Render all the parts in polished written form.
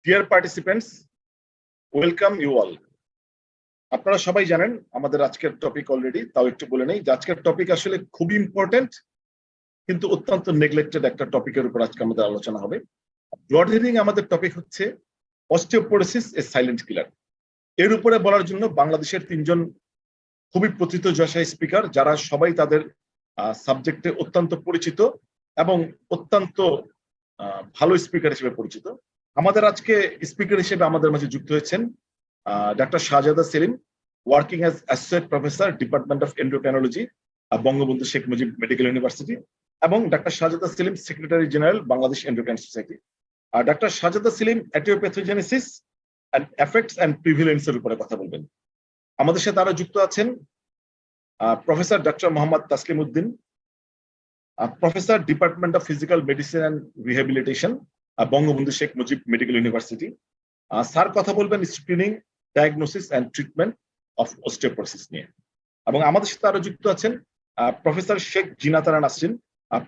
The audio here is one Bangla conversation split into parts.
Dear participants, welcome you all. আপনারা সবাই জানেন আমাদের আজকের টপিক অলরেডি, তাও একটু বলে নেই যে আজকের টপিক আসলে খুবই ইম্পর্টেন্ট কিন্তু অত্যন্ত নেগলেক্টেড একটা টপিকের উপর আজকে আমাদের আলোচনা হবে। ব্রড হেডিং আমাদের টপিক হচ্ছে অস্টিওপোরোসিস এ সাইলেন্ট কিলার। এর উপরে বলার জন্য বাংলাদেশের তিনজন খুবই প্রথিতযশালী স্পিকার, যারা সবাই তাদের সাবজেক্টে অত্যন্ত পরিচিত এবং অত্যন্ত ভালো স্পিকার হিসেবে পরিচিত। আমাদের আজকে স্পিকার হিসেবে আমাদের মাঝে যুক্ত হয়েছেন doctor Shahzada Selim, working as associate professor department of endocrinology, Bangabandhu Sheikh Mujib medical university, এবং ডাক্তার শাহজাদা Selim, secretary general Bangladesh endocrine society. আর doctor Shahzada Selim etiopathogenesis and effects and প্রিভিলেন্সের উপরে কথা বলবেন। আমাদের সাথে আরো যুক্ত আছেন professor doctor Mohammad Taslim Uddin, professor department of physical medicine and rehabilitation, Bangabandhu Sheikh Mujib medical university. Sir কথা বলবেন screening, diagnosis and treatment of osteoporosis নিয়ে। এবং আমাদের সাথে আরো যুক্ত আছেন professor Sheikh Jinatara Nasrin,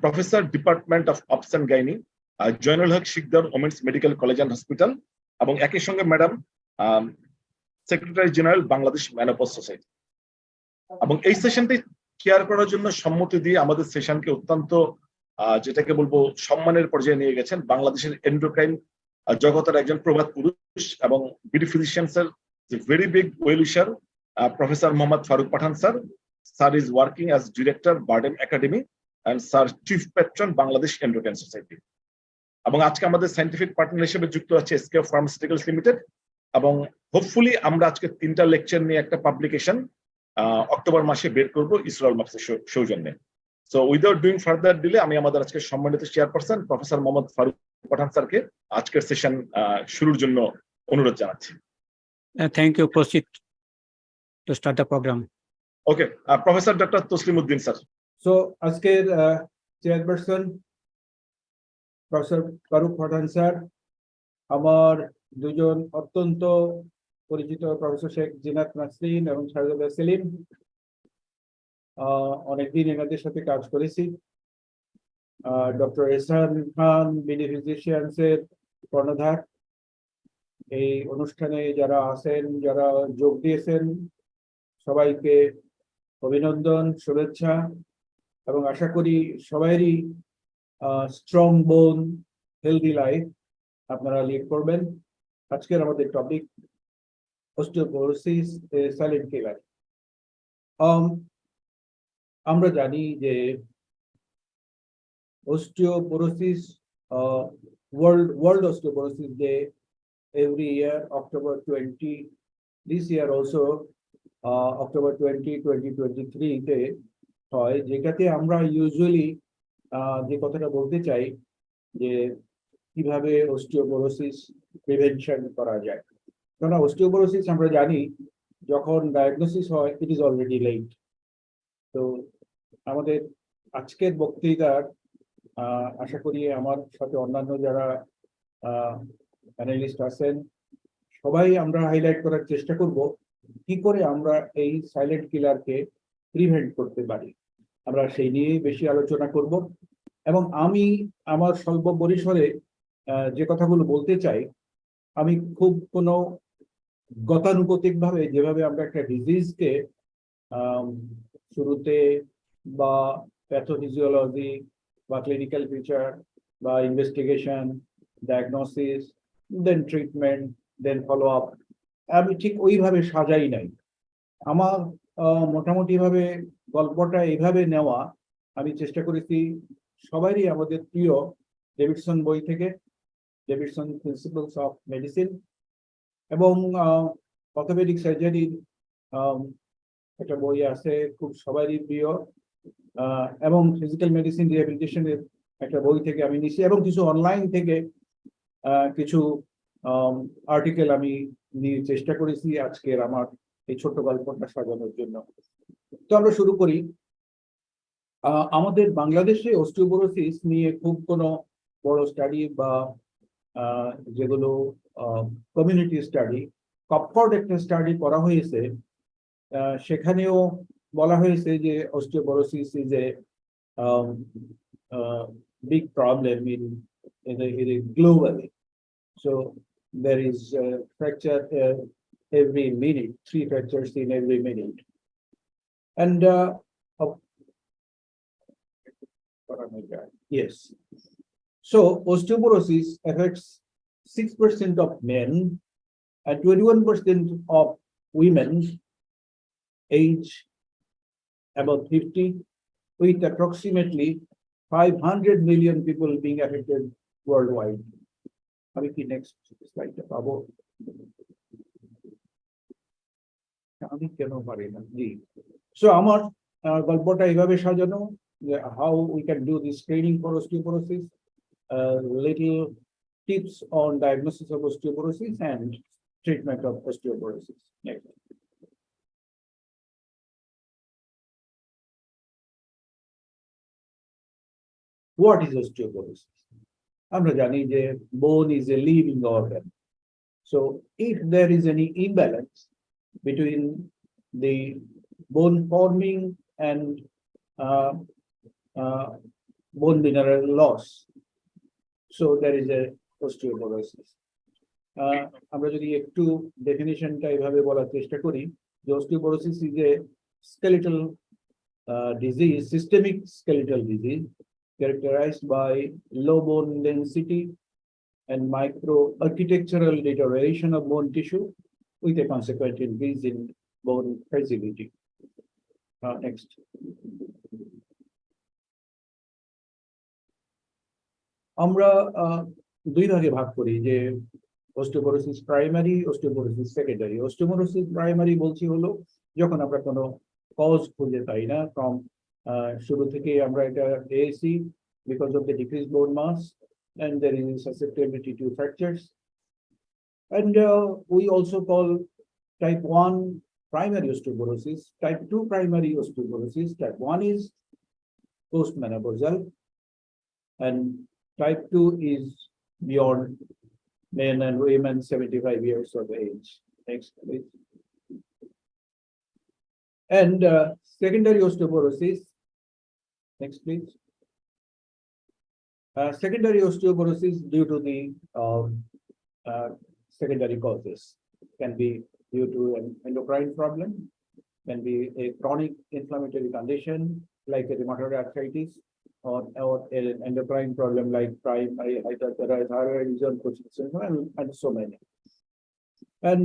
professor department of obs and gynae, Zainul Haque Sikdar women's medical college and hospital, এবং একই সঙ্গে madam secretary general Bangladesh menopause society. এবং এই সেশনটি কেয়ার করার জন্য সম্মতি দিয়ে আমাদের সেশনকে অত্যন্ত যেটাকে বলবো সম্মানের পর্যায়ে নিয়ে গেছেন বাংলাদেশের এন্ডোক্রাইন জগতের একজন প্রবাদ পুরুষ এবং বিডি ফিজিশিয়ানস এর very big well wisher professor Mohammad Faruk Pathan sir. Sir is working as director BIRDEM academy and sir chief patron Bangladesh endocrine society. এবং আজকে আমাদের সায়েন্টিফিক পার্টনার হিসেবে যুক্ত আছে এসকে ফার্মাসিউটিক্যালস লিমিটেড। এবং হোপফুলি আমরা আজকে 3টা লেকচার নিয়ে একটা পাবলিকেশন অক্টোবর মাসে বের করবো ইসরাল মাপসের সৌজন্যে। So without doing further delay আমি আমাদের আজকে সম্মানিত চেয়ারপারসন প্রফেসর মোহাম্মদ ফারুক পাঠান স্যারকে আজকের সেশন শুরুর জন্য অনুরোধ জানাচ্ছি। Thank you. Proceed to start the program. Okay, professor doctor Taslim Uddin sir. So আজকের chairperson professor Faruk Pathan sir, আমার দুজন অত্যন্ত পরিচিত প্রফেসর শেখ জিনাত নাসরিন এবং শাহজাদা সেলিম, অনেকদিন এনাদের সাথে কাজ করেছি। ডক্টর এহসান খান, বিডি ফিজিশিয়ানস এর কর্ণধার। এই অনুষ্ঠানে যারা আছেন, যারা যোগ দিয়েছেন, সবাইকে অভিনন্দন, শুভেচ্ছা, এবং আশা করি সবাইরই স্ট্রং বোন, হেলদি লাইফ আপনারা লিড করবেন। আজকের আমাদের টপিক অস্টিওপোরোসিস এ সাইলেন্ট কিলার। আমরা জানি যে osteoporosis, World Osteoporosis Day every year, October 20. This year also, October 20, 2023 তে হয়, যেটাতে আমরা ইউজুয়ালি যে কথাটা বলতে চাই যে কিভাবে অস্টিওপোরোসিস প্রিভেনশন করা যায়। কারণ অস্টিওপোরোসিস আমরা জানি যখন ডায়াগনোসিস হয় ইট ইজ অলরেডি লেট। তো আমাদের আজকের বক্তৃতার আশা করি আমার সাথে অন্যান্য যারা প্যানেলিস্ট আছেন সবাই আমরা হাইলাইট করার চেষ্টা করব কি করে আমরা এই সাইলেন্ট কিলারকে প্রিভেন্ট করতে পারি। আমরা সেই নিয়েই বেশি আলোচনা করব। এবং আমি আমার স্বল্প পরিসরে যে কথাগুলো বলতে চাই, আমি খুব কোনো গতানুগতিকভাবে যেভাবে আমরা একটা ডিজিজকে শুরুতে বা প্যাথোফিজিওলজি বা ক্লিনিক্যাল ফিচার বা ইনভেস্টিগেশন, ডায়াগনোসিস, দেন ট্রিটমেন্ট, দেন ফলো আপ, আমি ঠিক ওইভাবে সাজাই নাই। আমার মোটামুটি ভাবে গল্পটা এইভাবে নেওয়া, আমি চেষ্টা করেছি সবারই আমাদের প্রিয় ডেভিডসন বই থেকে, ডেভিডসন প্রিন্সিপালস অফ মেডিসিন, এবং অর্থোপেডিক সার্জারির একটা বই আছে খুব সবারই প্রিয়, এবং ফিজিক্যাল মেডিসিন রিহ্যাবিলিটেশনের একটা বই থেকে আমি নিছি, এবং কিছু অনলাইন থেকে কিছু আর্টিকেল আমি নিয়ে চেষ্টা করেছি আজকের আমার এই ছোট্ট গল্পটা সাজানোর জন্য। তো আমরা শুরু করি। আমাদের বাংলাদেশে অস্টিওপোরোসিস নিয়ে খুব কোনো বড় স্টাডি বা যেগুলো কমিউনিটি স্টাডি, কপফোর্ড একটা স্টাডি করা হয়েছে, সেখানেও বলা হয়েছে যে osteoporosis is A big problem in globally. So there is fracture every minute, 3 fractures in every minute. And yes. So osteoporosis affects 6% of men and 21% of women age about 50, with approximately 500 million people being affected worldwide. আমি কি next slide পাবো? আমি কেন পারি না? জি। So আমার গল্পটা এইভাবে সাজানো যে how we can do this screening for osteoporosis, little tips on diagnosis of osteoporosis and treatment of osteoporosis. Next. What is osteoporosis? আমরা জানি যে bone is a living organ. So if there is any imbalance between the bone forming and bone mineral loss, so there is a osteoporosis. আমরা যদি একটু ডেফিনিশনটা এইভাবে বলার চেষ্টা করি যে osteoporosis is a skeletal disease, systemic skeletal disease characterized by low bone density and micro-architectural deterioration of bone tissue with a consequent increase in bone fragility. Next. আমরা দুই ভাগে ভাগ করি যে osteoporosis primary, osteoporosis secondary. Osteoporosis primary বলছি হলো যখন আমরা কোনো cause খুঁজে পাই না, from শুরু থেকে আমরা এটা পেয়েছি because of the decreased bone mass and there is susceptibility to fractures. And we also call type 1 primary osteoporosis, type 2 primary osteoporosis. Type 1 is postmenopausal and type 2 is beyond men and women 75 years of age. Next, please. And secondary osteoporosis. Next, please. Secondary osteoporosis due to the secondary causes can be due to an endocrine problem, can be a chronic inflammatory condition like a rheumatoid arthritis, or an endocrine problem like primary hyperthyroidism, and so many. And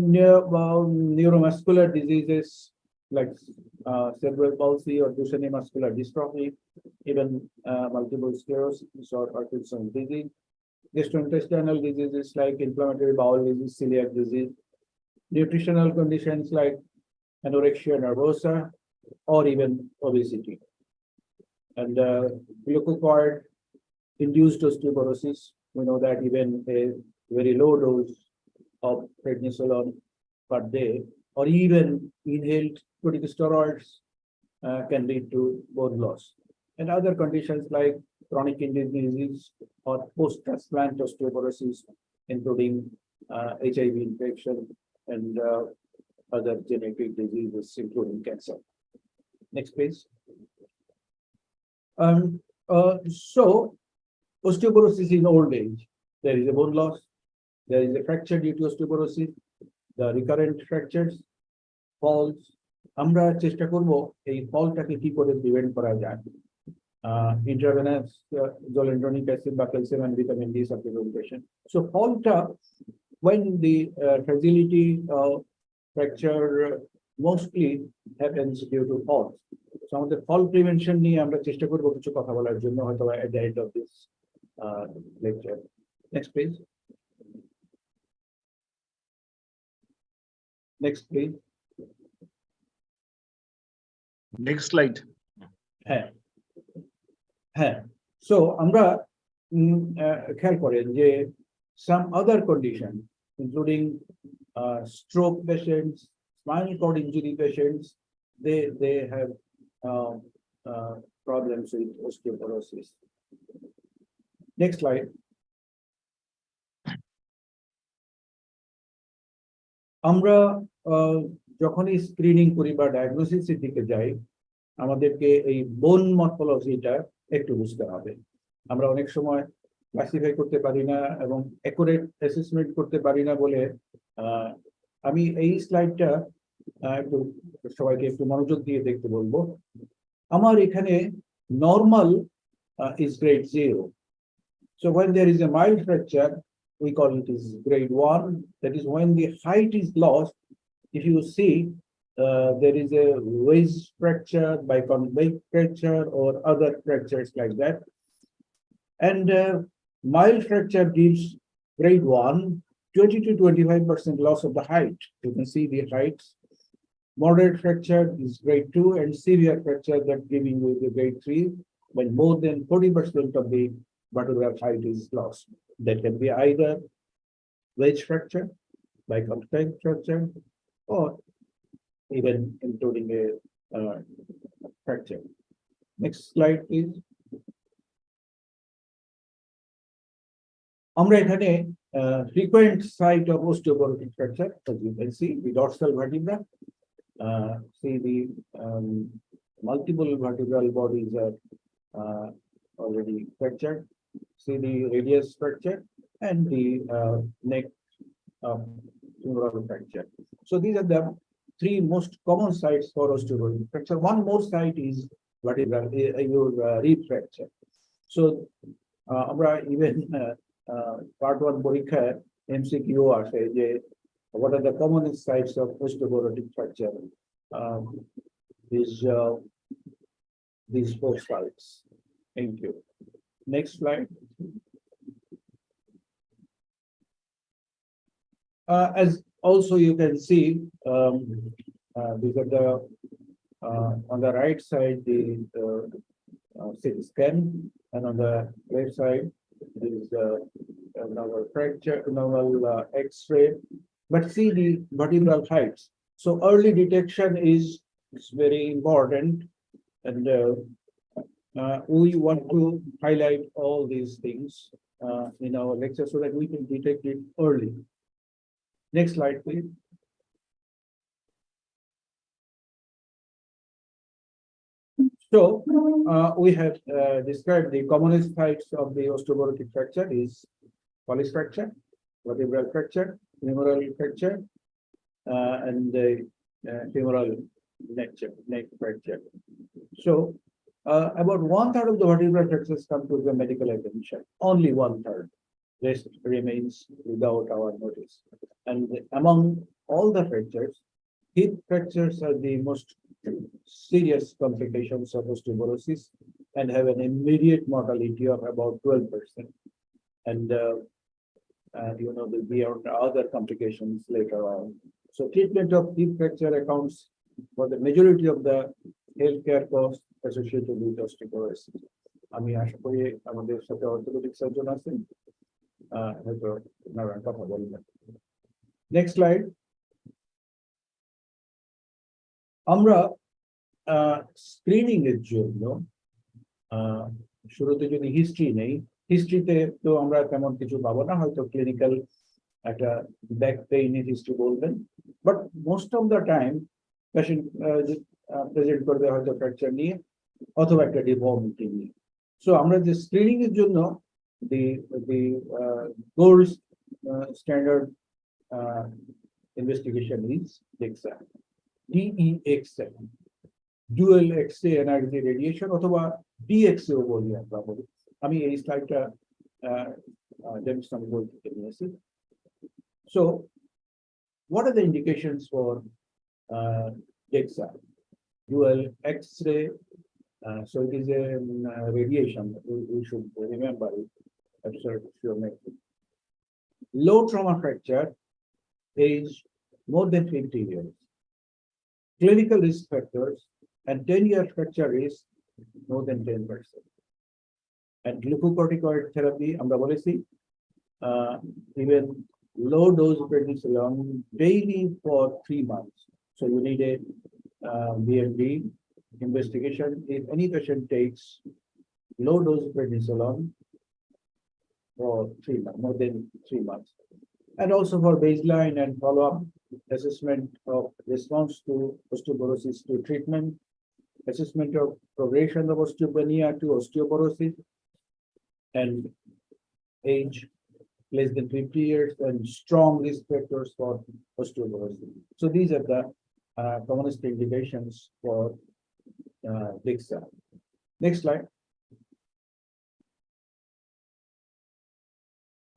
neuromuscular diseases like cerebral palsy or Duchenne muscular dystrophy, even multiple sclerosis or Parkinson's disease, gastrointestinal diseases like inflammatory bowel disease, celiac disease, nutritional conditions like anorexia nervosa, or even obesity. And glucocorticoid induced osteoporosis, we know that even a very low dose of prednisolone per day or even inhaled corticosteroids can lead to bone loss. And other conditions like chronic kidney disease or post-transplant osteoporosis, including HIV infection and other genetic diseases, including cancer. Next, please. So osteoporosis in old age, there is a bone loss, there is a fracture due to osteoporosis, the recurrent fractures, falls. আমরা চেষ্টা করব এই ফলটাকে কি করে প্রিভেন্ট করা যায়। Intravenous zoledronic acid বা calcium and vitamin D supplementation. So ফলটা when the fragility of fracture mostly happens due to falls. So আমাদের fall prevention নিয়ে আমরা চেষ্টা করব কিছু কথা বলার জন্য হয়তো at the end of this lecture. Next, please. Next, please. Next slide. হ্যাঁ, so আমরা খেয়াল করেন যে some other conditions including stroke patients, spinal cord injury patients, they have problems with osteoporosis. Next slide. আমরা যখনই স্ক্রিনিং করি বা ডায়াগনোসিসের দিকে যাই, আমাদেরকে এই বোন মর্ফোলজিটা একটু বুঝতে হবে। আমরা অনেক সময় ক্লাসিফাই করতে পারি না এবং অ্যাকুরেট অ্যাসেসমেন্ট করতে পারি না বলে আমি এই স্লাইডটা একটু সবাইকে একটু মনোযোগ দিয়ে দেখতে বলবো। আমার এখানে normal is grade 0. So when there is a mild fracture, we call it is grade 1. That is when the height is lost. If you see, there is a wedge fracture, biconvex fracture, or other fractures like that. And mild fracture gives grade 1, 20 to 25% loss of the height. You can see the heights. Moderate fracture is grade 2, and severe fracture that giving you the grade 3, when more than 40% of the vertebral height is lost. That can be either wedge fracture, biconvex fracture, or even including a fracture. Next slide, please. আমরা এখানে frequent site of osteoporotic fracture, as you can see, the dorsal vertebra. See the multiple vertebral bodies are already fractured. See the radius fracture and the neck femoral fracture. So these are the three most common sites for osteoporotic fracture. One more site is vertebral your rib fracture. So আমরা even part 1 পরীক্ষায় MCQ আসে যে what are the commonest sites of osteoporotic fracture? These 4 sites. Thank you. Next slide. As also you can see, these are the on the right side the CT scan, and on the left side is normal fracture, normal X-ray. But see the vertebral heights. So early detection is very important, and we want to highlight all these things in our lecture so that we can detect it early. Next slide, please. So we have described the commonest types of the osteoporotic fracture is polys fracture, vertebral fracture, femoral fracture, and the femoral neck fracture. So about 1/3 of the vertebral fractures come to the medical attention. Only 1/3. Rest remains without our notice. And among all the fractures, hip fractures are the most serious complications of osteoporosis and have an immediate mortality of about 12%. And you know, there'll be other complications later on. So treatment of hip fracture accounts for the majority of the healthcare costs associated with osteoporosis. আমি আশা করি আমাদের সাথে অর্থোপেডিক সার্জন আছেন, হয়তো নারায়ণ কথা বলবেন। Next slide. আমরা স্ক্রিনিং এর জন্য শুরুতে যদি হিস্ট্রি নেই, হিস্ট্রিতে তো আমরা তেমন কিছু পাবো না, হয়তো ক্লিনিক্যাল একটা ব্যাক পেইনের হিস্ট্রি বলবেন, but most of the time patient present করবে হয়তো ফ্র্যাকচার নিয়ে অথবা একটা ডিফর্মিটি নিয়ে। সো আমরা যে স্ক্রিনিং এর জন্য the gold standard investigation is DEXA, DEXA, dual X-ray energy radiation, অথবা DXA বলি আমরা বলি। আমি এই স্লাইডটা ডেমনস্ট্রেশন করতে নিয়েছি। So what are the indications for DEXA? Dual X-ray, so it is a radiation, we should remember it. Low trauma fracture is more than 20 years. Clinical risk factors and 10-year fracture is more than 10%. And glucocorticoid therapy, আমরা বলেছি, even low dose prednisolone daily for 3 months. So you need a BMD investigation if any patient takes low dose prednisolone for 3 months, more than 3 months. And also for baseline and follow-up assessment of response to osteoporosis to treatment, assessment of progression of osteopenia to osteoporosis, and age less than 50 years, and strong risk factors for osteoporosis. So these are the commonest indications for DICSA. Next slide.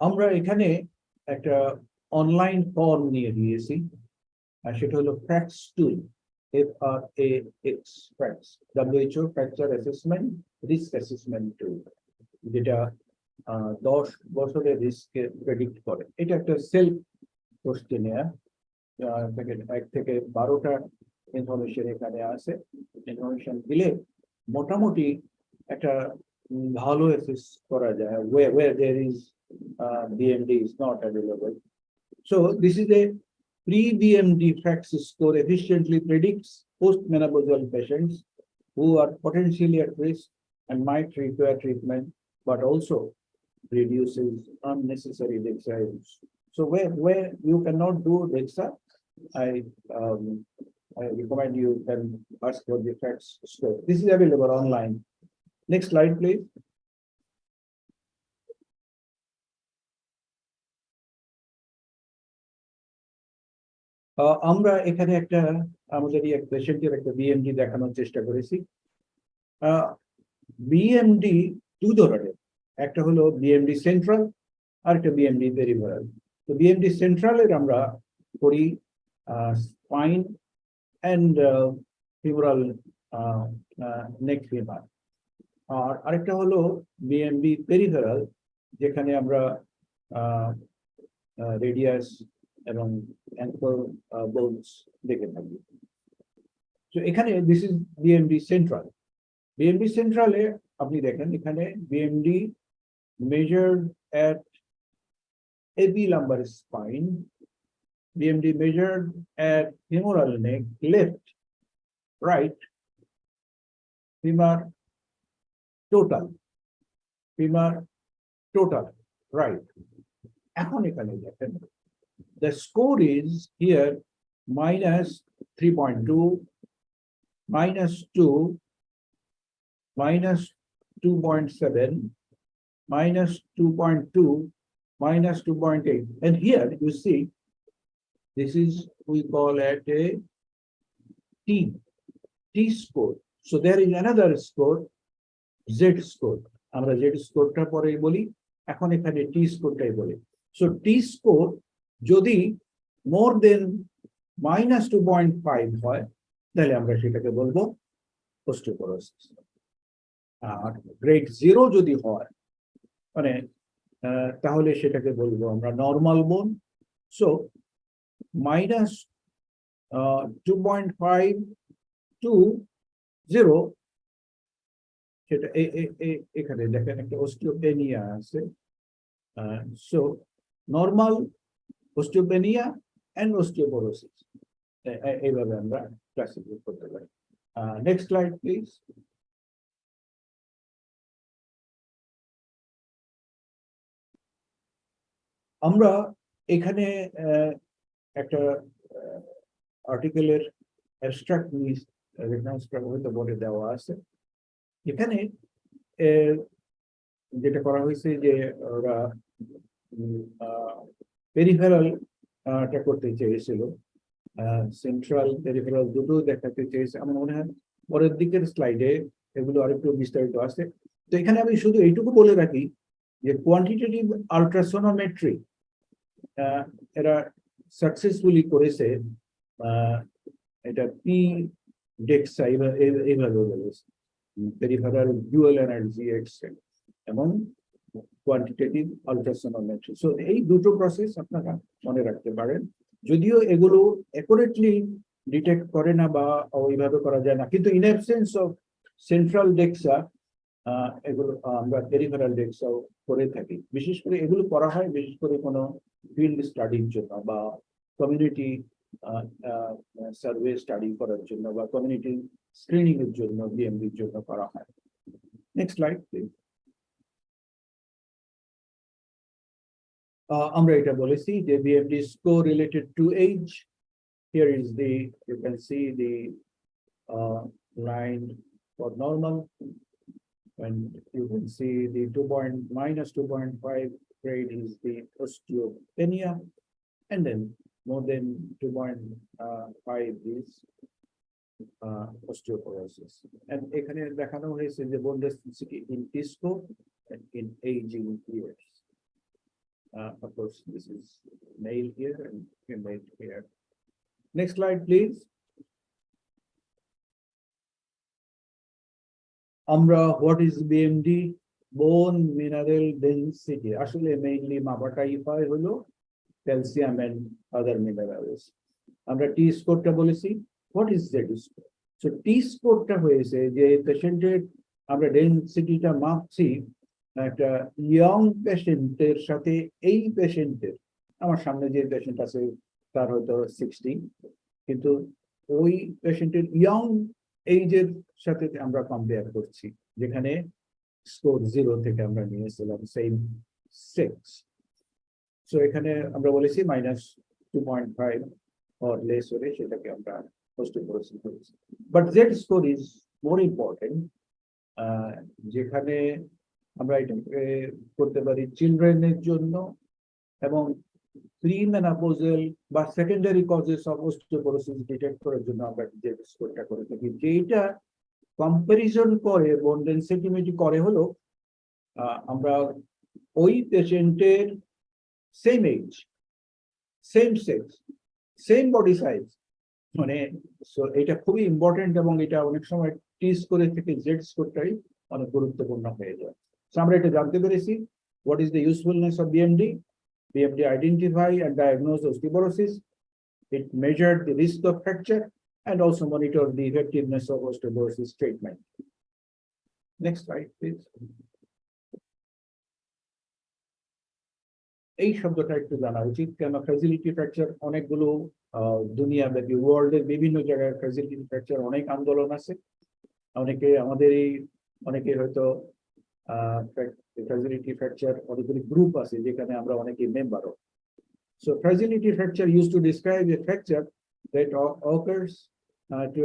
আমরা এখানে একটা অনলাইন ফর্ম নিয়ে দিয়েছি, আর সেটা হলো FRAX tool, FRAX, FRAX, WHO fracture assessment risk assessment tool, যেটা 10 বছরের রিস্ককে প্রেডিক্ট করে। এটা একটা সেলফ কোশ্চেনিয়ার, 1 থেকে 12টা ইনফরমেশন এখানে আছে। ইনফরমেশন দিলে মোটামুটি একটা ভালো অ্যাসেস করা যায় where there is BMD is not available. So this is a pre-BMD FRAX score efficiently predicts post-menopausal patients who are potentially at risk and might require treatment, but also reduces unnecessary DICSA use. So where you cannot do DICSA, I recommend you can ask for the FRAX score. This is available online. Next slide, please. আমরা এখানে একটা আমাদের এক পেশেন্টের একটা বিএমডি দেখানোর চেষ্টা করেছি। বিএমডি দুই ধরনের, একটা হলো বিএমডি সেন্ট্রাল আর একটা বিএমডি পেরিফেরাল। তো বিএমডি সেন্ট্রালের আমরা করি spine and femoral neck femur, আর আরেকটা হলো বিএমডি পেরিফেরাল, যেখানে আমরা রেডিয়াস এবং অ্যাঙ্কল বোনস দেখে থাকি। তো এখানে this is BMD central. BMD সেন্ট্রালে আপনি দেখেন এখানে BMD measured at AB lumbar spine, BMD measured at femoral neck, left, right, femur total, right. এখন এখানে দেখেন the score is here minus 3.2, minus 2, minus 2.7, minus 2.2, minus 2.8. And here you see, this is, we call it a T score. So there is another score, Z score. আমরা Z স্কোরটা পরে বলি, এখন এখানে T স্কোরটাই বলি। So T score যদি more than minus 2.5 হয়, তাহলে আমরা সেটাকে বলবো osteoporosis। আর গ্রেড 0 যদি হয়, মানে তাহলে সেটাকে বলবো আমরা নরমাল বোন। সো minus 2.5 to 0, সেটা এখানে দেখেন একটা অস্টিওপেনিয়া আছে। So normal, osteopenia and osteoporosis, এইভাবে আমরা ক্লাসিফাই করতে পারি। Next slide please. আমরা এখানে একটা আর্টিকেলের অ্যাবস্ট্রাক্ট রেফারেন্সটা হয়তো বলে দেওয়া আছে। এখানে যেটা করা হয়েছে যে ওরা পেরিফেরালটা করতে চেয়েছিল, সেন্ট্রাল পেরিফেরাল দুটো দেখাতে চেয়েছে। আমার মনে হয় পরের দিকের স্লাইডে এগুলো আরেকটু বিস্তারিত আছে। তো এখানে আমি শুধু এইটুকু বলে রাখি যে কোয়ান্টিটেটিভ আল্ট্রাসোনোমেট্রি এরা সাকসেসফুলি করেছে, এটা পি ডেক্সা এইভাবে বলেছে, পেরিফেরাল ডুয়াল এনার্জি এক্সটেন্ট এবং কোয়ান্টিটেটিভ আল্ট্রাসোনোমেট্রি। সো এই দুটো প্রসেস আপনারা মনে রাখতে পারেন। যদিও এগুলো অ্যাকুরেটলি ডিটেক্ট করে না বা ওইভাবে করা যায় না, কিন্তু in absence of central DEXA এগুলো আমরা পেরিফেরাল ডেক্সাও করে থাকি। বিশেষ করে এগুলো করা হয় বিশেষ করে কোনো ফিল্ড স্টাডির জন্য বা কমিউনিটি সার্ভে স্টাডি করার জন্য বা কমিউনিটি স্ক্রিনিং এর জন্য, বিএমডির জন্য করা হয়। Next slide please. আমরা এটা বলেছি যে BMD score related to age. Here is the, you can see the line for normal, and you can see the minus 2.5 grade is the osteopenia, and then more than 2.5 is osteoporosis. And এখানে দেখানো হয়েছে যে bone density in disco and in aging years. Of course, this is male here and female here. Next slide, please. What is BMD? Bone mineral density. Actually, mainly মাপাটাই হয় হলো calcium and other minerals. আমরা T score টা বলেছি. What is Z score? So T score টা হয়েছে যে পেশেন্টের আমরা ডেনসিটিটা মাপছি একটা ইয়ং পেশেন্টের সাথে এই পেশেন্টের, আমার সামনে যে পেশেন্ট আছে তার হয়তো 60, কিন্তু ওই পেশেন্টের ইয়ং এইজের সাথে আমরা কম্পেয়ার করছি, যেখানে স্কোর 0 থেকে আমরা নিয়েছিলাম সেম 6। সো এখানে আমরা বলেছি -2.5 or less হলে সেটাকে আমরা osteoporosis বলেছি। But Z score is more important, যেখানে আমরা এটাকে করতে পারি চিলড্রেনের জন্য এবং প্রিমেনোপজাল বা secondary causes of osteoporosis detect করার জন্য আমরা জেড স্কোরটা করে থাকি, যেটা কম্পারিজন করে বোন ডেনসিটি করে হলো আমরা ওই পেশেন্টের same age, same sex, same body size, মানে এটা খুবই ইম্পর্টেন্ট এবং এটা অনেক সময় টি স্কোরের থেকে জেড স্কোরটাই অনেক গুরুত্বপূর্ণ হয়ে যায়। আমরা এটা জানতে পেরেছি what is the usefulness of BMD. BMD identify and diagnose osteoporosis. It measured the risk of fracture and also monitor the effectiveness of osteoporosis treatment. Next slide, please. এই শব্দটা একটু জানা উচিত, কেন ফ্যাসিলিটি ফ্র্যাকচার অনেকগুলো দুনিয়াব্যাপী ওয়ার্ল্ডের বিভিন্ন জায়গায় ফ্যাসিলিটি ফ্র্যাকচার অনেক আন্দোলন আছে। অনেকে হয়তো ফ্যাসিলিটি ফ্র্যাকচার অনেকগুলি গ্রুপ আছে যেখানে আমরা অনেকে মেম্বারও। So fragility fracture used to describe a fracture that occurs to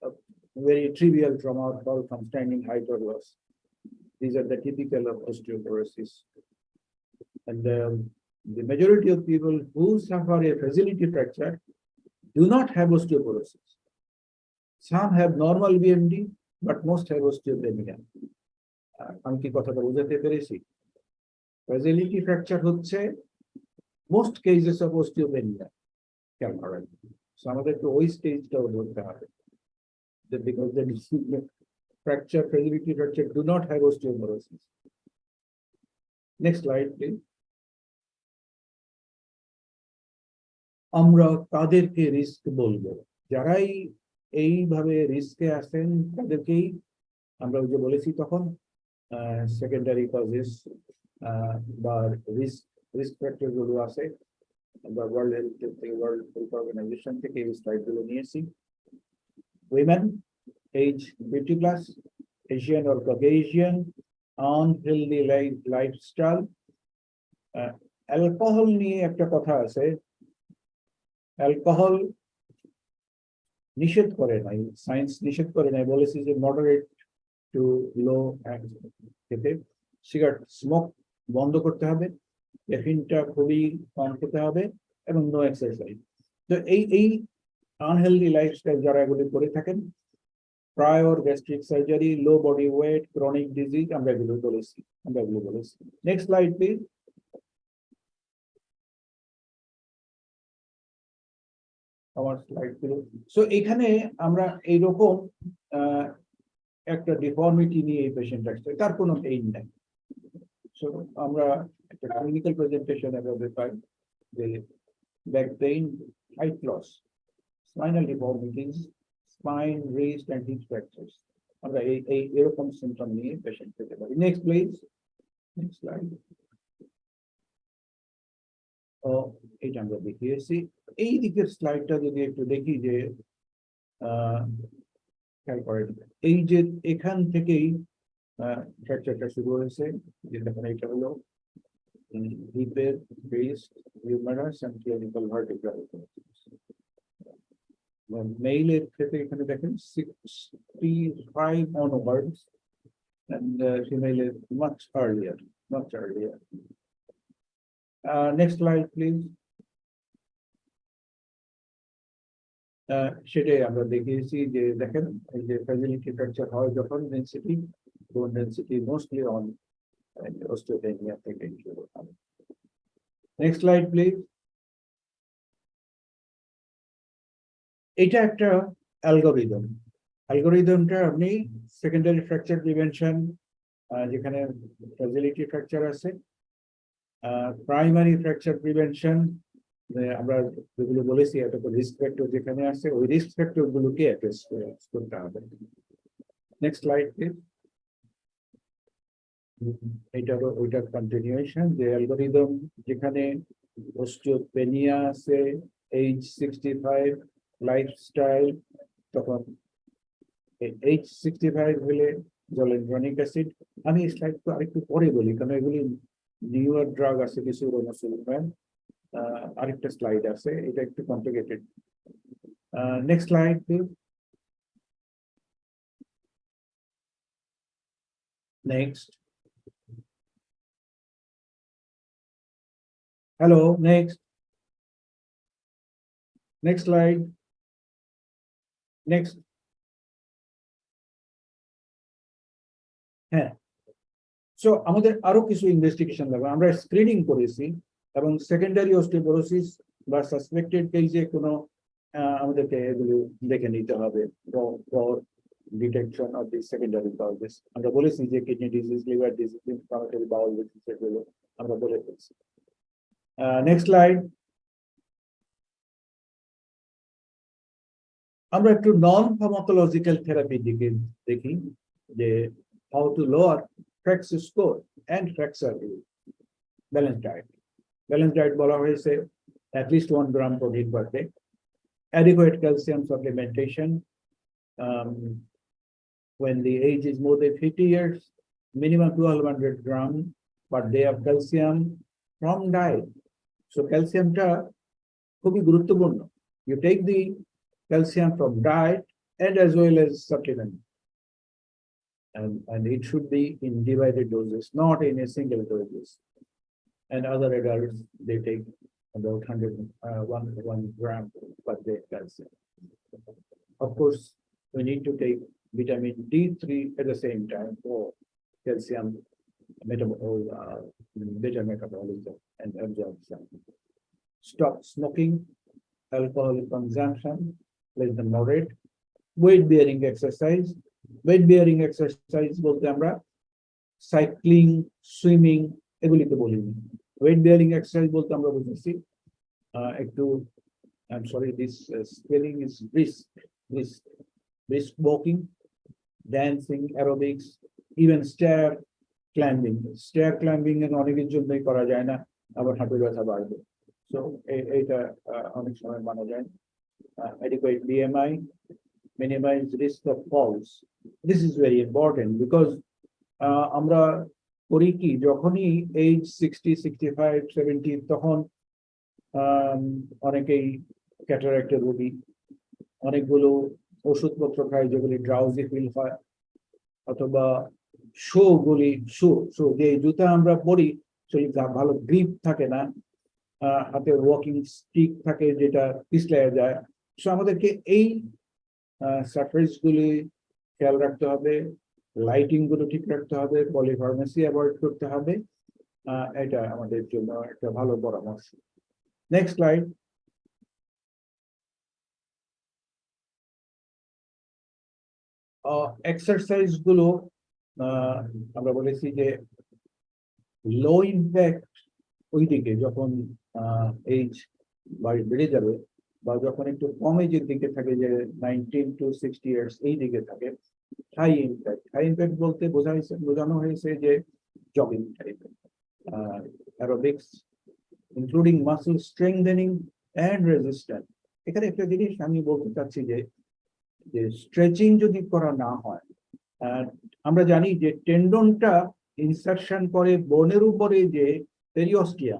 a very trivial trauma or fall from standing height or loss. These are the typical of osteoporosis. And the majority of people who suffer a fragility fracture do not have osteoporosis. Some have normal BMD, but most have osteopenia. আমি কি কথাটা বুঝাতে পেরেছি? Fragility fracture হচ্ছে most cases of osteopenia can occur. So আমাদেরকে ওই স্টেজটাও ধরতে হবে, because the fracture, fragility fracture do not have osteoporosis. Next slide, please. আমরা কাদেরকে রিস্ক বলবো? যারাই এইভাবে রিস্কে আসেন তাদেরকেই আমরা ওই যে বলেছি তখন সেকেন্ডারি কজেস বা রিস্ক ফ্যাক্টর গুলো আছে, আমরা ওয়ার্ল্ড হেলথ অর্গানাইজেশন থেকে এই স্লাইডগুলো নিয়েছি। Women age 50+, Asian or Caucasian, unhealthy lifestyle. Alcohol নিয়ে একটা কথা আছে, অ্যালকোহল নিষেধ করে নাই, সায়েন্স নিষেধ করে নাই, বলেছে যে মডারেট টু লো খেতে। সিগারেট স্মোক বন্ধ করতে হবে, ক্যাফিনটা খুবই কম খেতে হবে এবং নো এক্সারসাইজ। তো এই আনহেলদি লাইফস্টাইল যারা এগুলি করে থাকেন, প্রায়র গ্যাস্ট্রিক সার্জারি, লো বডি ওয়েট, ক্রনিক ডিজিজ, আমরা এগুলো বলেছি। Next slide please. আমার স্লাইড গুলো। সো এখানে আমরা এইরকম একটা ডিফর্মিটি নিয়ে এই পেশেন্ট আসছে, তার কোনো পেইন নাই। সো আমরা একটা ক্লিনিক্যাল প্রেজেন্টেশন এভাবে পাই যে back pain, height loss, spinal deformities, spine, wrist and hip fractures, আমরা এরকম সিমটম নিয়ে পেশেন্ট পেতে পারি। Next please, next slide. এইটা আমরা দেখিয়েছি। এই দিকের স্লাইডটা যদি একটু দেখি যে খেয়াল করেন, এই যে এখান থেকেই ফ্র্যাকচারটা শুরু হয়েছে, যেখানে এটা হলো হিপের base, humerus and clinical vertebral. মেইলের ক্ষেত্রে এখানে দেখেন 65 onwards and female is much earlier. Next slide, please. সেটাই আমরা দেখিয়েছি যে দেখেন এই যে ফ্যাসিলিটি ফ্র্যাকচার হয় যখন ডেন্সিটি বোন ডেন্সিটি মোস্টলি অন অস্টিওপেনিয়া থেকে শুরু হয়। Next slide please. এটা একটা অ্যালগরিদম। অ্যালগরিদমটা আপনি সেকেন্ডারি ফ্র্যাকচার প্রিভেনশন যেখানে ফ্যাসিলিটি ফ্র্যাকচার আছে, প্রাইমারি ফ্র্যাকচার প্রিভেনশন আমরা যেগুলো বলেছি একটা রিস্ক ফ্যাক্টর যেখানে আছে ওই রিস্ক ফ্যাক্টর গুলোকে অ্যাড্রেস করতে হবে। Next slide please. এইটারও ওইটার কন্টিনিউয়েশন যে অ্যালগরিদম যেখানে অস্টিওপেনিয়া আছে, এজ 65, লাইফস্টাইল, তখন এজ 65 হলে জলেন্ড্রনিক অ্যাসিড। আমি এই স্লাইড তো আরেকটু পরে বলি কারণ এগুলি নিউয়ার ড্রাগ আছে কিছু রোমাসুলফ্যান। আরেকটা স্লাইড আছে, এটা একটু complicated. Next slide please. Next. Hello, next. Next slide. Next. হ্যাঁ, সো আমাদের আরো কিছু ইনভেস্টিগেশন লাগবে। আমরা স্ক্রিনিং করেছি এবং সেকেন্ডারি অস্টিওপোরোসিস বা সাসপেক্টেড কেসে কোনো আমাদেরকে এগুলো দেখে নিতে হবে for detection of the secondary causes. আমরা বলেছি যে kidney disease, liver disease, inflammatory bowel disease এগুলো আমরা বলে ফেলছি। Next slide. আমরা একটু নন ফার্মাকোলজিক্যাল থেরাপির দিকে দেখি যে how to lower fracture score and fracture balance diet. Balance diet বলা হয়েছে at least 1 gram protein per day, adequate calcium supplementation when the age is more than 50 years, minimum 1200 gram per day of calcium from diet. So calcium টা খুবই গুরুত্বপূর্ণ। You take the calcium from diet and as well as supplement, and it should be in divided doses, not in a single doses. And other adults, they take about 1 gram per day calcium. Of course, we need to take vitamin D3 at the same time for calcium beta metabolism and absorption. Stop smoking, alcohol consumption, less than moderate. Weight bearing exercise. Weight bearing exercise বলতে আমরা সাইক্লিং, সুইমিং এগুলিকে বলি। ওয়েট বিয়ারিং এক্সারসাইজ বলতে আমরা বুঝেছি একটু, I'm sorry, this spelling is brisk walking, dancing, aerobics, even stair climbing. Stair climbing এর অনেকের জন্যই করা যায় না, আবার হাঁটু ব্যথা বাড়বে। So এইটা অনেক সময় মানা যায়। Adequate BMI, minimize risk of falls. This is very important because আমরা করি কি যখনই এজ 60, 65, 70 তখন অনেকেই ক্যাটারাক্টের রোগী, অনেকগুলো ওষুধপত্র খায় যেগুলি ড্রাউজি ফিল হয়, অথবা শো যে জুতা আমরা পরি সেই ভালো গ্রিপ থাকে না, হাতে ওয়াকিং স্টিক থাকে যেটা পিছলে যায়। সো আমাদেরকে এই সারফেস গুলি খেয়াল রাখতে হবে, লাইটিং গুলো ঠিক রাখতে হবে, পলিফার্মেসি অ্যাভয়েড করতে হবে। এটা আমাদের জন্য একটা ভালো পরামর্শ। Next slide. এক্সারসাইজ গুলো আমরা বলেছি যে লো ইম্প্যাক্ট ওই দিকে যখন এজ বেড়ে যাবে বা যখন একটু কম এজের দিকে থাকে, যে 19 to 60 ইয়ার্স এই দিকে থাকে। হাই ইম্প্যাক্ট বলতে বোঝানো হয়েছে যে জগিং টাইপের, aerobics including muscle strengthening and resistance. এখানে একটা জিনিস আমি বলতে চাচ্ছি যে স্ট্রেচিং যদি করা না হয়, আমরা জানি যে টেন্ডনটা ইনসারশন করে বোনের উপরে যে periostea,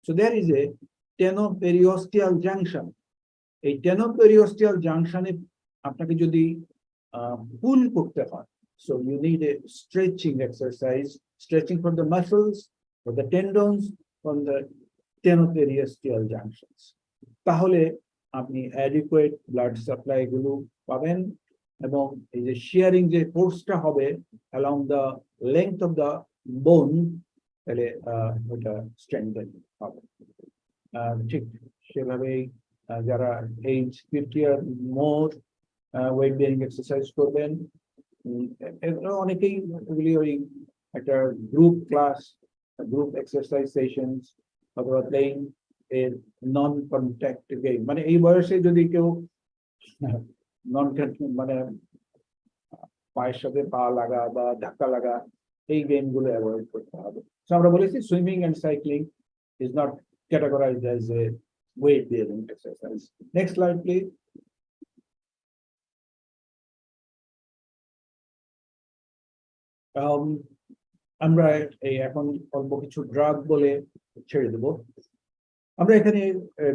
so there is a tenoperiosteal junction. এই টেনোপেরিওস্টিয়াল জাংশনে আপনাকে যদি পুল করতে হয়, so you need a stretching exercise, stretching for the muscles, for the tendons, from the টেনোথেরিয়াস্টিয়াল junctions, তাহলে আপনি অ্যাডিকুয়েট ব্লাড সাপ্লাই গুলো পাবেন এবং এই যে শেয়ারিং যে ফোর্সটা হবে along the length of the bone, তাহলে ওটা স্ট্রেংথেন হবে। ঠিক সেভাবেই যারা এইজ 50 আর মোর ওয়েট বেয়ারিং এক্সারসাইজ করবেন, অনেকেই এগুলি ওই একটা group class, group exercise sessions অথবা প্লেইং এর নন কন্ট্যাক্ট গেম, মানে এই বয়সে যদি কেউ নন মানে পায়ের সাথে পা লাগা বা ধাক্কা লাগা এই গেমগুলো অ্যাভয়েড করতে হবে। সো আমরা বলেছি swimming and cycling is not categorized as a weight bearing exercise. Next slide, please. আমরা এই এখন অল্প কিছু ড্রাগ বলে ছেড়ে দেব। আমরা এখানে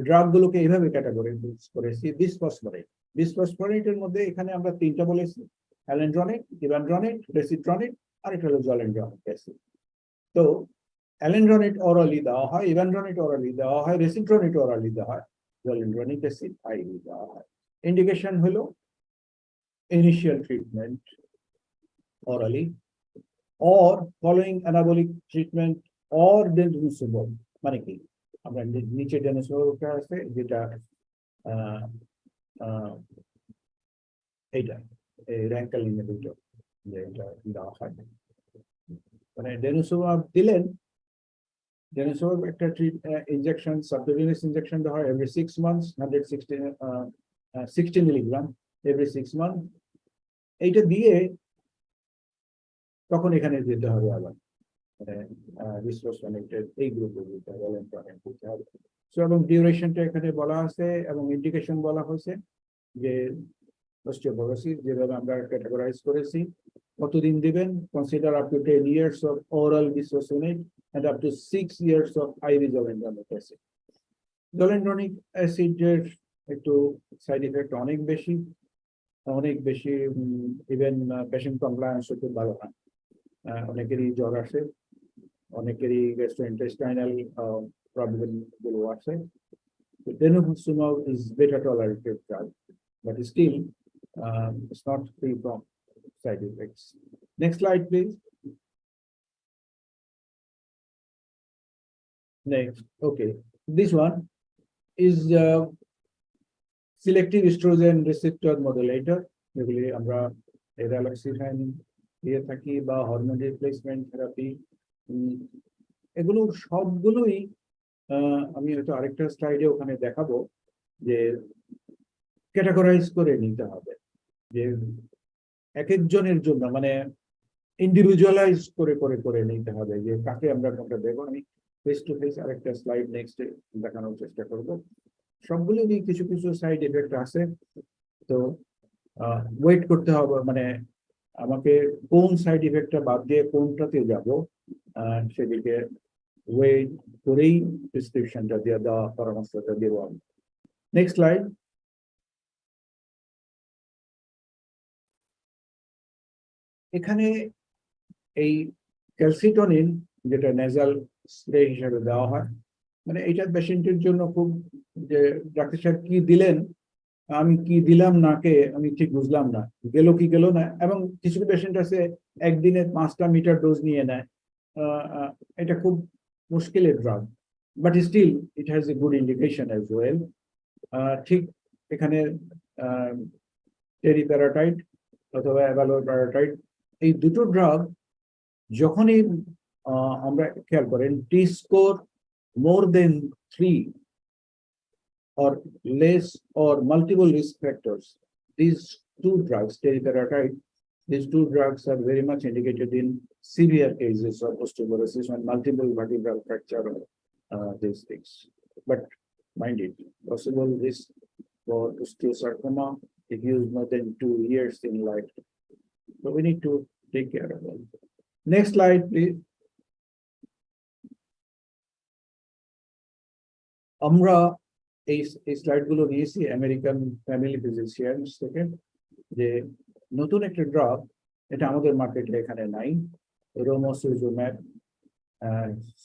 ড্রাগ গুলোকে এইভাবে ক্যাটাগরাইজ করেছি। বিসফসফোনেটের মধ্যে এখানে আমরা তিনটা বলেছি, অ্যালেন্ড্রনিক, ইভানড্রনিক, রেসিট্রনিক, আর এটা হলো জলেন্ড্রনিক অ্যাসিড। তো অ্যালেন্ড্রনিট অরালি দেওয়া হয়, ইভানড্রনিট অরালি দেওয়া হয়, রেসিট্রনিট অরালি দেওয়া হয়, জলেন্ড্রনিক অ্যাসিড আইভি দেওয়া হয়। ইন্ডিকেশন হলো initial treatment অরালি or following anabolic treatment or denosumab, মানে কি আমরা নিচে ডেনোসোমা আছে যেটা এইটা এই র্যাঙ্কাল ইনহিবিটর, যেটা দেওয়া হয়। মানে ডেনোসোমা দিলেন, ডেনোসোমা একটা ইনজেকশন, সাবডেভিনাস ইনজেকশন দেওয়া হয় every 6 months, 160 milligram every 6 months। এইটা দিয়ে তখন এখানে যেতে হবে আবার বিসফসফোনেটের এই গ্রুপে যেতে হবে, দিতে হবে। সো এবং ডিউরেশনটা এখানে বলা আছে এবং ইন্ডিকেশন বলা হয়েছে যে অস্টিওপোরোসিস যেভাবে আমরা ক্যাটাগরাইজ করেছি, কতদিন দিবেন, consider up to 10 years of oral bisphosphonate and up to 6 years of IV zoledronic acid. Zoledronic অ্যাসিডের একটু সাইড ইফেক্ট অনেক বেশি, ইভেন পেশেন্ট কমপ্লায়েন্স খুব ভালো হয়। অনেকেরই জ্বর আসে, অনেকেরই গ্যাস্ট্রোইন্টেস্টাইনাল প্রবলেম গুলো আছে। Denosumab is better tolerated drug, but still it's not free from side effects. Next slide, please. Next, okay, this one is selective estrogen receptor modulator. এগুলি আমরা এরালাক্সিফেন দিয়ে থাকি বা হরমোন রিপ্লেসমেন্ট থেরাপি, এগুলো সবগুলোই আমি হয়তো আরেকটা স্লাইডে ওখানে দেখাবো যে ক্যাটাগরাইজ করে নিতে হবে, যে এক একজনের জন্য মানে ইন্ডিভিজুয়ালাইজ করে করে করে নিতে হবে যে কাকে আমরা কোনটা দেবো। আমি ফেস টু ফেস আরেকটা স্লাইড নেক্সট দেখানোর চেষ্টা করব। সবগুলোই কিছু কিছু সাইড এফেক্ট আছে, তো ওয়েট করতে হবে, মানে আমাকে কোন সাইড ইফেক্টটা বাদ দিয়ে কোনটাতে যাব সেদিকে ওয়েট করেই প্রেসক্রিপশনটা দিয়ে দেওয়া, পরামর্শটা দেবো আমি। Next slide. এখানে এই ক্যালসিটনিন যেটা নেজাল স্প্রে হিসেবে দেওয়া হয়, মানে এইটা পেশেন্টের জন্য খুব, যে ডাক্তার সাহেব কি দিলেন, আমি কি দিলাম নাকে আমি ঠিক বুঝলাম না, গেল কি গেল না। এবং কিছু পেশেন্ট আছে একদিনে 5টা মিটার ডোজ নিয়ে নেয়, এটা খুব মুশকিলের drug, but still it has a good indication as well. ঠিক এখানে টেরিপ্যারাটাইড অথবা অ্যাভালোপ্যারাটাইড, এই দুটো ড্রাগ যখনই আমরা খেয়াল করেন টি score more than 3 or less or multiple risk factors, these two drugs, teriparatide, these two drugs are very much indicated in severe cases of osteoporosis and multiple vertebral fracture, these things. But mind it, possible risk for osteosarcoma if used more than 2 years in life. So we need to take care of it. Next slide, please. আমরা এই স্লাইড গুলো নিয়েছি আমেরিকান ফ্যামিলি ফিজিশিয়ানস থেকে, যে নতুন একটা ড্রাগ, এটা আমাদের মার্কেটে এখানে নাই, রোমোসুজুম্যাব,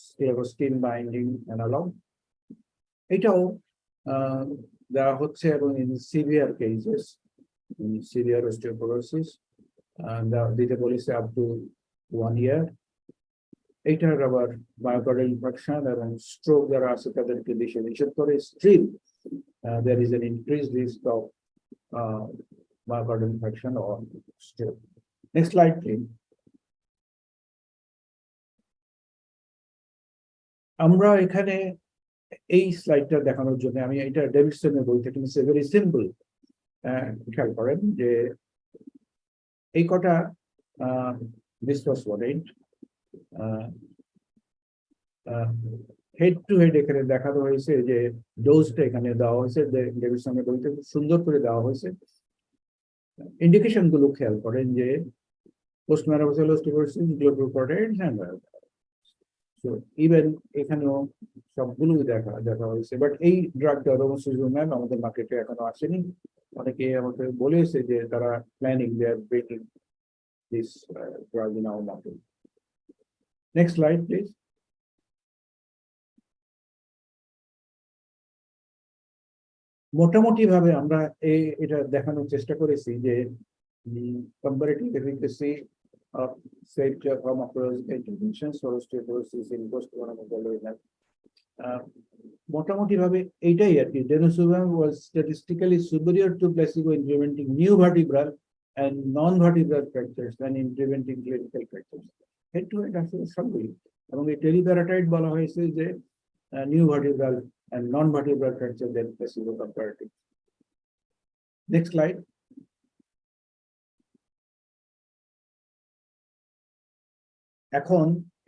স্ক্লেরোস্টিন বাইন্ডিং অ্যানালগ, এটাও দেওয়া হচ্ছে এবং in severe cases severe osteoporosis দিতে বলেছে আপ টু 1 year। এইটার আবার মায়োকার্ডিয়াল ইনফার্কশন এবং স্ট্রোক যারা আছে তাদেরকে বেশি নিষেধ করে। Still there is an increased risk of myocardial infarction or stroke. Next slide, please. আমরা এখানে এই স্লাইডটা দেখানোর জন্য আমি এটা ডেভিডসনের বই থেকে নিচ্ছি। Very simple. খেয়াল করেন যে এই কটা বিসফসফোনেট হেড টু হেড এখানে দেখানো হয়েছে, যে ডোজটা এখানে দেওয়া হয়েছে ডেভিডসনের বইতে খুব সুন্দর করে দেওয়া হয়েছে। ইন্ডিকেশন গুলো খেয়াল করেন যে post menopausal osteoporosis, glucocorticoids and so even এখানেও সবগুলো দেখা হয়েছে। বাট এই ড্রাগটা রোমোসিজুম্যাব আমাদের মার্কেটে এখনো আসেনি। অনেকে আমাকে বলেছে যে তারা planning they are breaking this drug in our market. Next slide please. মোটামুটি ভাবে আমরা এটা দেখানোর চেষ্টা করেছি যে comparative efficacy of safe pharmacological interventions for osteoporosis in post-menopausal women. মোটামুটি ভাবে এইটাই আর কি। denosumab was statistically superior to placebo in preventing new vertebral and non-vertebral fractures and in preventing clinical fractures. Head to head আসলে সবগুলি, এবং এই টেরিপ্যারাটাইড বলা হয়েছে যে new vertebral and non-vertebral fracture than placebo comparative. Next slide. এখন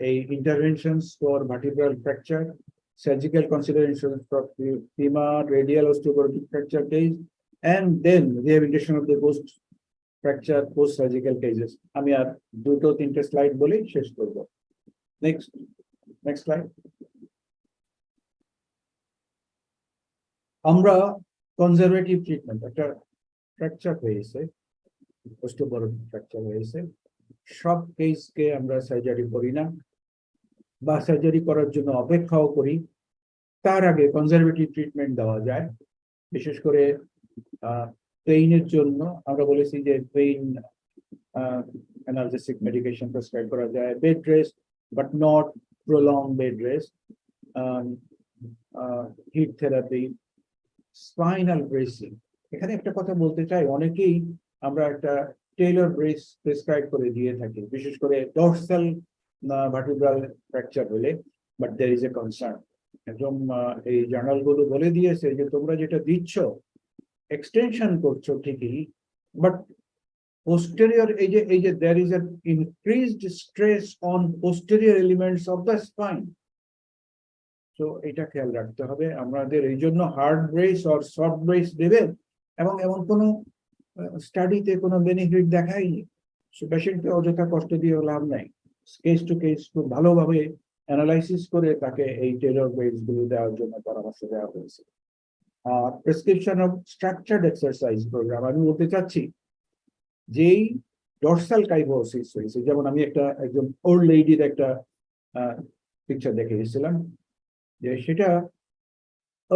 এই interventions for vertebral fracture, surgical considerations for femur radial osteoporotic fracture case, and then rehabilitation of the post fracture post surgical cases. আমি আর দুটো তিনটে স্লাইড বলে শেষ করব। next slide. আমরা কনজারভেটিভ ট্রিটমেন্ট, একটা ফ্র্যাকচার হয়েছে, অস্টিওপোরোটিক ফ্র্যাকচার হয়েছে, সব কেসকে আমরা সার্জারি করি না বা সার্জারি করার জন্য অপেক্ষাও করি। তার আগে কনজারভেটিভ ট্রিটমেন্ট দেওয়া যায়। বিশেষ করে পেইনের জন্য আমরা বলেছি যে পেইন অ্যানালজেসিক মেডিকেশন প্রেসক্রাইব করা যায়, bed rest but not prolong bed rest, heat therapy, spinal bracing. এখানে একটা কথা বলতে চাই, অনেকেই আমরা একটা টেইলর ব্রেস প্রেসক্রাইব করে দিয়ে থাকি, বিশেষ করে ডরসাল ভার্টিব্রাল ফ্র্যাকচার হলে। But there is a concern, একদম এই জার্নালগুলো বলে দিয়েছে যে তোমরা যেটা দিচ্ছ এক্সটেনশন করছো ঠিকই, বাট posterior এই যে there is an increased stress on posterior elements of the spine. তো এটা খেয়াল রাখতে হবে আমাদের। এই জন্য hard brace or soft brace দেবে, এবং এমন কোনো স্টাডিতে কোনো বেনিফিট দেখায়নি। পেশেন্টকে অযথা কষ্ট দিয়ে লাভ নাই। কেস টু কেস খুব ভালোভাবে অ্যানালাইসিস করে তাকে এই টেইলর ব্রেস গুলো দেওয়ার জন্য পরামর্শ দেওয়া হয়েছে। আর prescription of structured exercise programme, আমি বলতে চাচ্ছি যেই ডরসাল কাইফোসিস হয়েছে, যেমন আমি একজন ওল্ড লেডির একটা পিকচার দেখে এসেছিলাম, যে সেটা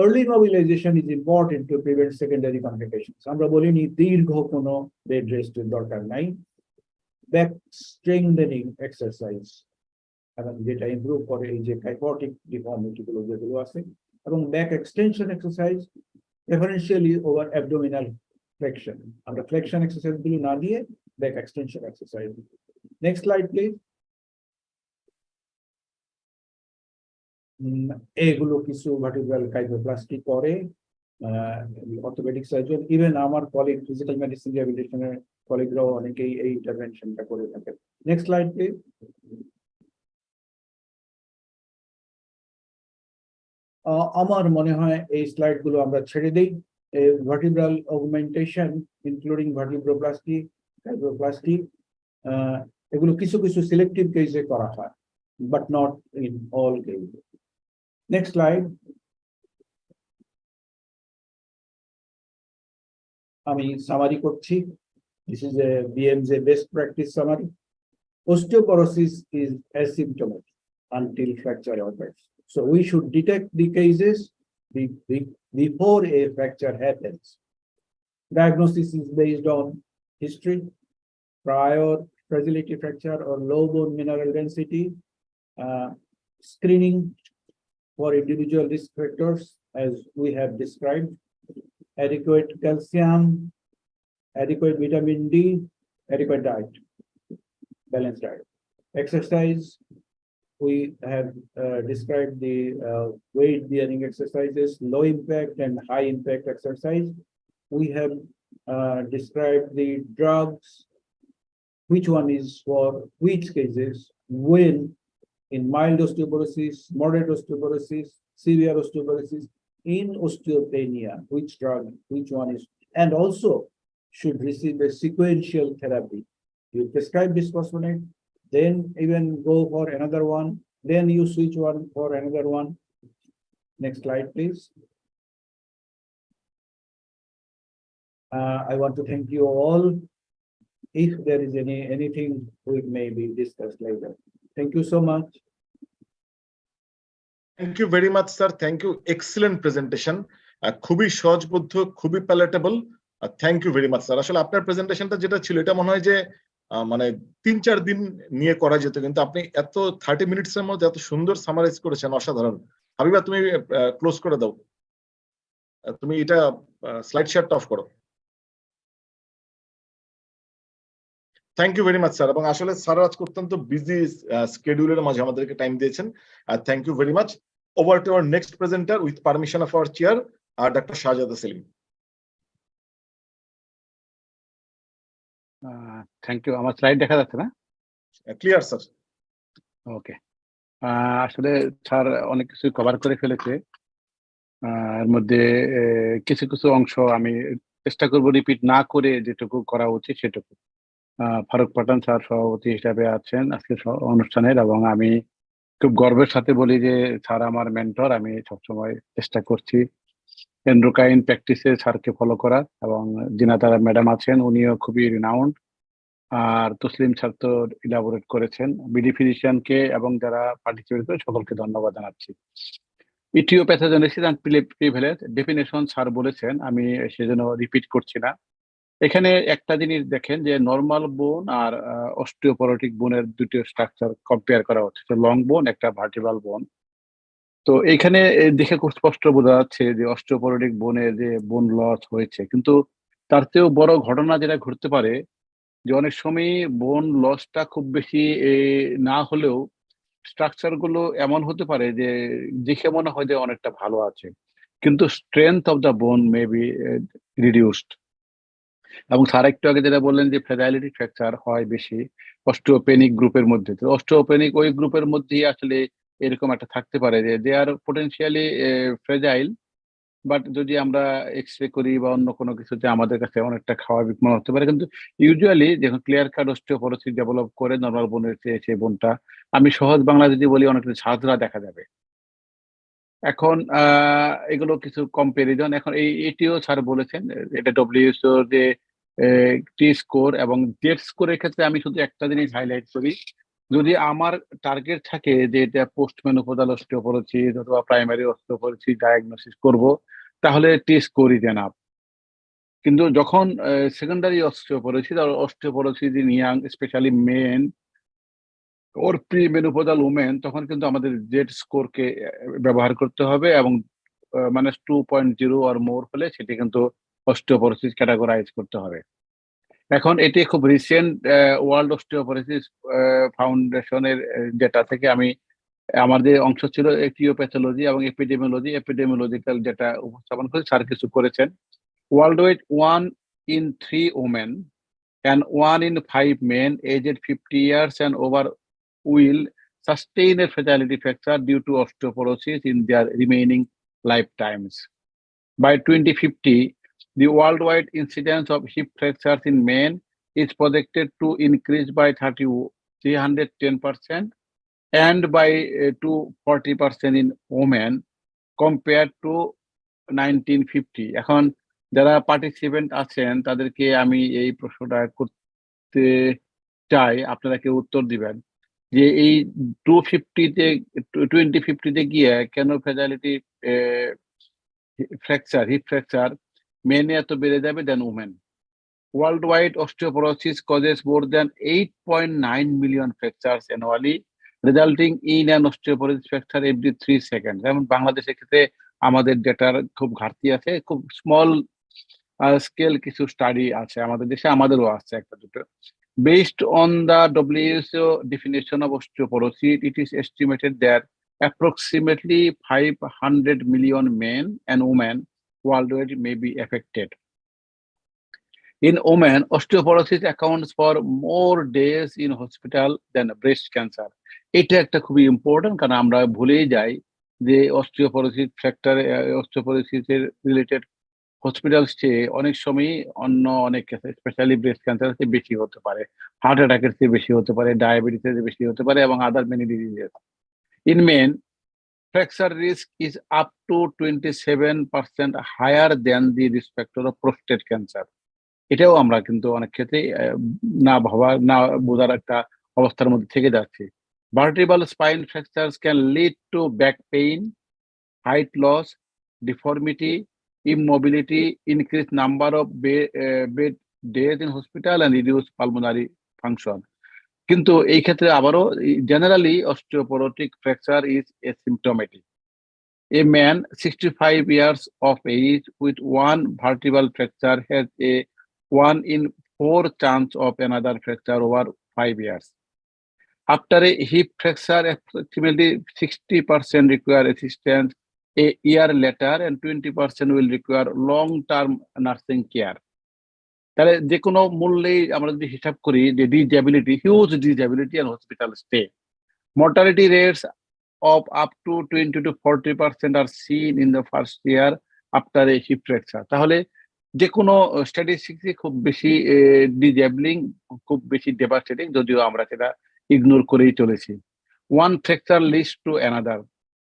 early mobilization is important to prevent secondary complications. আমরা বলিনি দীর্ঘ কোনো বেড রেস্টের দরকার নাই, ব্যাক স্ট্রেংথেনিং এক্সারসাইজ, এবং যেটা ইমপ্রুভ করে এই যে কাইফোটিক ডিফর্মিটি গুলো যেগুলো আছে, এবং back extension exercise preferentially over abdominal flexion. আমরা ফ্লেকশন এক্সারসাইজ গুলো না দিয়ে back extension exercise. Next slide please. এগুলো কিছু ভার্টিব্রাল কাইফোপ্লাস্টি করে অর্থোপেডিক সার্জন, ইভেন আমার কলিগ ফিজিক্যাল মেডিসিন রিহ্যাবিলিটেশনের কলিগরাও অনেকেই এই ইন্টারভেনশনটা করে থাকে। Next slide please. আমার মনে হয় এই স্লাইড গুলো আমরা ছেড়ে দিই। Vertebral augmentation including vertebroplasty, kyphoplasty, এগুলো কিছু কিছু সিলেক্টিভ কেসে করা হয়, but not in all case. Next slide. আমি সামারি করছি। This is a BMJ best practice summary. Osteoporosis is asymptomatic until fracture occurs. So we should detect the cases before a fracture happens. Diagnosis is based on history, prior fragility fracture or low bone mineral density, screening for individual risk factors as we have described, adequate calcium, adequate vitamin D, adequate diet, balanced diet. Exercise, we have described the weight bearing exercises, low impact and high impact exercise. We have described the drugs, which one is for which cases, when in mild osteoporosis, moderate osteoporosis, severe osteoporosis, in osteopenia, which drug, which one is, and also should receive a sequential therapy. You prescribe bisphosphonate, then even go for another one, then you switch one for another one. Next slide, please. I want to thank you all. If there is anything we may be discussed later. Thank you so much. Thank you very much, sir. Thank you. Excellent presentation. খুবই সহজবোধ্য, খুবই palatable. Thank you very much sir. আসলে আপনার প্রেজেন্টেশনটা যেটা ছিল এটা মনে হয় যে মানে 3-4 দিন নিয়ে করা যেত, কিন্তু আপনি এত 30 মিনিটসের মধ্যে এত সুন্দর সামারাইজ করেছেন, অসাধারণ। হাবিবা, তুমি ক্লোজ করে দাও, তুমি এটা স্লাইড শেয়ারটা অফ করো। Thank you very much sir. এবং আসলে স্যার আজকে অত্যন্ত বিজি স্কেডিউলের মাঝে আমাদেরকে টাইম দিয়েছেন। Thank you very much. Over to our next presenter with permission of our chair, doctor Shahjada Selim. Thank you. আমার স্লাইড দেখা যাচ্ছে না? Clear sir. ওকে। আসলে স্যার অনেক কিছু কভার করে ফেলেছে। এর মধ্যে কিছু কিছু অংশ আমি চেষ্টা করব রিপিট না করে যেটুকু করা উচিত সেটুকু। ফারুক পাঠান স্যার সভাপতি হিসাবে আছেন আজকে অনুষ্ঠানের, এবং আমি খুব গর্বের সাথে বলি যে স্যার আমার মেন্টর। আমি সবসময় চেষ্টা করছি এন্ড্রোকাইন প্র্যাকটিসে স্যারকে ফলো করা, এবং জিনাতারা ম্যাডাম আছেন, উনিও খুবই রিনাউন্ড। আর তসলিম স্যার তো ইলাবোরেট করেছেন। বিডি ফিজিশিয়ানকে এবং যারা পার্টিসিপেট করে সকলকে ধন্যবাদ জানাচ্ছি। ইটিওপ্যাথোজেনেসিস অ্যান্ড প্রিভিলেজ ডেফিনেশন স্যার বলেছেন, আমি সেজন্য রিপিট করছি না। এখানে একটা জিনিস দেখেন যে নর্মাল বোন আর অস্টিওপরোটিক বোনের দুটো স্ট্রাকচার কম্পেয়ার করা হচ্ছে, লং বোন একটা ভার্টিব্রাল বোন। তো এখানে দেখে খুব স্পষ্ট বোঝা যাচ্ছে যে অস্টিওপরোটিক বোনে যে বোন লস হয়েছে, কিন্তু তার চেয়েও বড় ঘটনা যেটা ঘটতে পারে যে অনেক সময় বোন লসটা খুব বেশি না হলেও স্ট্রাকচার গুলো এমন হতে পারে যে দেখে মনে হয় যে অনেকটা ভালো আছে, কিন্তু strength of the bone may be reduced. এবং স্যার একটু আগে যেটা বললেন যে ফ্র্যাজাইলিটি ফ্র্যাকচার হয় বেশি অস্টিওপেনিক গ্রুপের মধ্যে। তো অস্টিওপেনিক ওই গ্রুপের মধ্যেই আসলে এরকম একটা থাকতে পারে যে দে আর পোটেনশিয়ালি ফ্রেজাইল, বাট যদি আমরা এক্সরে করি বা অন্য কোনো কিছুতে আমাদের কাছে অনেকটা খাওয়াবিক মনে হতে পারে, কিন্তু ইউজুয়ালি যখন ক্লিয়ার কাট অস্টিওপোরোসিস ডেভেলপ করে নর্মাল বোনের চেয়ে সেই বোনটা, আমি সহজ বাংলা যদি বলি, অনেকটা ঝাঁঝরা দেখা যাবে। এখন এগুলো কিছু কম্পারিজন। এখন এটিও স্যার বলেছেন, এটা ডব্লিউএইচও যে টি স্কোর এবং জেড স্কোরের ক্ষেত্রে আমি শুধু একটা জিনিস হাইলাইট করি, যদি আমার টার্গেট থাকে যে এটা পোস্ট মেনোপজাল অস্টিওপোরোসিস অথবা প্রাইমারি অস্টিওপোরোসিস ডায়াগনোসিস করব, তাহলে টি স্কোর ইজ এনাফ। কিন্তু যখন সেকেন্ডারি অস্টিওপোরোসিস আর osteoporosis in young specially men or pre menopausal women, তখন কিন্তু আমাদের জেড স্কোরকে ব্যবহার করতে হবে, এবং মানে 2.0 আর মোর হলে সেটি কিন্তু অস্টিওপোরোসিস ক্যাটাগরাইজ করতে হবে। এখন এটি খুব রিসেন্ট ওয়ার্ল্ড অস্টিওপোরোসিস ফাউন্ডেশনের ডেটা থেকে আমি, আমার যে অংশ ছিল এটিওপ্যাথোলজি এবং এপিডেমিওলজিক্যাল ডেটা উপস্থাপন করে স্যার কিছু করেছেন। World wide 1 in 3 women and 1 in 5 men aged 50 years and over will sustain a fragility fracture due to osteoporosis in their remaining lifetimes. By 2050, the worldwide incidence of hip fractures in men is projected to increase by 310% and by 240% in women compared to 1950. এখন যারা পার্টিসিপেন্ট আছেন তাদেরকে আমি এই প্রশ্নটা করতে চাই, আপনারা কেউ উত্তর দিবেন যে এই 2050-তে গিয়ে কেন ফ্র্যাজাইলিটি ফ্র্যাকচার হিপ ফ্র্যাকচার মেনে এত বেড়ে যাবে দেন women. Worldwide, osteoporosis causes more than 8.9 million fractures annually, resulting in an osteoporosis fracture every 3 seconds. যেমন বাংলাদেশের ক্ষেত্রে আমাদের ডেটার খুব ঘাটতি আছে, খুব স্মল স্কেল কিছু স্টাডি আছে আমাদের দেশে, আমাদেরও আছে একটা দুটো। Based on the WHO definition of osteoporosis, it is estimated that approximately 500 million men and women worldwide may be affected. In women, osteoporosis accounts for more days in hospital than breast cancer. এটা একটা খুবই ইম্পর্টেন্ট, কারণ আমরা ভুলেই যাই যে অস্টিওপোরোসিস ফ্র্যাকচার অস্টিওপোরোসিসের রিলেটেড হসপিটাল স্টে অনেক সময় অন্য অনেক কেসে, স্পেশালি ব্রেস্ট ক্যান্সার চেয়ে বেশি হতে পারে, হার্ট অ্যাটাকের চেয়ে বেশি হতে পারে, ডায়াবেটিসের বেশি হতে পারে, এবং other many diseases. In men, fracture risk is up to 27% higher than the risk factor of prostate cancer. এটাও আমরা কিন্তু অনেক ক্ষেত্রে না ভাবা না বোঝার একটা অবস্থার মধ্যে থেকে যাচ্ছি। Vertebral spine fractures can lead to back pain, height loss, deformity, immobility, increased number of bed days in hospital and reduced pulmonary function. কিন্তু এই ক্ষেত্রে আবারও generally osteoporotic fracture is asymptomatic. A man 65 years of age with one vertebral fracture has a 1 in 4 chance of another fracture over 5 years. After a hip fracture, approximately 60% require assistance a year later and 20% will require long-term nursing care. তাহলে যে কোনো মূল্যেই আমরা যদি হিসাব করি যে disability, huge disability and hospital stay. Mortality rates of up to 20 to 40% are seen in the first year after a hip fracture. তাহলে যে কোনো স্ট্যাটিস্টিক্সই খুব বেশি ডিজেবলিং, খুব বেশি ডেভাস্টেটিং, যদিও আমরা সেটা ইগনোর করেই চলেছি। One fracture leads to another.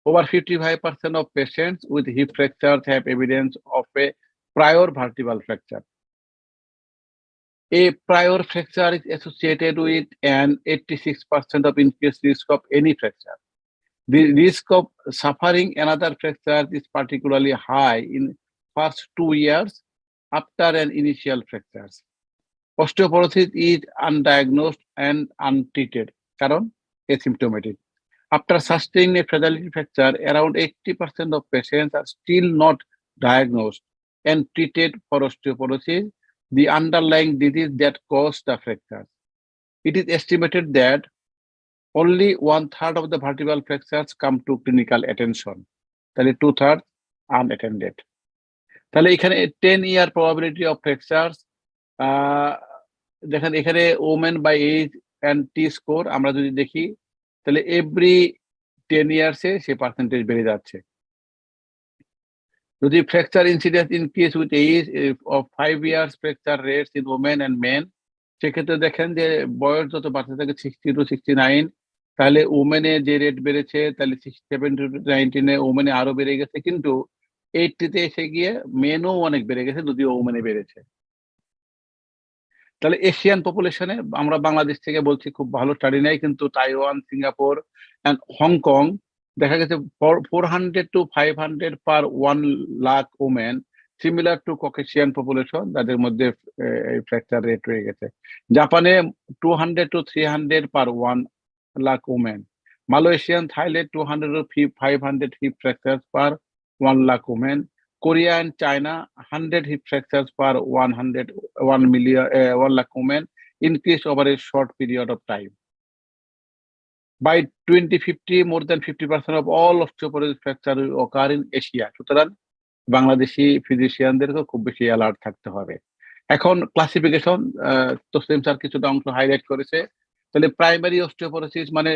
Over 55% of patients with hip fractures have evidence of a prior vertebral fracture. A prior fracture is associated with an 86% of increased risk of any fracture. The risk of suffering another fracture is particularly high in first 2 years after an initial fracture. Osteoporosis is undiagnosed and untreated, কারণ asymptomatic. After sustaining a fragility fracture, around 80% of patients are still not diagnosed and treated for osteoporosis, the underlying disease that caused the fracture. It is estimated that only 1/3 of the vertebral fractures come to clinical attention. তাহলে 2/3 unattended. তাহলে এখানে 10-year probability of fractures, দেখেন এখানে women by age and T score আমরা যদি দেখি, তাহলে এভরি 10 ইয়ার্সে সে পার্সেন্টেজ বেড়ে যাচ্ছে। যদি fracture incidence increase with age of 5 years fracture rates in women and men, সেক্ষেত্রে দেখেন যে বয়স যত বাড়তে থাকে 60 to 69, তাহলে ওমেনে যে রেট বেড়েছে তাহলে 67 to 19-এ ওমেনে আরো বেড়ে গেছে, কিন্তু 80-তে এসে গিয়ে মেনও অনেক বেড়ে গেছে, যদিও ওমেনে বেড়েছে। তাহলে এশিয়ান পপুলেশনে আমরা বাংলাদেশ থেকে বলছি খুব ভালো স্টাডি নেই, কিন্তু তাইওয়ান, সিঙ্গাপুর অ্যান্ড হংকং দেখা গেছে 400 to 500 per 1 lakh women, similar to Caucasian population, যাদের মধ্যে ফ্র্যাকচার রেট রয়ে গেছে। জাপানে 200 to 300 per 1 lakh women, Malaysian, Thailand 200 to 500 hip fractures per 1 lakh women, Korea and China 100 hip fractures per 1 lakh women, increased over a short period of time. By 2050, more than 50% of all osteoporosis fracture will occur in Asia. সুতরাং বাংলাদেশি ফিজিশিয়ানদেরকে খুব বেশি অ্যালার্ট থাকতে হবে। এখন ক্লাসিফিকেশন তসলিম স্যার কিছুটা অংশ হাইলাইট করেছে। তাহলে প্রাইমারি অস্টিওপোরোসিস মানে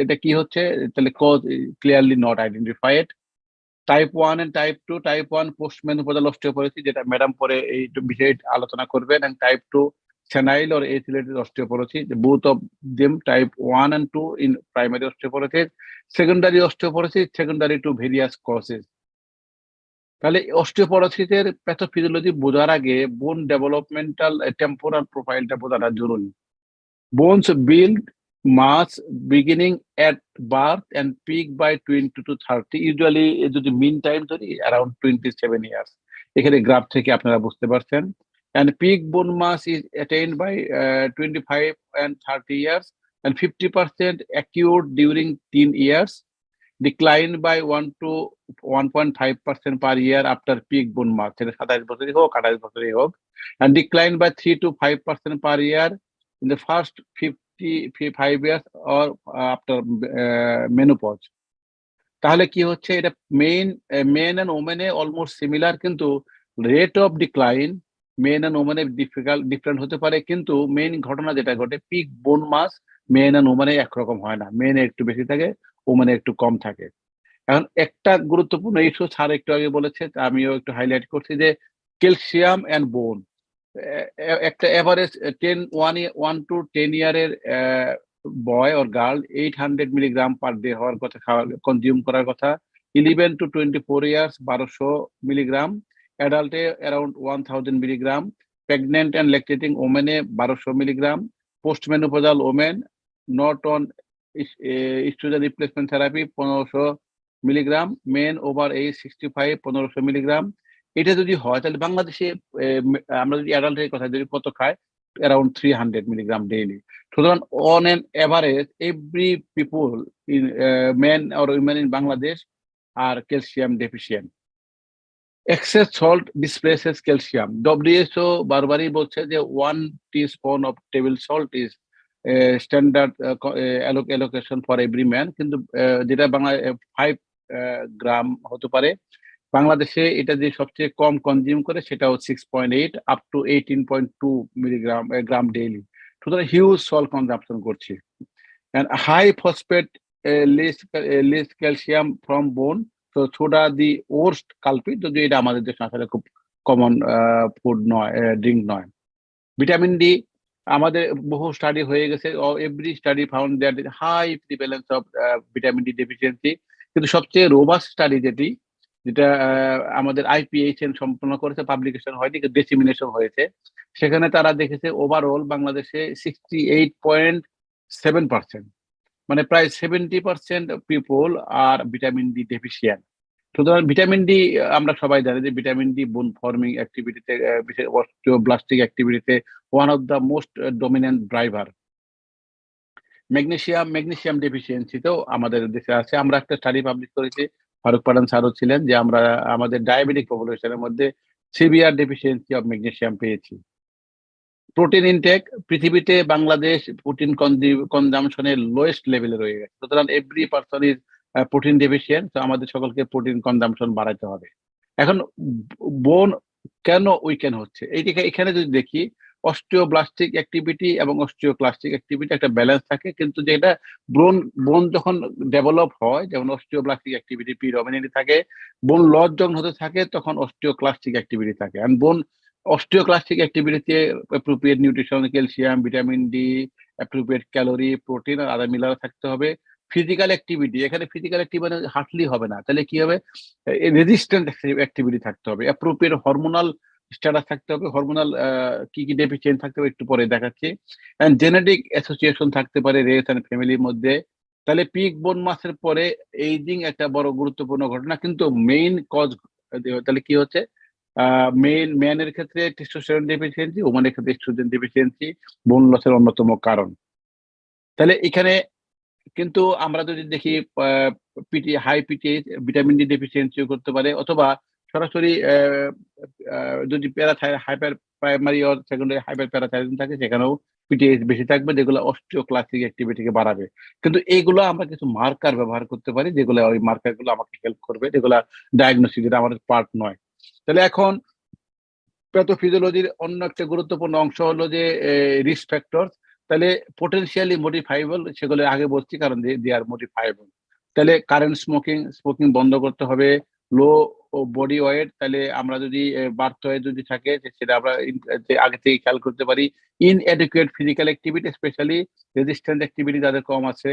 এটা কি হচ্ছে, তাহলে cause clearly not identified. Type 1 and type 2, type 1 post menopausal osteoporosis, যেটা ম্যাডাম পরে এই বিষয়ে আলোচনা করবেন, এবং type 2 senile or age-related osteoporosis, both of them type 1 and 2 in primary osteoporosis. Secondary osteoporosis, secondary to various causes. তাহলে অস্টিওপোরোসিসের প্যাথোফিজিওলজি বোঝার আগে বোন ডেভেলপমেন্টাল টেম্পোরাল প্রোফাইলটা বোঝাটা জরুরি। Bones build mass beginning at birth and peak by 20 to 30, usually যদি mean time ধরি around 27 years, এখানে গ্রাফ থেকে আপনারা বুঝতে পারছেন। And peak bone mass is attained by 25 and 30 years, and 50% acute during teen years, decline by 1 to 1.5% per year after peak bone mass, সেটা 27 বছরই হোক 28 বছরই হোক, and decline by 3 to 5% per year in the first 55 years or after menopause. তাহলে কি হচ্ছে, এটা মেন এন্ড ওমেনে অলমোস্ট সিমিলার, কিন্তু rate of decline men and ওমেনে ডিফারেন্ট হতে পারে, কিন্তু মেইন ঘটনা যেটা ঘটে, pick bone mass main and ওমেনে একরকম হয় না, মেনে একটু বেশি থাকে, ওমেনে একটু কম থাকে। এখন একটা গুরুত্বপূর্ণ ইস্যু স্যার একটু আগে বলেছে, আমিও একটু হাইলাইট করছি, যে ক্যালসিয়াম এন্ড বোন, একটা এভারেজ 1 to 10 ইয়ারের boy or girl 800 milligram per day হওয়ার কথা, কনজিউম করার কথা। 11 to 24 ইয়ার্স 1200 মিলিগ্রাম, অ্যাডাল্টে around 1000 milligram, pregnant and lactating ওমেনে 1200 milligram, post menopausal women not on oestrogen replacement therapy 1500 milligram, men over age 65 1500 milligram. এটা যদি হয় তাহলে বাংলাদেশে আমরা যদি অ্যাডাল্টের কথা যদি কত খায়, অ্যারাউন্ড 300 মিলিগ্রাম ডেইলি। সুতরাং on an average every people in men or women in Bangladesh আর calcium deficient. Excess salt displaces calcium. WHO বারবারই বলছে যে 1 teaspoon of table salt is standard allocation for every man, কিন্তু যেটা বাংলায় 5 গ্রাম হতে পারে, বাংলাদেশে এটা যে সবচেয়ে কম কনজিউম করে সেটাও 6.8 up to 18.2 milligram gram daily. সুতরাং হিউজ সল্ট কনজাম্পশন করছি। And high phosphate less calcium from bone, so soda the worst culprit, যদি এটা আমাদের দেশে আসলে খুব কমন ফুড নয়, ড্রিঙ্ক নয়। ভিটামিন ডি, আমাদের বহু স্টাডি হয়ে গেছে, every study found that high prevalence of vitamin D deficiency, কিন্তু সবচেয়ে রোবাস্ট স্টাডি যেটা আমাদের IPHN সম্পন্ন করেছে, পাবলিকেশন হয়নি কিন্তু ডিসেমিনেশন হয়েছে, সেখানে তারা দেখেছে ওভারঅল বাংলাদেশে 68.7%, মানে প্রায় 70% পিপল আর ভিটামিন ডি ডেফিসিয়েন্ট। সুতরাং ভিটামিন ডি আমরা সবাই জানি যে ভিটামিন ডি বোন ফর্মিং অ্যাক্টিভিটিতে, বিশেষ অস্টিওব্লাস্টিক অ্যাক্টিভিটিতে one of the most dominant driver. Magnesium ডেফিসিয়েন্সিতেও আমাদের দেশে আছে। আমরা একটা স্টাডি পাবলিশ করেছি, ফারুক পাঠান স্যারও ছিলেন, যে আমরা আমাদের ডায়াবেটিক পপুলেশনের মধ্যে সিভিয়ার ডেফিসিয়েন্সি অফ ম্যাগনেসিয়াম পেয়েছি। প্রোটিন ইনটেক, পৃথিবীতে বাংলাদেশ প্রোটিন কনজামশনের লোয়েস্ট লেভেলে রয়ে গেছে। সুতরাং every person is protein deficient, তো আমাদের সকলকে প্রোটিন কনজামশন বাড়াতে হবে। এখন বোন কেন উইকেন হচ্ছে, এইদিকে এখানে যদি দেখি, অস্টিওব্লাস্টিক অ্যাক্টিভিটি এবং অস্টিওক্লাস্টিক অ্যাক্টিভিটি একটা ব্যালেন্স থাকে, কিন্তু যেটা বোন যখন ডেভেলপ হয়, যেমন অস্টিওব্লাস্টিক অ্যাক্টিভিটি প্রিডমিনেন্টলি থাকে, বোন লস যখন হতে থাকে তখন অস্টিওক্লাস্টিক অ্যাক্টিভিটি থাকে। এন্ড বোন অস্টিওক্লাস্টিক অ্যাক্টিভিটিতে appropriate nutrition, calcium, vitamin D, appropriate calorie, protein আর আদার মিলার থাকতে হবে। ফিজিক্যাল অ্যাক্টিভিটি, এখানে ফিজিক্যাল অ্যাক্টিভিটি হাঁটলেই হবে না, তাহলে কি হবে, রেজিস্ট্যান্ট অ্যাক্টিভিটি থাকতে হবে, অ্যাপ্রোপ্রিয়েট হরমোনাল স্ট্যাটাস থাকতে হবে, হরমোনাল কি ডেফিসিয়েন্ট থাকতে হবে একটু পরে দেখাচ্ছি, এন্ড জেনেটিক অ্যাসোসিয়েশন থাকতে পারে রেস এন্ড ফ্যামিলির মধ্যে। তাহলে পিক বোন মাসের পরে এইজিং একটা বড় গুরুত্বপূর্ণ ঘটনা, কিন্তু মেইন কজ তাহলে কি হচ্ছে, মেনের ক্ষেত্রে টেস্টোস্টেরন ডেফিসিয়েন্সি, ওমানের ক্ষেত্রে এস্ট্রোজেন ডেফিসিয়েন্সি বোন লসের অন্যতম কারণ। তাহলে এখানে কিন্তু আমরা যদি দেখি হাই পিটিএইচ ভিটামিন ডি ডেফিসিয়েন্সিও করতে পারে, অথবা সরাসরি যদি hyper primary or secondary hyper parathyroidism থাকে, সেখানেও পিটিএইচ বেশি থাকবে, যেগুলো অস্টিওক্লাস্টিক অ্যাক্টিভিটিকে বাড়াবে। কিন্তু এইগুলো আমরা কিছু মার্কার ব্যবহার করতে পারি, যেগুলো ওই মার্কারগুলো আমাকে হেল্প করবে, যেগুলো ডায়াগনোসিস, যেটা আমাদের পার্ট নয়। তাহলে এখন প্যাথোফিজিওলজির অন্য একটা গুরুত্বপূর্ণ অংশ হলো যে রিস্ক ফ্যাক্টর। তাহলে পোটেনশিয়ালি মডিফাইবল, সেগুলো আগে বলছি কারণ দে আর মডিফাইবল। তাহলে কারেন্ট স্মোকিং বন্ধ করতে হবে। লো বডি ওয়েট, তাহলে আমরা যদি বার্থ ওয়েট যদি থাকে সেটা আমরা আগে থেকে খেয়াল করতে পারি। Inadequate physical activity, specially resistant activity যাদের কম আছে।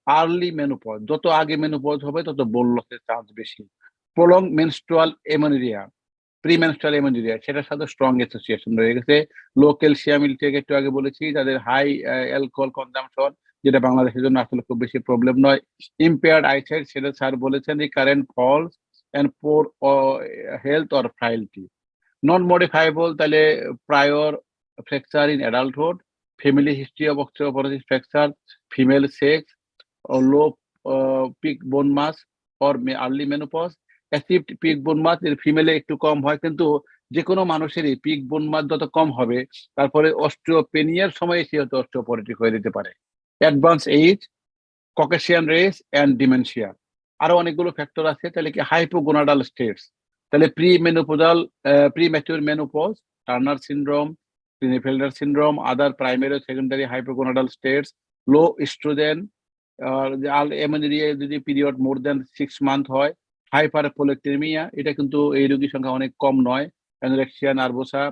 আর্লি মেনোপজ, যত আগে মেনোপজ হবে তত বোন লসের চান্স বেশি। প্রলং মেনস্ট্রুয়াল এমেনোরিয়া, প্রিমেনস্ট্রুয়াল এমেনোরিয়া, সেটার সাথে স্ট্রং অ্যাসোসিয়েশন রয়ে গেছে। লো ক্যালসিয়াম ইনটেক একটু আগে বলেছি, যাদের হাই অ্যালকোহল কনজাম্পশন, যেটা বাংলাদেশের জন্য আসলে খুব বেশি প্রবলেম নয়। ইম্পেয়ার্ড আইসাইট, সেটা স্যার বলেছেন recurrent falls and poor health or frailty. Non modifiable, তাহলে prior fracture in adulthood, family history of osteoporosis fracture, female sex, low peak bone mass or early menopause. Achieved peak bone mass এর ফিমেলে একটু কম হয়, কিন্তু যে কোনো মানুষেরই পিক বোন মাস যত কম হবে তারপরে অস্টিওপেনিয়ার সময় সে হয়তো অস্টিওপোরোটিক হয়ে যেতে পারে। Advance age, Caucasian race and dementia. আরো অনেকগুলো ফ্যাক্টর আছে। তাহলে কি হাইপোগোনাডাল স্টেটস, তাহলে premature menopause, Turner syndrome, Klinefelter syndrome, other primary secondary hypogonadal states, low oestrogen, amenorrhoea যদি পিরিয়ড মোর দেন 6 মান্থ হয়, হাইপারপোলেকটেমিয়া, এটা কিন্তু এই রোগীর সংখ্যা অনেক কম নয়, অ্যানোরেক্সিয়া নার্ভোসা,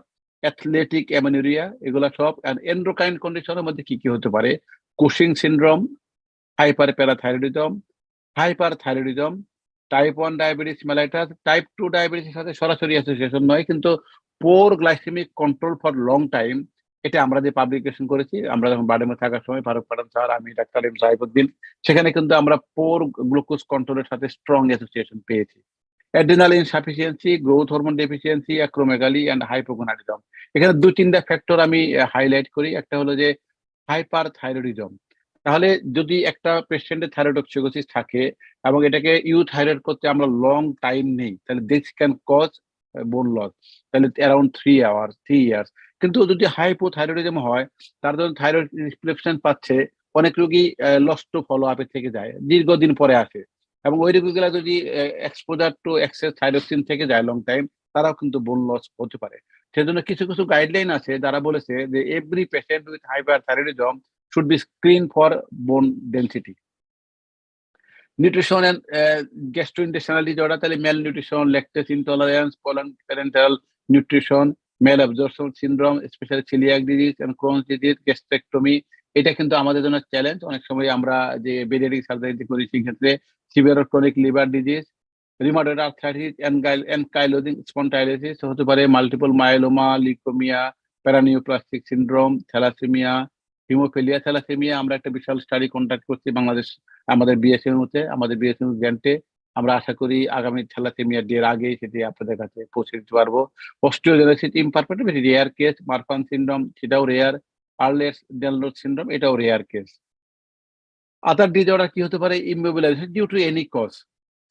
অ্যাথলেটিক এমএনরিয়া, এগুলা সব। এন্ডোক্রাইন কন্ডিশনের মধ্যে কি কি হতে পারে? Cushing syndrome, hyperparathyroidism, hyperthyroidism, type 1 diabetes mellitus. Type 2 ডায়াবেটিসের সাথে সরাসরি অ্যাসোসিয়েশন নয়, কিন্তু poor glycaemic control for long time, এটা আমরা যে পাবলিকেশন করেছি, আমরা যখন বাডেমে থাকার সময় ফারুক পাঠান স্যার, আমি, ডাক্তার এম সাহিবুদ্দিন, সেখানে কিন্তু আমরা পোর গ্লুকোজ কন্ট্রোলের সাথে স্ট্রং অ্যাসোসিয়েশন পেয়েছি। Adrenal insufficiency, growth hormone deficiency, acromegaly and hypogonadism. এখানে 2-3টা ফ্যাক্টর আমি হাইলাইট করি। একটা হলো যে হাইপারথাইরয়েডিজম। তাহলে যদি একটা পেশেন্টের থাইরয়েডক্সিকোসিস থাকে এবং এটাকে ইউথাইরয়েড করতে আমরা লং টাইম নেই, তাহলে দিস ক্যান কজ বোন লস, তাহলে অ্যারাউন্ড 3 ইয়ার্স। কিন্তু যদি হাইপোথাইরয়েডিজম হয়, তার জন্য থাইরয়েড রিফ্লেকশন পাচ্ছে, অনেক রোগী লস্ট টু ফলো আপে থেকে যায়, দীর্ঘদিন পরে আসে, এবং ওই রোগীগুলা যদি এক্সপোজার টু এক্সেস থাইরোক্সিন থেকে যায় লং টাইম, তারাও কিন্তু বোন লস হতে পারে। সেজন্য কিছু কিছু গাইডলাইন আছে যারা বলেছে যে every patient with hyperthyroidism should be screened for bone density. Nutrition and gastrointestinal disorder, তাহলে malnutrition, lactose intolerance, parenteral nutrition, malabsorption syndrome, especially celiac disease and Crohn's disease, gastrectomy, এটা কিন্তু আমাদের জন্য চ্যালেঞ্জ। অনেক সময় আমরা যে বেরিয়ারিক সার্জারি করি সেক্ষেত্রে severe chronic liver disease, rheumatoid arthritis, ankylosing spondylitis হতে পারে, multiple myeloma, leukaemia, paraneoplastic syndrome, thalassaemia, haemophilia thalassaemia. আমরা একটা বিশাল স্টাডি কন্ডাক্ট করছি বাংলাদেশ, আমাদের বিএসএম গ্র্যান্টে। আমরা আশা করি আগামী থ্যালাসেমিয়া ডে এর আগেই সেটি আপনাদের কাছে পৌঁছে দিতে পারবো। Osteogenesis imperfect, very rare case. Marfan syndrome, সেটাও রেয়ার। আর্লেস ডেলনোট সিনড্রোম, এটাও রেয়ার কেস। আদার ডিজঅর্ডার কি হতে পারে? Immobilisation due to any cause,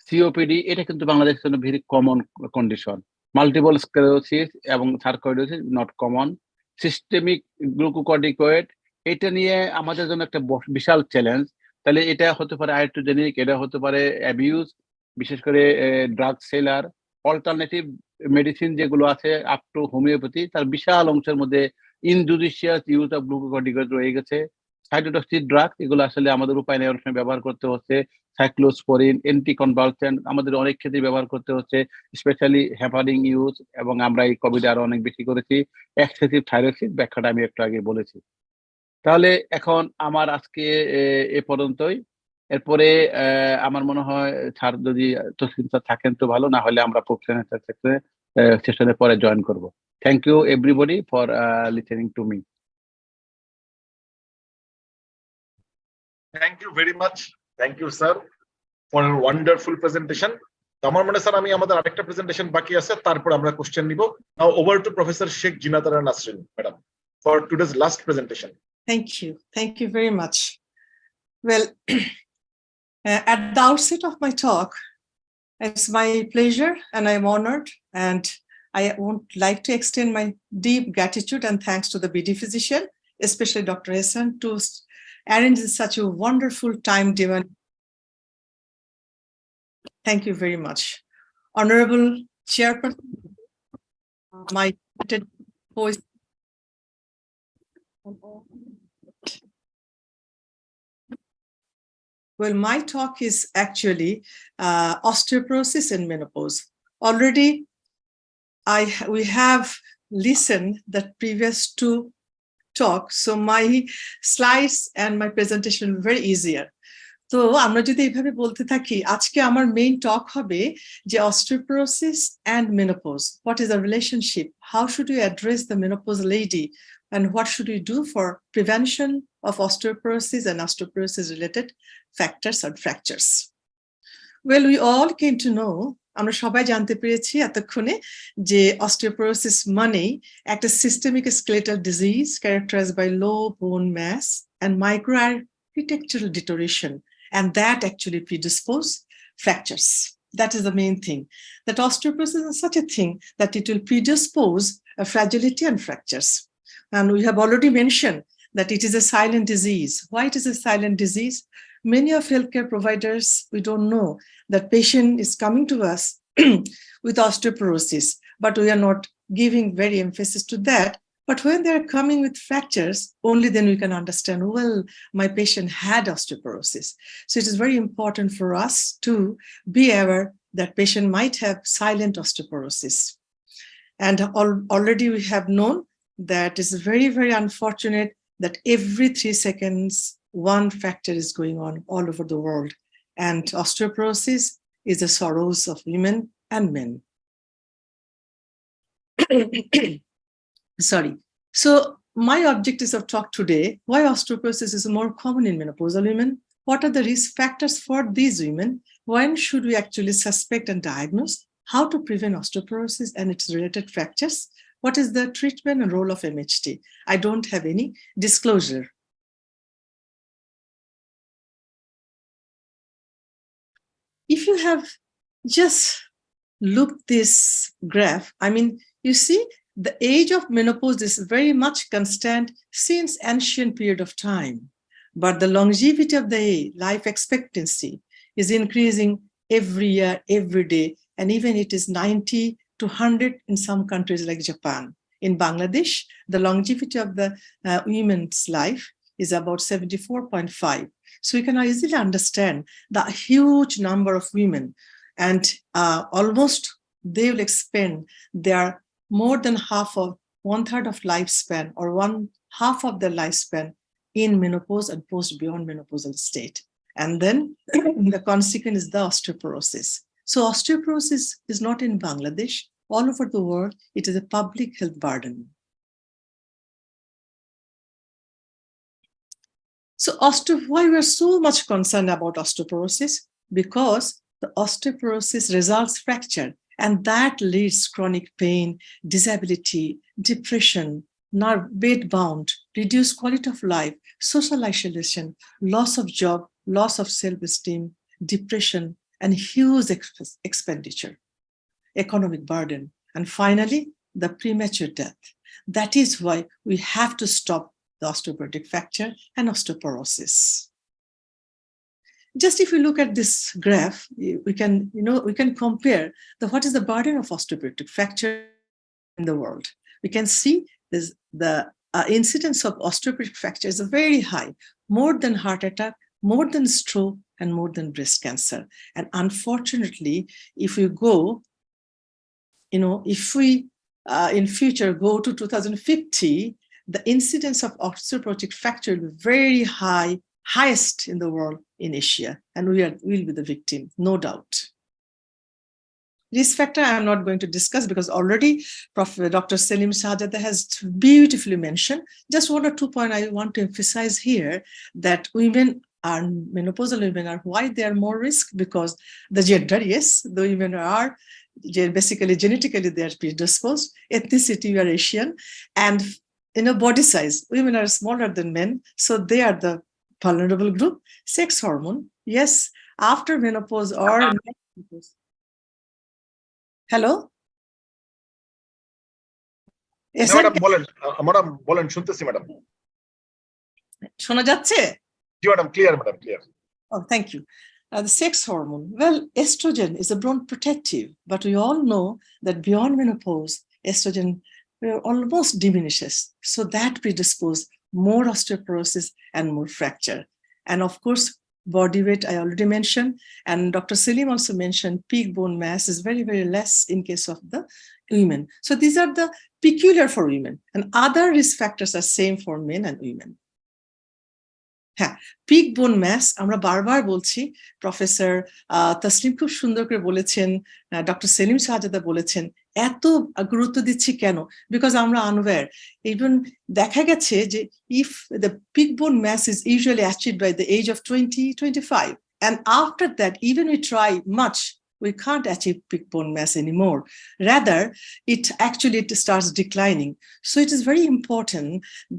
COPD, এটা কিন্তু বাংলাদেশের জন্য very common condition. Multiple sclerosis এবং sarcoidosis not common. Systemic glucocorticoid, এটা নিয়ে আমাদের জন্য একটা বিশাল চ্যালেঞ্জ। তাহলে এটা হতে পারে আইট্রোজেনিক, এটা হতে পারে অ্যাবিউজ, বিশেষ করে ড্রাগ সেলার। অল্টারনেটিভ মেডিসিন যেগুলো আছে আপ টু হোমিওপ্যাথি, তার বিশাল অংশের মধ্যে ইনজুডিশিয়াস ইউজ অফ গ্লুকোকর্টিকয়েড রয়ে গেছে। সাইটোটক্সিক ড্রাগ, এগুলো আসলে আমাদের উপায় নেই, অনেক সময় ব্যবহার করতে হচ্ছে। সাইক্লোস্পোরিন, অ্যান্টিকনভালসেন্ট আমাদের অনেক ক্ষেত্রে ব্যবহার করতে হচ্ছে, স্পেশালি হেপারিন ইউজ, এবং আমরা এই কোভিডে আরো অনেক বেশি করেছি। এক্সেসিভ থাইরয়েড, ব্যাখ্যাটা আমি একটু আগে বলেছি। তাহলে এখন আমার আজকে এ পর্যন্তই। এরপরে আমার মনে হয় স্যার যদি তসলিম স্যার থাকেন তো ভালো, না হলে আমরা সেশনের পরে জয়েন করব। Thank you everybody for listening to me. Thank you very much, thank you sir for wonderful presentation. আমার মনে স্যার আমি আমাদের আরেকটা প্রেজেন্টেশন বাকি আছে, তারপর আমরা কোশ্চেন নিব। Now over to professor Sheikh Jinatara Nasrin madam for today's last presentation. Thank you very much. Well, at the outset of my talk, it's my pleasure and I'm honored, and I would like to extend my deep gratitude and thanks to the BD physician, especially Dr. Hassan, to arrange such a wonderful time given. Thank you very much. Honorable Chairperson, my voice. Well, my talk is actually osteoporosis and menopause. Already, we have listened the previous two talks, so my slides and my presentation will be very easier. তো আমরা যদি এইভাবে বলতে থাকি, আজকে আমার মেইন টক হবে যে osteoporosis and menopause. What is the relationship? How should we address the menopausal lady? And what should we do for prevention of osteoporosis and osteoporosis related factors or fractures? Well, we all came to know, আমরা সবাই জানতে পেরেছি এতক্ষণে যে osteoporosis মানেই একটা systemic skeletal disease characterized by low bone mass and microarchitectural deterioration, and that actually predispose fractures. That is the main thing. That osteoporosis is such a thing that it will predispose fragility and fractures. And we have already mentioned that it is a silent disease. Why it is a silent disease? Many of healthcare providers, we don't know that patient is coming to us with osteoporosis, but we are not giving very emphasis to that. But when they're coming with fractures, only then we can understand, well, my patient had osteoporosis. So it is very important for us to be aware that patient might have silent osteoporosis. And already we have known that it's very, very unfortunate that every 3 seconds, one fracture is going on all over the world. And osteoporosis is the sorrows of women and men. Sorry. So my objectives of talk today, why osteoporosis is more common in menopausal women? What are the risk factors for these women? When should we actually suspect and diagnose? How to prevent osteoporosis and its related fractures? What is the treatment and role of MHT? I don't have any disclosure. If you have just looked this graph, I mean, you see, the age of menopause is very much constant since ancient period of time, but the longevity of the life expectancy is increasing every year, every day, and even it is 90 to 100 in some countries like Japan. In Bangladesh, the longevity of the women's life is about 74.5. So we can easily understand the huge number of women, and almost they will expend their more than half of 1/3 of lifespan or 1/2 of their lifespan in menopause and post beyond menopausal state. And then the consequence is the osteoporosis. So osteoporosis is not in Bangladesh. All over the world, it is a public health burden. So why we're so much concerned about osteoporosis? Because the osteoporosis results fracture, and that leads chronic pain, disability, depression, bed-bound, reduced quality of life, social isolation, loss of job, loss of self-esteem, depression, and huge expenditure, economic burden, and finally, the premature death. That is why we have to stop the osteoporotic fracture and osteoporosis. Just if you look at this graph, we can compare what is the burden of osteoporotic fracture in the world. We can see the incidence of osteoporotic fracture is very high, more than heart attack, more than stroke, and more than breast cancer. And unfortunately, if we go, if we in future go to 2050, the incidence of osteoporotic fracture will be very high, highest in the world in Asia, and will be the victim, no doubt. Risk factor I'm not going to discuss because already Dr. Selim Shahzada has beautifully mentioned. Just 1 or 2 points I want to emphasize here, that menopausal women are why they are more risk, because the gender, yes, the women are basically genetically they are predisposed, ethnicity we are Asian, and body size, women are smaller than men, so they are the vulnerable group. Sex hormone, yes, after menopause or menopause. Hello? Madam বলেন শুনতেছি ম্যাডাম। শোনা যাচ্ছে? জি madam, clear madam, clear. Oh, thank you. The sex hormone, well, estrogen is a bronchoprotective, but we all know that beyond menopause, estrogen almost diminishes. So that predisposes more osteoporosis and more fracture. And of course, body weight, I already mentioned, and Dr. Selim also mentioned peak bone mass is very, very less in case of the women. So these are the peculiar for women, and other risk factors are same for men and women. হ্যাঁ, পিক বোন ম্যাস আমরা বারবার বলছি, প্রফেসর তসলিম খুব সুন্দর করে বলেছেন, ডক্টর সেলিম শাহজাদা বলেছেন, এত গুরুত্ব দিচ্ছি কেন? বিকজ আমরা আনওয়্যার। ইভেন দেখা গেছে যে if the peak bone mass is usually achieved by the age of 20-25, and after that even we try much, we can't achieve peak bone mass anymore. Rather, it starts declining. So it is very important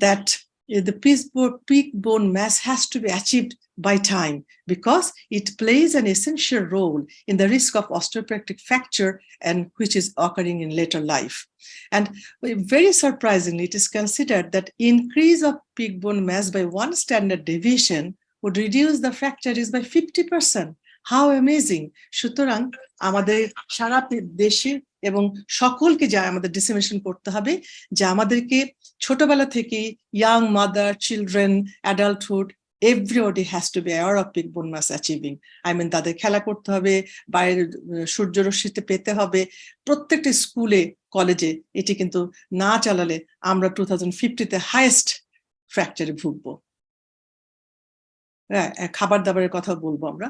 that the peak bone mass has to be achieved by time, because it plays an essential role in the risk of osteoporotic fracture, and which is occurring in later life. And very surprisingly, it is considered that increase of peak bone mass by 1 standard deviation would reduce the fracture risk by 50%. How amazing! সুতরাং আমাদের সারা দেশে এবং সকলকে যা আমাদের ডিসেমিনেশন করতে হবে, যে আমাদেরকে ছোটবেলা থেকে young mother, children, adulthood, everybody has to be aware of peak bone mass achieving. I mean, তাদের খেলা করতে হবে, বাইরের সূর্যরশ্মিতে পেতে হবে, প্রত্যেকটা স্কুলে কলেজে এটি কিন্তু না চালালে আমরা 2050-তে হাইয়েস্ট ফ্র্যাকচারে ভুগবো। খাবার দাবারের কথা বলবো আমরা।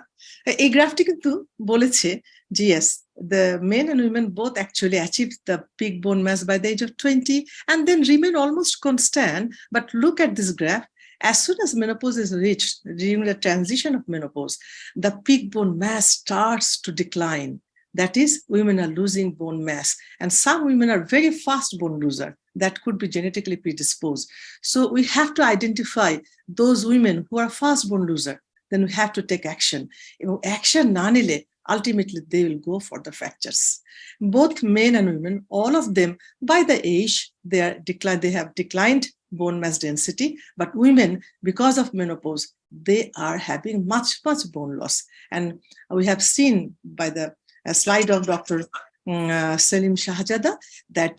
এই গ্রাফটি কিন্তু বলেছে যে yes, the men and women both actually achieved the peak bone mass by the age of 20 and then remain almost constant. But look at this graph. As soon as menopause is reached, during the transition of menopause, the peak bone mass starts to decline. That is, women are losing bone mass, and some women are very fast bone loser. That could be genetically predisposed. So we have to identify those women who are fast bone loser. Then we have to take action. If action na nile, ultimately they will go for the fractures. Both men and women, all of them, by the age, they have declined bone mass density, but women, because of menopause, they are having much bone loss. And we have seen by the slide of Dr. Selim Shahjada that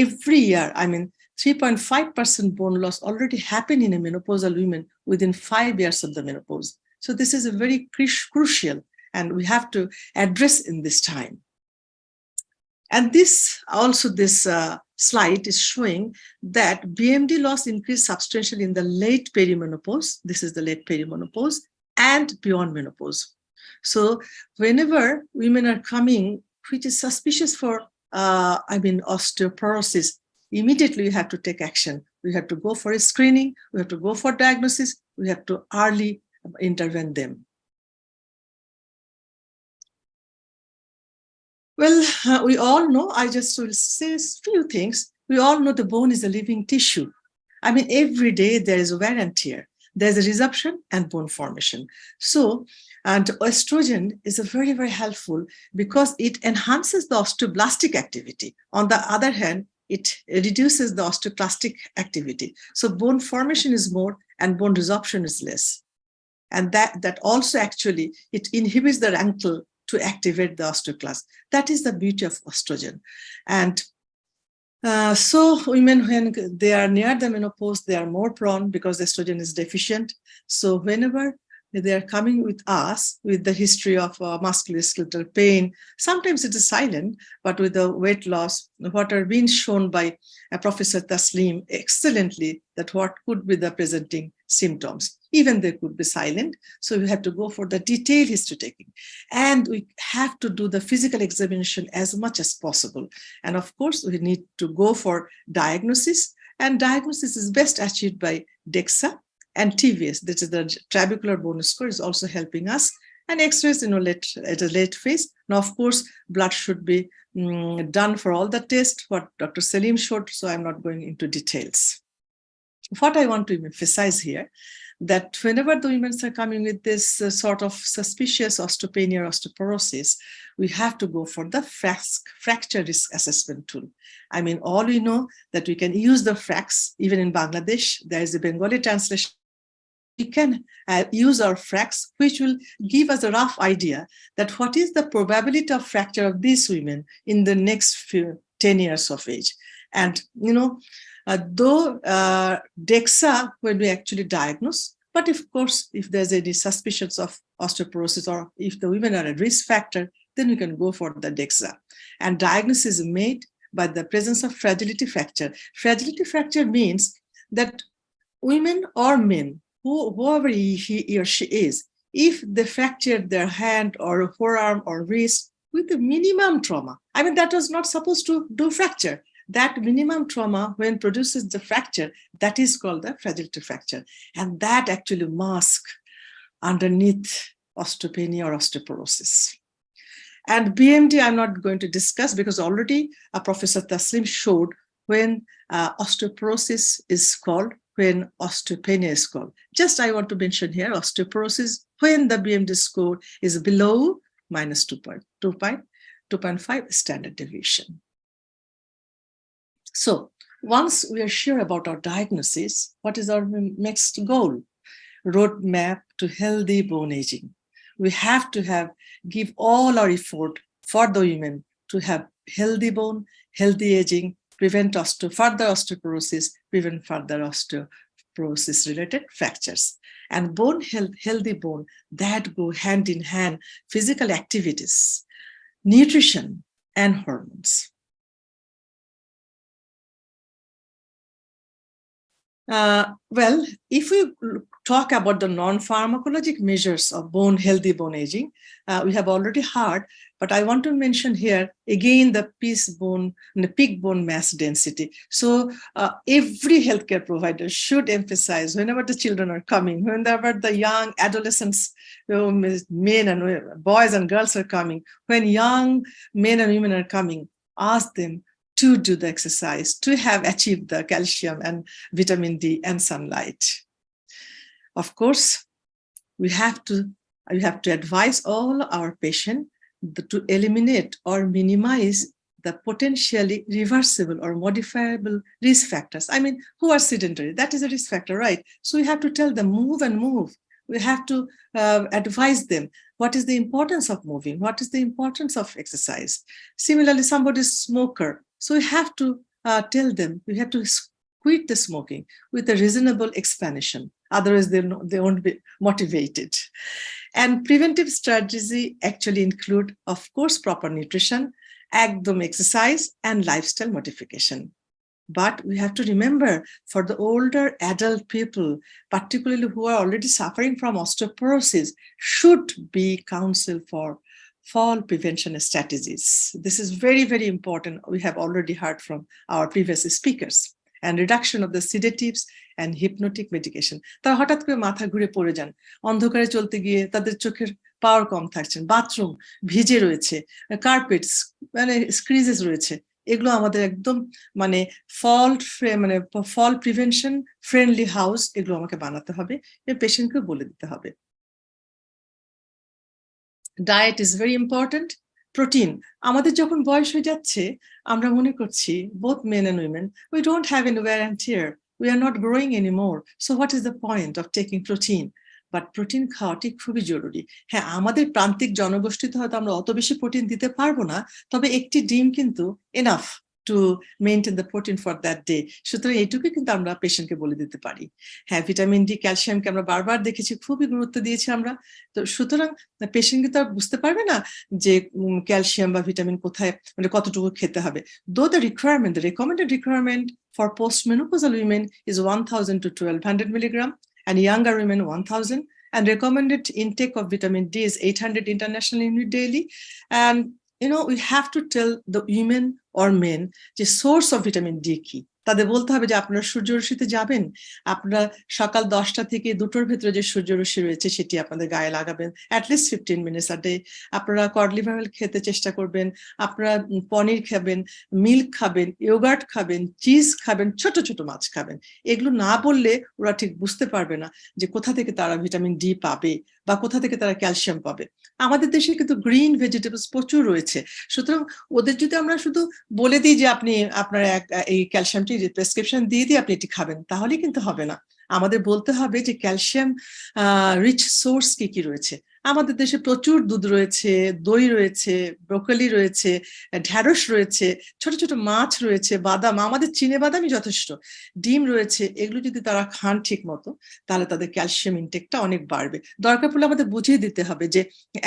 every year, 3.5% bone loss already happened in a menopausal woman within 5 years of the menopause. So this is a very crucial, and we have to address in this time. And this slide is showing that BMD loss increased substantially in the late perimenopause. This is the late perimenopause and beyond menopause. So whenever women are coming, which is suspicious for, osteoporosis, immediately we have to take action. We have to go for a screening. We have to go for diagnosis. We have to early intervene them. Well, we all know, I just will say a few things. We all know the bone is a living tissue. Every day there is wear and tear. There's a resorption and bone formation. So, and estrogen is very, very helpful because it enhances the osteoblastic activity. On the other hand, it reduces the osteoclastic activity. So bone formation is more and bone resorption is less. And that also actually, it inhibits the rankle to activate the osteoclast. That is the beauty of estrogen. And so women, when they are near the menopause, they are more prone because estrogen is deficient. So whenever they are coming with us with the history of musculoskeletal pain, sometimes it is silent, but with the weight loss, what are being shown by Professor Taslim excellently, that what could be the presenting symptoms. Even they could be silent. So we have to go for the detailed history taking. And we have to do the physical examination as much as possible. And of course, we need to go for diagnosis. And diagnosis is best achieved by DEXA and TVS. This is the trabecular bone score, is also helping us. And X-rays, at a late phase. Now, of course, blood should be done for all the tests, what Dr. Selim showed, so I'm not going into details. What I want to emphasize here, that whenever the women are coming with this sort of suspicious osteopenia or osteoporosis, we have to go for the fracture risk assessment tool. All we know that we can use the FRAX. Even in Bangladesh, there is a Bengali translation. We can use our FRAX, which will give us a rough idea that what is the probability of fracture of these women in the next 10 years of age. And, though DEXA will be actually diagnosed, but of course, if there's any suspicions of osteoporosis or if the women are a risk factor, then we can go for the DEXA. And diagnosis is made by the presence of fragility fracture. Fragility fracture means that women or men whoever he or she is, if they fractured their hand or forearm or wrist with the minimum trauma, I mean, that was not supposed to do fracture. That minimum trauma, when produces the fracture, that is called the fragility fracture. And that actually masks underneath osteopenia or osteoporosis. And BMD, I'm not going to discuss because already Professor Taslim showed when osteoporosis is called, when osteopenia is called. Just I want to mention here osteoporosis when the BMD score is below minus 2.5 standard deviation. So once we are sure about our diagnosis, what is our next goal? Roadmap to healthy bone aging. We have to give all our effort for the women to have healthy bone, healthy aging, prevent further osteoporosis, prevent further osteoporosis related fractures. And bone health, healthy bone, that go hand in hand, physical activities, nutrition, and hormones. Well, if we talk about the non-pharmacologic measures of healthy bone aging, we have already heard, but I want to mention here again the peak bone mass density. So every healthcare provider should emphasize whenever the children are coming, whenever the young adolescents, men and boys and girls are coming, when young men and women are coming, ask them to do the exercise, to have achieved the calcium and vitamin D and sunlight. Of course, we have to advise all our patients to eliminate or minimize the potentially reversible or modifiable risk factors. I mean, who are sedentary? That is a risk factor, right? So we have to tell them move and move. We have to advise them what is the importance of moving, what is the importance of exercise. Similarly, somebody is a smoker. So we have to tell them, we have to quit the smoking with a reasonable explanation. Otherwise, they won't be motivated. And preventive strategy actually include, of course, proper nutrition, ekdom exercise, and lifestyle modification. But we have to remember for the older adult people, particularly who are already suffering from osteoporosis, should be counseled for fall prevention strategies. This is very, very important. We have already heard from our previous speakers. And reduction of the sedatives and hypnotic medication. তারা হঠাৎ করে মাথা ঘুরে পড়ে যান, অন্ধকারে চলতে গিয়ে তাদের চোখের পাওয়ার কম থাকছে, বাথরুম ভিজে রয়েছে, কার্পেটস মানে স্ক্রিজেস রয়েছে, এগুলো আমাদের একদম মানে ফল প্রিভেনশন ফ্রেন্ডলি হাউস এগুলো আমাকে বানাতে হবে, এবং পেশেন্টকে বলে দিতে হবে। Diet is very important. Protein, আমাদের যখন বয়স হয়ে যাচ্ছে আমরা মনে করছি both men and women, we don't have any wear and tear, we are not growing anymore, so what is the point of taking protein? But protein খাওয়াটি খুবই জরুরি। হ্যাঁ, আমাদের প্রান্তিক জনগোষ্ঠীতে হয়তো আমরা অত বেশি প্রোটিন দিতে পারবো না, তবে একটি ডিম কিন্তু enough to maintain the protein for that day. সুতরাং এইটুকু কিন্তু আমরা পেশেন্টকে বলে দিতে পারি। হ্যাঁ, ভিটামিন ডি, ক্যালসিয়ামকে আমরা বারবার দেখেছি, খুবই গুরুত্ব দিয়েছি আমরা। তো সুতরাং পেশেন্ট কিন্তু আর বুঝতে পারবে না যে ক্যালসিয়াম বা ভিটামিন কোথায়, মানে কতটুকু খেতে হবে। দো the recommended requirement for postmenopausal women is 1000 to 1200 milligram, and younger women 1000, and recommended intake of vitamin D is 800 international unit daily. And we have to tell the women or men the source of vitamin D কি। তাদের বলতে হবে যে আপনারা সূর্যরশ্মিতে যাবেন, আপনারা সকাল 10টা থেকে 2টোর ভিতরে যে সূর্যরশ্মি রয়েছে সেটি আপনাদের গায়ে লাগাবেন অ্যাটলিস্ট 15 মিনিটস আ ডে। আপনারা কড লিভার অয়েল খেতে চেষ্টা করবেন, আপনারা পনির খাবেন, মিল্ক খাবেন, ইয়োগার্ট খাবেন, চিজ খাবেন, ছোট ছোট মাছ খাবেন। এগুলো না বললে ওরা ঠিক বুঝতে পারবে না যে কোথা থেকে তারা ভিটামিন ডি পাবে বা কোথা থেকে তারা ক্যালসিয়াম পাবে। আমাদের দেশে কিন্তু গ্রিন ভেজিটেবলস প্রচুর রয়েছে, সুতরাং ওদের যদি আমরা শুধু বলে দিই যে আপনি আপনার এই ক্যালসিয়ামটি প্রেসক্রিপশন দিয়ে দিয়ে আপনি এটি খাবেন, তাহলে কিন্তু হবে না। আমাদের বলতে হবে যে ক্যালসিয়াম রিচ সোর্স কি কি রয়েছে। আমাদের দেশে প্রচুর দুধ রয়েছে, দই রয়েছে, ব্রোকলি রয়েছে, ঢ্যাঁড়স রয়েছে, ছোট ছোট মাছ রয়েছে, বাদাম, আমাদের চিনে বাদামই যথেষ্ট, ডিম রয়েছে। এগুলো যদি তারা খান ঠিক মতো তাহলে তাদের ক্যালসিয়াম ইনটেকটা অনেক বাড়বে। দরকার পড়লে আমাদের বুঝিয়ে দিতে হবে যে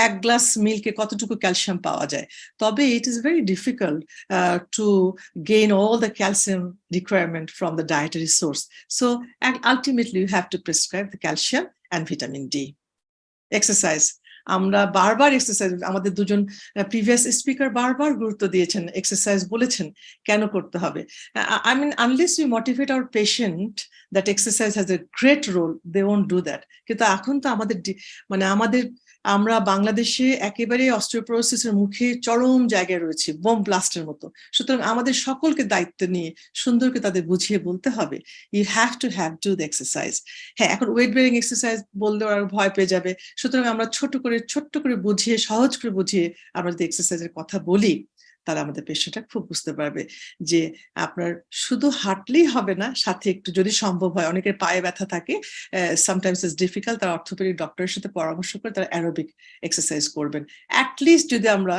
1 গ্লাস মিল্কে কতটুকু ক্যালসিয়াম পাওয়া যায়। তবে it is very difficult to gain all the calcium requirement from the dietary source. So ultimately you have to prescribe the calcium and vitamin D. Exercise. আমরা বারবার এক্সারসাইজ, আমাদের দুজন প্রিভিয়াস স্পিকার বারবার গুরুত্ব দিয়েছেন, এক্সারসাইজ বলেছেন কেন করতে হবে। I mean, unless we motivate our patient that exercise has a great role, they won't do that. কিন্তু এখন তো আমাদের আমরা বাংলাদেশে একেবারে অস্টিওপোরোসিসের মুখে চরম জায়গায় রয়েছে, বোম ব্লাস্টের মতো। সুতরাং আমাদের সকলকে দায়িত্ব নিয়ে সুন্দরকে তাদের বুঝিয়ে বলতে হবে, you have to do the exercise. হ্যাঁ, এখন ওয়েট বেয়ারিং এক্সারসাইজ বললে ওরা ভয় পেয়ে যাবে। সুতরাং আমরা ছোট্ট করে বুঝিয়ে, সহজ করে বুঝিয়ে আমরা যদি এক্সারসাইজের কথা বলি তাহলে আমাদের পেশেন্টটা খুব বুঝতে পারবে যে আপনার শুধু হাঁটলেই হবে না, সাথে একটু যদি সম্ভব হয়, অনেকের পায়ে ব্যথা থাকে, সামটাইমস ইটস ডিফিকাল্ট, তারা অর্থোপেডিক ডক্টরের সাথে পরামর্শ করে তারা অ্যারোবিক এক্সারসাইজ করবেন। অ্যাটলিস্ট যদি আমরা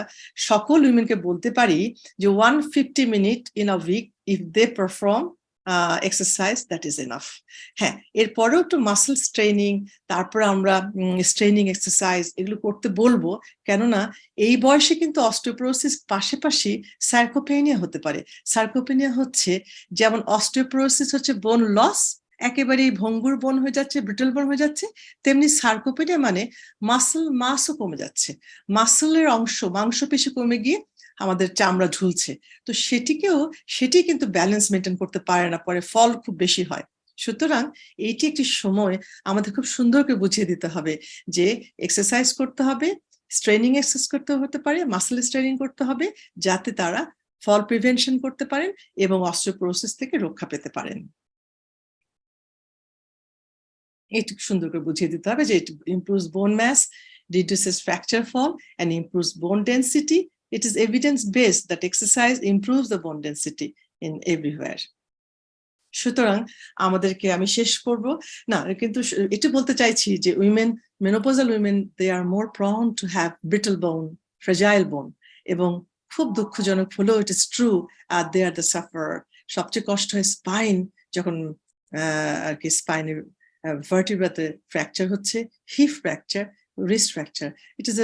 সকল উইমেনকে বলতে পারি যে 150 minute in a week if they perform exercise, that is enough. হ্যাঁ, এরপরেও একটু মাসেল স্ট্রেনিং, তারপরে আমরা স্ট্রেনিং এক্সারসাইজ এগুলো করতে বলবো, কেননা এই বয়সে কিন্তু অস্টিওপোরোসিস পাশাপাশি সার্কোপেনিয়া হতে পারে। সার্কোপেনিয়া হচ্ছে যেমন অস্টিওপোরোসিস হচ্ছে বোন লস, একেবারেই ভঙ্গুর বোন হয়ে যাচ্ছে, ব্রিটল বোন হয়ে যাচ্ছে, তেমনি সার্কোপেনিয়া মানে মাসেল মাসও কমে যাচ্ছে, মাসেলের অংশ, মাংসপেশি কমে গিয়ে আমাদের চামড়া ঝুলছে। তো সেটি কিন্তু ব্যালেন্স মেনটেন করতে পারে না, পরে ফল খুব বেশি হয়। সুতরাং এইটি একটি সময় আমাদের খুব সুন্দর করে বুঝিয়ে দিতে হবে যে এক্সারসাইজ করতে হবে, স্ট্রেনিং এক্সারসাইজ করতে হতে পারে, মাসেল স্ট্রেনিং করতে হবে, যাতে তারা ফল প্রিভেনশন করতে পারেন এবং অস্টিওপোরোসিস থেকে রক্ষা পেতে পারেন। এইটুকু সুন্দর করে বুঝিয়ে দিতে হবে যে it improves bone mass, reduces fracture fall and improves bone density. It is evidence-based that exercise improves the bone density in everywhere. সুতরাং আমাদেরকে, আমি শেষ করব না, কিন্তু এটা বলতে চাইছি যে menopausal women, they are more prone to have brittle bone, fragile bone, এবং খুব দুঃখজনক হলেও it is true, they are the sufferer. সবচেয়ে কষ্ট হয় স্পাইন, যখন আর কি স্পাইনের vertebrae fracture হচ্ছে, hip fracture, wrist fracture. It is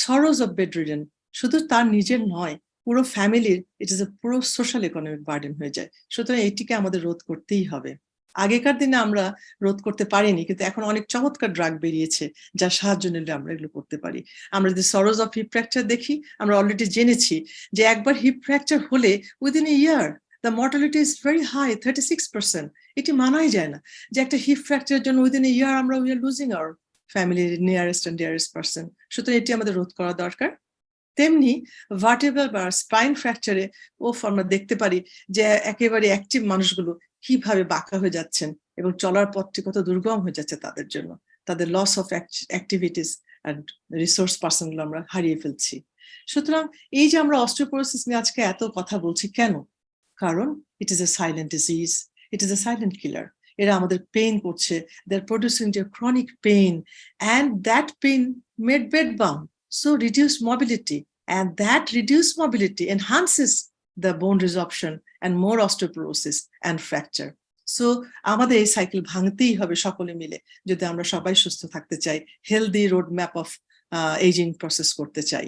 sorrows of bedridden. শুধু তার নিজের নয়, পুরো ফ্যামিলির, ইট ইজ এ পুরো সোশ্যাল ইকোনমিক বার্ডেন হয়ে যায়। সুতরাং এইটিকে আমাদের রোধ করতেই হবে। আগেকার দিনে আমরা রোধ করতে পারিনি, কিন্তু এখন অনেক চমৎকার ড্রাগ বেরিয়েছে যার সাহায্য নিলে আমরা এগুলো করতে পারি। আমরা যদি সরোজ অফ হিপ ফ্র্যাকচার দেখি, আমরা অলরেডি জেনেছি যে একবার হিপ ফ্র্যাকচার হলে within a year the mortality is very high, 36%. এটি মানাই যায় না যে একটা হিপ ফ্র্যাকচারের জন্য উইদিন এ ইয়ার আমরা উই আর লুজিং আওয়ার ফ্যামিলির নিয়ারেস্ট অ্যান্ড ডিয়ারেস্ট পারসন। সুতরাং এটি আমাদের রোধ করা দরকার। তেমনি ভার্টেব্রাল বা স্পাইন ফ্র্যাকচারে আমরা দেখতে পারি যে একেবারে অ্যাক্টিভ মানুষগুলো কিভাবে বাঁকা হয়ে যাচ্ছেন এবং চলার পথটি কত দুর্গম হয়ে যাচ্ছে তাদের জন্য, তাদের loss of activities and resource পার্সনগুলো আমরা হারিয়ে ফেলছি। সুতরাং এই যে আমরা অস্টিওপোরোসিস নিয়ে আজকে এত কথা বলছি কেন? কারণ it is a silent disease, it is a silent killer. এরা আমাদের পেইন করছে, they are producing chronic pain, and that pain made bed bound, so reduced mobility, and that reduced mobility enhances the bone resorption and more osteoporosis and fracture. So আমাদের এই সাইকেল ভাঙতেই হবে সকলে মিলে, যদি আমরা সবাই সুস্থ থাকতে চাই, healthy road map of aging process করতে চাই।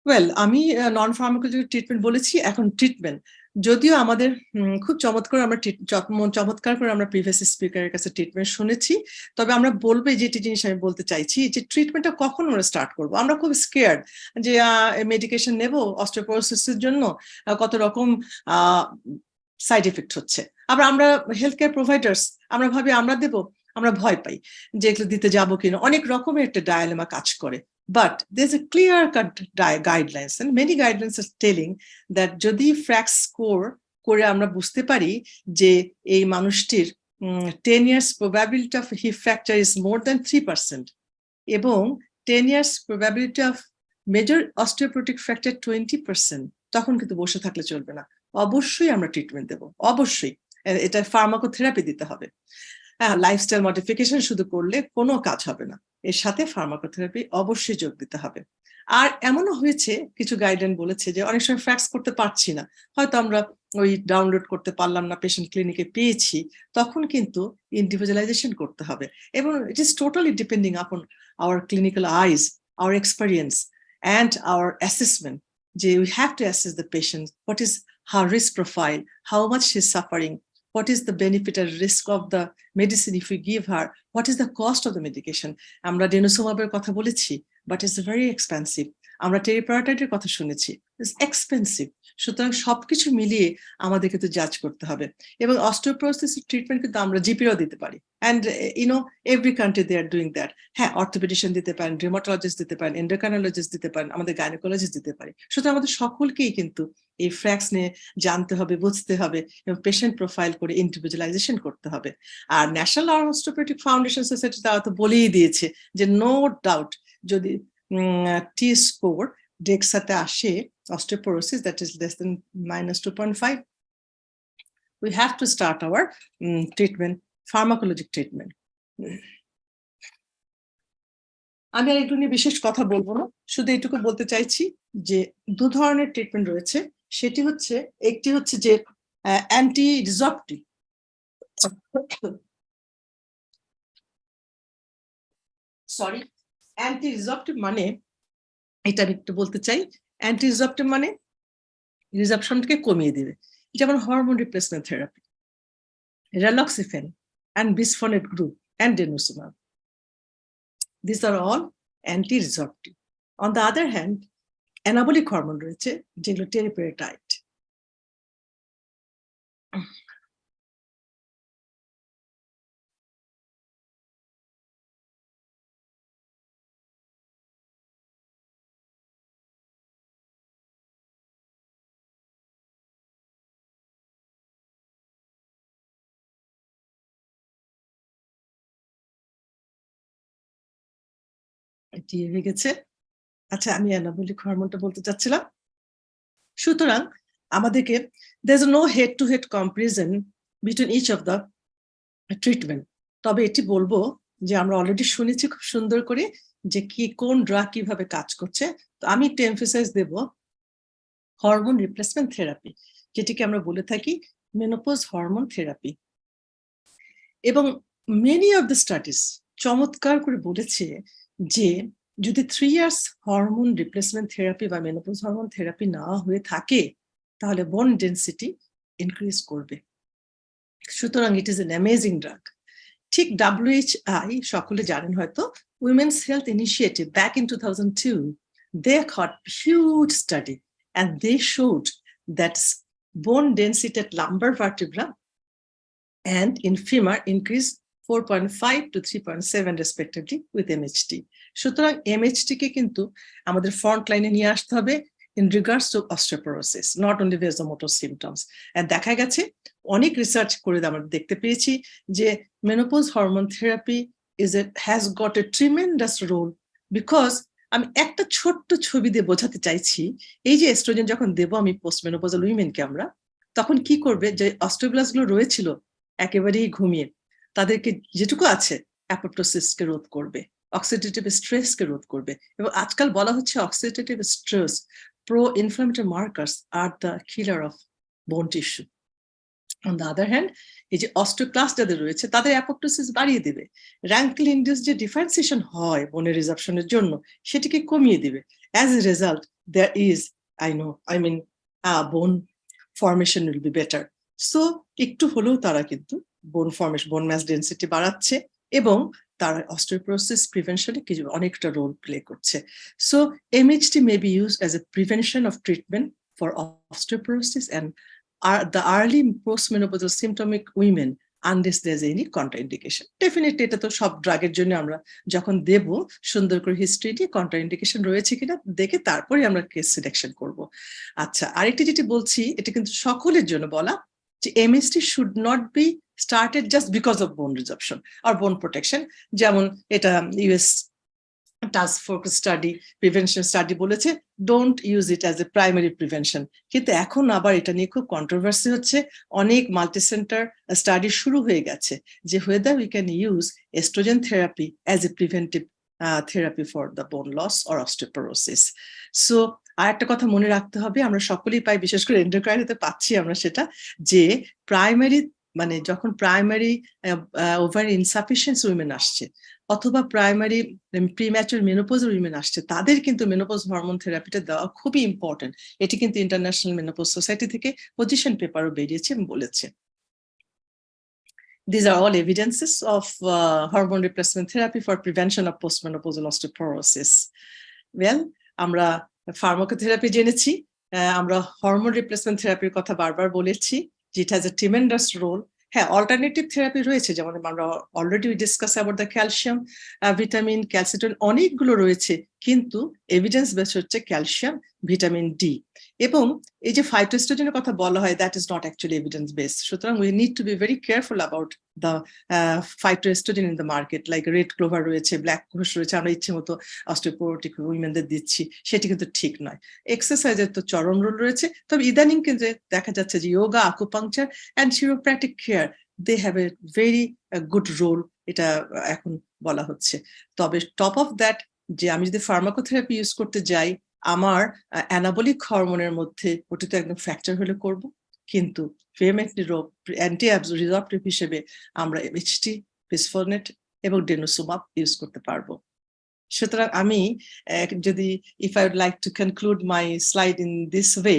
ওয়েল, আমি নন ফার্মাকোলজিক্যাল ট্রিটমেন্ট বলেছি, এখন ট্রিটমেন্ট। যদিও আমাদের খুব চমৎকার করে আমরা প্রিভিয়াস স্পিকারের কাছে ট্রিটমেন্ট শুনেছি, তবে আমরা বলবো যেটি জিনিস আমি বলতে চাইছি যে ট্রিটমেন্টটা কখন আমরা স্টার্ট করবো। আমরা খুব স্কেয়ার্ড যে মেডিকেশন নেব অস্টিওপোরোসিসের জন্য, কত রকম সাইড এফেক্ট হচ্ছে। আবার আমরা হেলথ কেয়ার প্রোভাইডার্স, আমরা ভাবি আমরা দেবো, আমরা ভয় পাই যে এগুলো দিতে যাবো কিনা, অনেক রকমের একটা ডায়ালেমা কাজ করে। But there's a clear-cut guidelines, and many guidelines are telling that যদি ফ্র্যাক্স স্কোর করে আমরা বুঝতে পারি যে এই মানুষটির 10 years probability of hip fracture is more than 3%, এবং 10 years probability of major osteoporotic fracture 20%, তখন কিন্তু বসে থাকলে চলবে না, অবশ্যই আমরা ট্রিটমেন্ট দেব, অবশ্যই এটা ফার্মাকোথেরাপি দিতে হবে। লাইফস্টাইল মডিফিকেশন শুধু করলে কোনো কাজ হবে না, এর সাথে ফার্মাকোথেরাপি অবশ্যই যোগ দিতে হবে। আর এমনও হয়েছে কিছু গাইডলাইন বলেছে যে অনেক সময় ফ্যাক্স করতে পারছি না, হয়তো আমরা ওই ডাউনলোড করতে পারলাম না, পেশেন্ট ক্লিনিকে পেয়েছি, তখন কিন্তু ইন্ডিভিজুয়ালাইজেশন করতে হবে। এবং it is totally depending upon our clinical eyes, our experience and our assessment, যে we have to assess the patient, what is her risk profile, how much she is suffering, what is the benefit and risk of the medicine if we give her, what is the cost of the medication. আমরা ডেনোসোমাবের কথা বলেছি, but it's very expensive. আমরা টেরিপারাটাইডের কথা শুনেছি, it's expensive. সুতরাং সবকিছু মিলিয়ে আমাদের কিন্তু জাজ করতে হবে। এবং অস্টিওপোরোসিস ট্রিটমেন্ট কিন্তু আমরা জিপিও দিতে পারি, and every country they are doing that. হ্যাঁ, অর্থোপেডিশিয়ান দিতে পারেন, রিউমাটোলজিস্ট দিতে পারেন, এন্ডোক্রাইনোলজিস্ট দিতে পারেন, আমাদের গাইনোকোলজিস্ট দিতে পারে। সুতরাং আমাদের সকলকেই কিন্তু এই ফ্যাক্টস নিয়ে জানতে হবে, বুঝতে হবে এবং পেশেন্ট প্রোফাইল করে ইন্ডিভিজুয়ালাইজেশন করতে হবে। আর ন্যাশনাল অস্টিওপেডিক ফাউন্ডেশন সোসাইটি তারা তো বলেই দিয়েছে যে নো ডাউট যদি টি স্কোর ডেক্সাতে আসে osteoporosis that is less than -2.5, we have to start our treatment, pharmacologic treatment. আমি আর এগুলো নিয়ে বিশেষ কথা বলবো না, শুধু এইটুকু বলতে চাইছি যে দু ধরনের ট্রিটমেন্ট রয়েছে। সেটি হচ্ছে, একটি হচ্ছে যে অ্যান্টি রিজর্পটিভ, অ্যান্টি রিজর্পটিভ মানে, এটা আমি একটু বলতে চাই, অ্যান্টি রিজর্পটিভ মানে রিজর্পশনকে কমিয়ে দেবে, যেমন hormone replacement therapy, raloxifene and bisphonate group and denosumab. These are all anti-resorptive. On the other hand, anabolic hormone রয়েছে যেগুলো টেরিপারাটাইড। এটি হয়ে গেছে। আচ্ছা, আমি অ্যানাবলিক হরমোনটা বলতে চাচ্ছিলাম। সুতরাং আমাদেরকে there is no head to head comparison between each of the treatment. তবে এটি বলবো যে আমরা অলরেডি শুনেছি খুব সুন্দর করে যে কি কোন ড্রাগ কিভাবে কাজ করছে। তো আমি একটু এমফাসাইজ দেব হরমোন রিপ্লেসমেন্ট থেরাপি, যেটিকে আমরা বলে থাকি মেনোপজ হরমোন থেরাপি। এবং মেনি অফ দ্য স্টাডিজ চমৎকার করে বলেছে যে যদি 3 years হরমোন রিপ্লেসমেন্ট থেরাপি বা মেনোপজ হরমোন থেরাপি না হয়ে থাকে তাহলে বোন ডেনসিটি ইনক্রিজ করবে। সুতরাং it is an amazing drug. ঠিক WHI সকলে জানেন হয়তো, women's health initiative back in 2002 they got huge study and they showed that bone density at lumbar vertebra and in femur increased 4.5 to 3.7 respectively with MHT. সুতরাং MHT কে কিন্তু আমাদের ফ্রন্ট লাইনে নিয়ে আসতে হবে in regards to osteoporosis, not only vasomotor symptoms. And দেখা গেছে অনেক রিসার্চ করে আমরা দেখতে পেয়েছি যে menopause hormone therapy has got a tremendous role, because আমি একটা ছোট্ট ছবি দিয়ে বোঝাতে চাইছি, এই যে এস্ট্রোজেন যখন দেব আমি পোস্ট মেনোপজাল উইমেনকে, আমরা তখন কি করবে, যে অস্টিওব্লাস্ট গুলো রয়েছিল একেবারেই ঘুমিয়ে, তাদেরকে যেটুকু আছে অ্যাপোপ্টোসিসকে রোধ করবে, অক্সিডেটিভ স্ট্রেসকে রোধ করবে। এবং আজকাল বলা হচ্ছে oxidative stress, pro-inflammatory markers are the killer of bone tissue. On the other hand, এই যে অস্টিওক্লাস্ট যাদের রয়েছে তাদের অ্যাপোপ্টোসিস বাড়িয়ে দেবে, র্যাঙ্কেল ইন্ডিউস যে ডিফারেন্সিয়েশন হয় বোনের রিজার্পশনের জন্য সেটিকে কমিয়ে দিবে। As a result there is bone formation will be better. So একটু হলেও তারা কিন্তু বোন ফর্মেশন, বোন মাস ডেনসিটি বাড়াচ্ছে এবং তারা অস্টিওপোরোসিস প্রিভেনশনে কিছু অনেকটা রোল প্লে করছে। So MHT may be used as a prevention of treatment for osteoporosis and the early postmenopausal symptomic women unless there's any contraindication. Definitely এটা তো সব ড্রাগের জন্য আমরা যখন দেব সুন্দর করে হিস্ট্রিটি কন্ট্রাইন্ডিকেশন রয়েছে কিনা দেখে তারপরে আমরা কেস সিলেকশন করব। আচ্ছা, আরেকটি যেটি বলছি এটা কিন্তু সকলের জন্য বলা, যে MHT should not be started just because of bone resorption or bone protection. যেমন এটা US task force study, prevention study বলেছে don't use it as a primary prevention. কিন্তু এখন আবার এটা নিয়ে খুব কন্ট্রোভার্সি হচ্ছে, অনেক মাল্টিসেন্টার স্টাডি শুরু হয়ে গেছে যে whether we can use estrogen therapy as a preventive therapy for the bone loss or osteoporosis. So আর একটা কথা মনে রাখতে হবে, আমরা সকলেই পাই, বিশেষ করে এন্ডোক্রাইনিতে পাচ্ছি আমরা সেটা, যে প্রাইমারি মানে যখন প্রাইমারি ওভারি ইনসাফিসিয়েন্সি উইমেন আসছে অথবা প্রাইমারি প্রিম্যাচুর মেনোপজ উইমেন আসছে, তাদের কিন্তু মেনোপজ হরমোন থেরাপিটা দেওয়া খুবই ইম্পর্টেন্ট। এটি কিন্তু ইন্টারন্যাশনাল মেনোপজ সোসাইটি থেকে পজিশন পেপারও বেরিয়েছে এবং বলেছে। These are all evidences of hormone replacement therapy for prevention of postmenopausal osteoporosis. Well, আমরা ফার্মাকোথেরাপি জেনেছি, আমরা হরমোন রিপ্লেসমেন্ট থেরাপির কথা বারবার বলেছি, যে it has a tremendous role. হ্যাঁ, অল্টারনেটিভ থেরাপি রয়েছে, যেমন আমরা already discuss about the calcium, vitamin, calcitonin, অনেকগুলো রয়েছে, কিন্তু এভিডেন্স বেস হচ্ছে ক্যালসিয়াম, ভিটামিন ডি। এবং এই যে ফাইটোএস্ট্রোজেনের কথা বলা হয়, that is not actually evidence based. সুতরাং we need to be very careful about the phytoestrogen in the market, like red clover রয়েছে, ব্ল্যাক ঘোষ রয়েছে, আমরা ইচ্ছে মতো অস্টিওপোরোটিক উইমেনদের দিচ্ছি, সেটি কিন্তু ঠিক নয়। এক্সারসাইজের তো চরম রোল রয়েছে, তবে ইদানিং কিন্তু দেখা যাচ্ছে যে yoga, acupuncture and chiropractic care, they have a very good role, এটা এখন বলা হচ্ছে। তবে টপ অফ দ্যাট, যে আমি যদি ফার্মাকোথেরাপি ইউজ করতে যাই, আমার অ্যানাবলিক হরমোনের মধ্যে ওটি তো একদম ফ্র্যাকচার হলে করব, কিন্তু ভেহেমেন্টলি অ্যান্টি রিজর্পটিভ হিসেবে আমরা এইচটি, বিসফোনেট এবং ডেনোসুমাব ইউজ করতে পারবো। সুতরাং আমি যদি if I would like to conclude my slide in this way,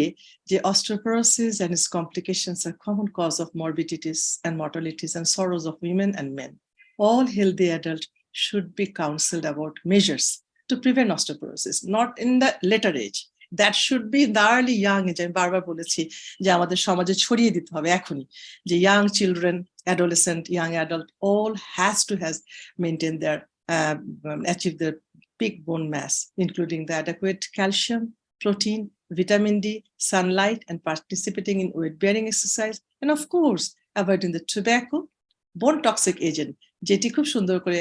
যে osteoporosis and its complications are common cause of morbidities and mortalities and sorrows of women and men. All healthy adults should be counseled about measures to prevent osteoporosis, not in the later age. That should be in the early young age. আমি বারবার বলেছি যে আমাদের সমাজে ছড়িয়ে দিতে হবে এখনই, যে young children, adolescent, young adult, all has to maintain their achieve their peak bone mass, including the adequate calcium, protein, vitamin D, sunlight, and participating in weight-bearing exercise, and of course, avoiding the tobacco, bone toxic agent, যেটি খুব সুন্দর করে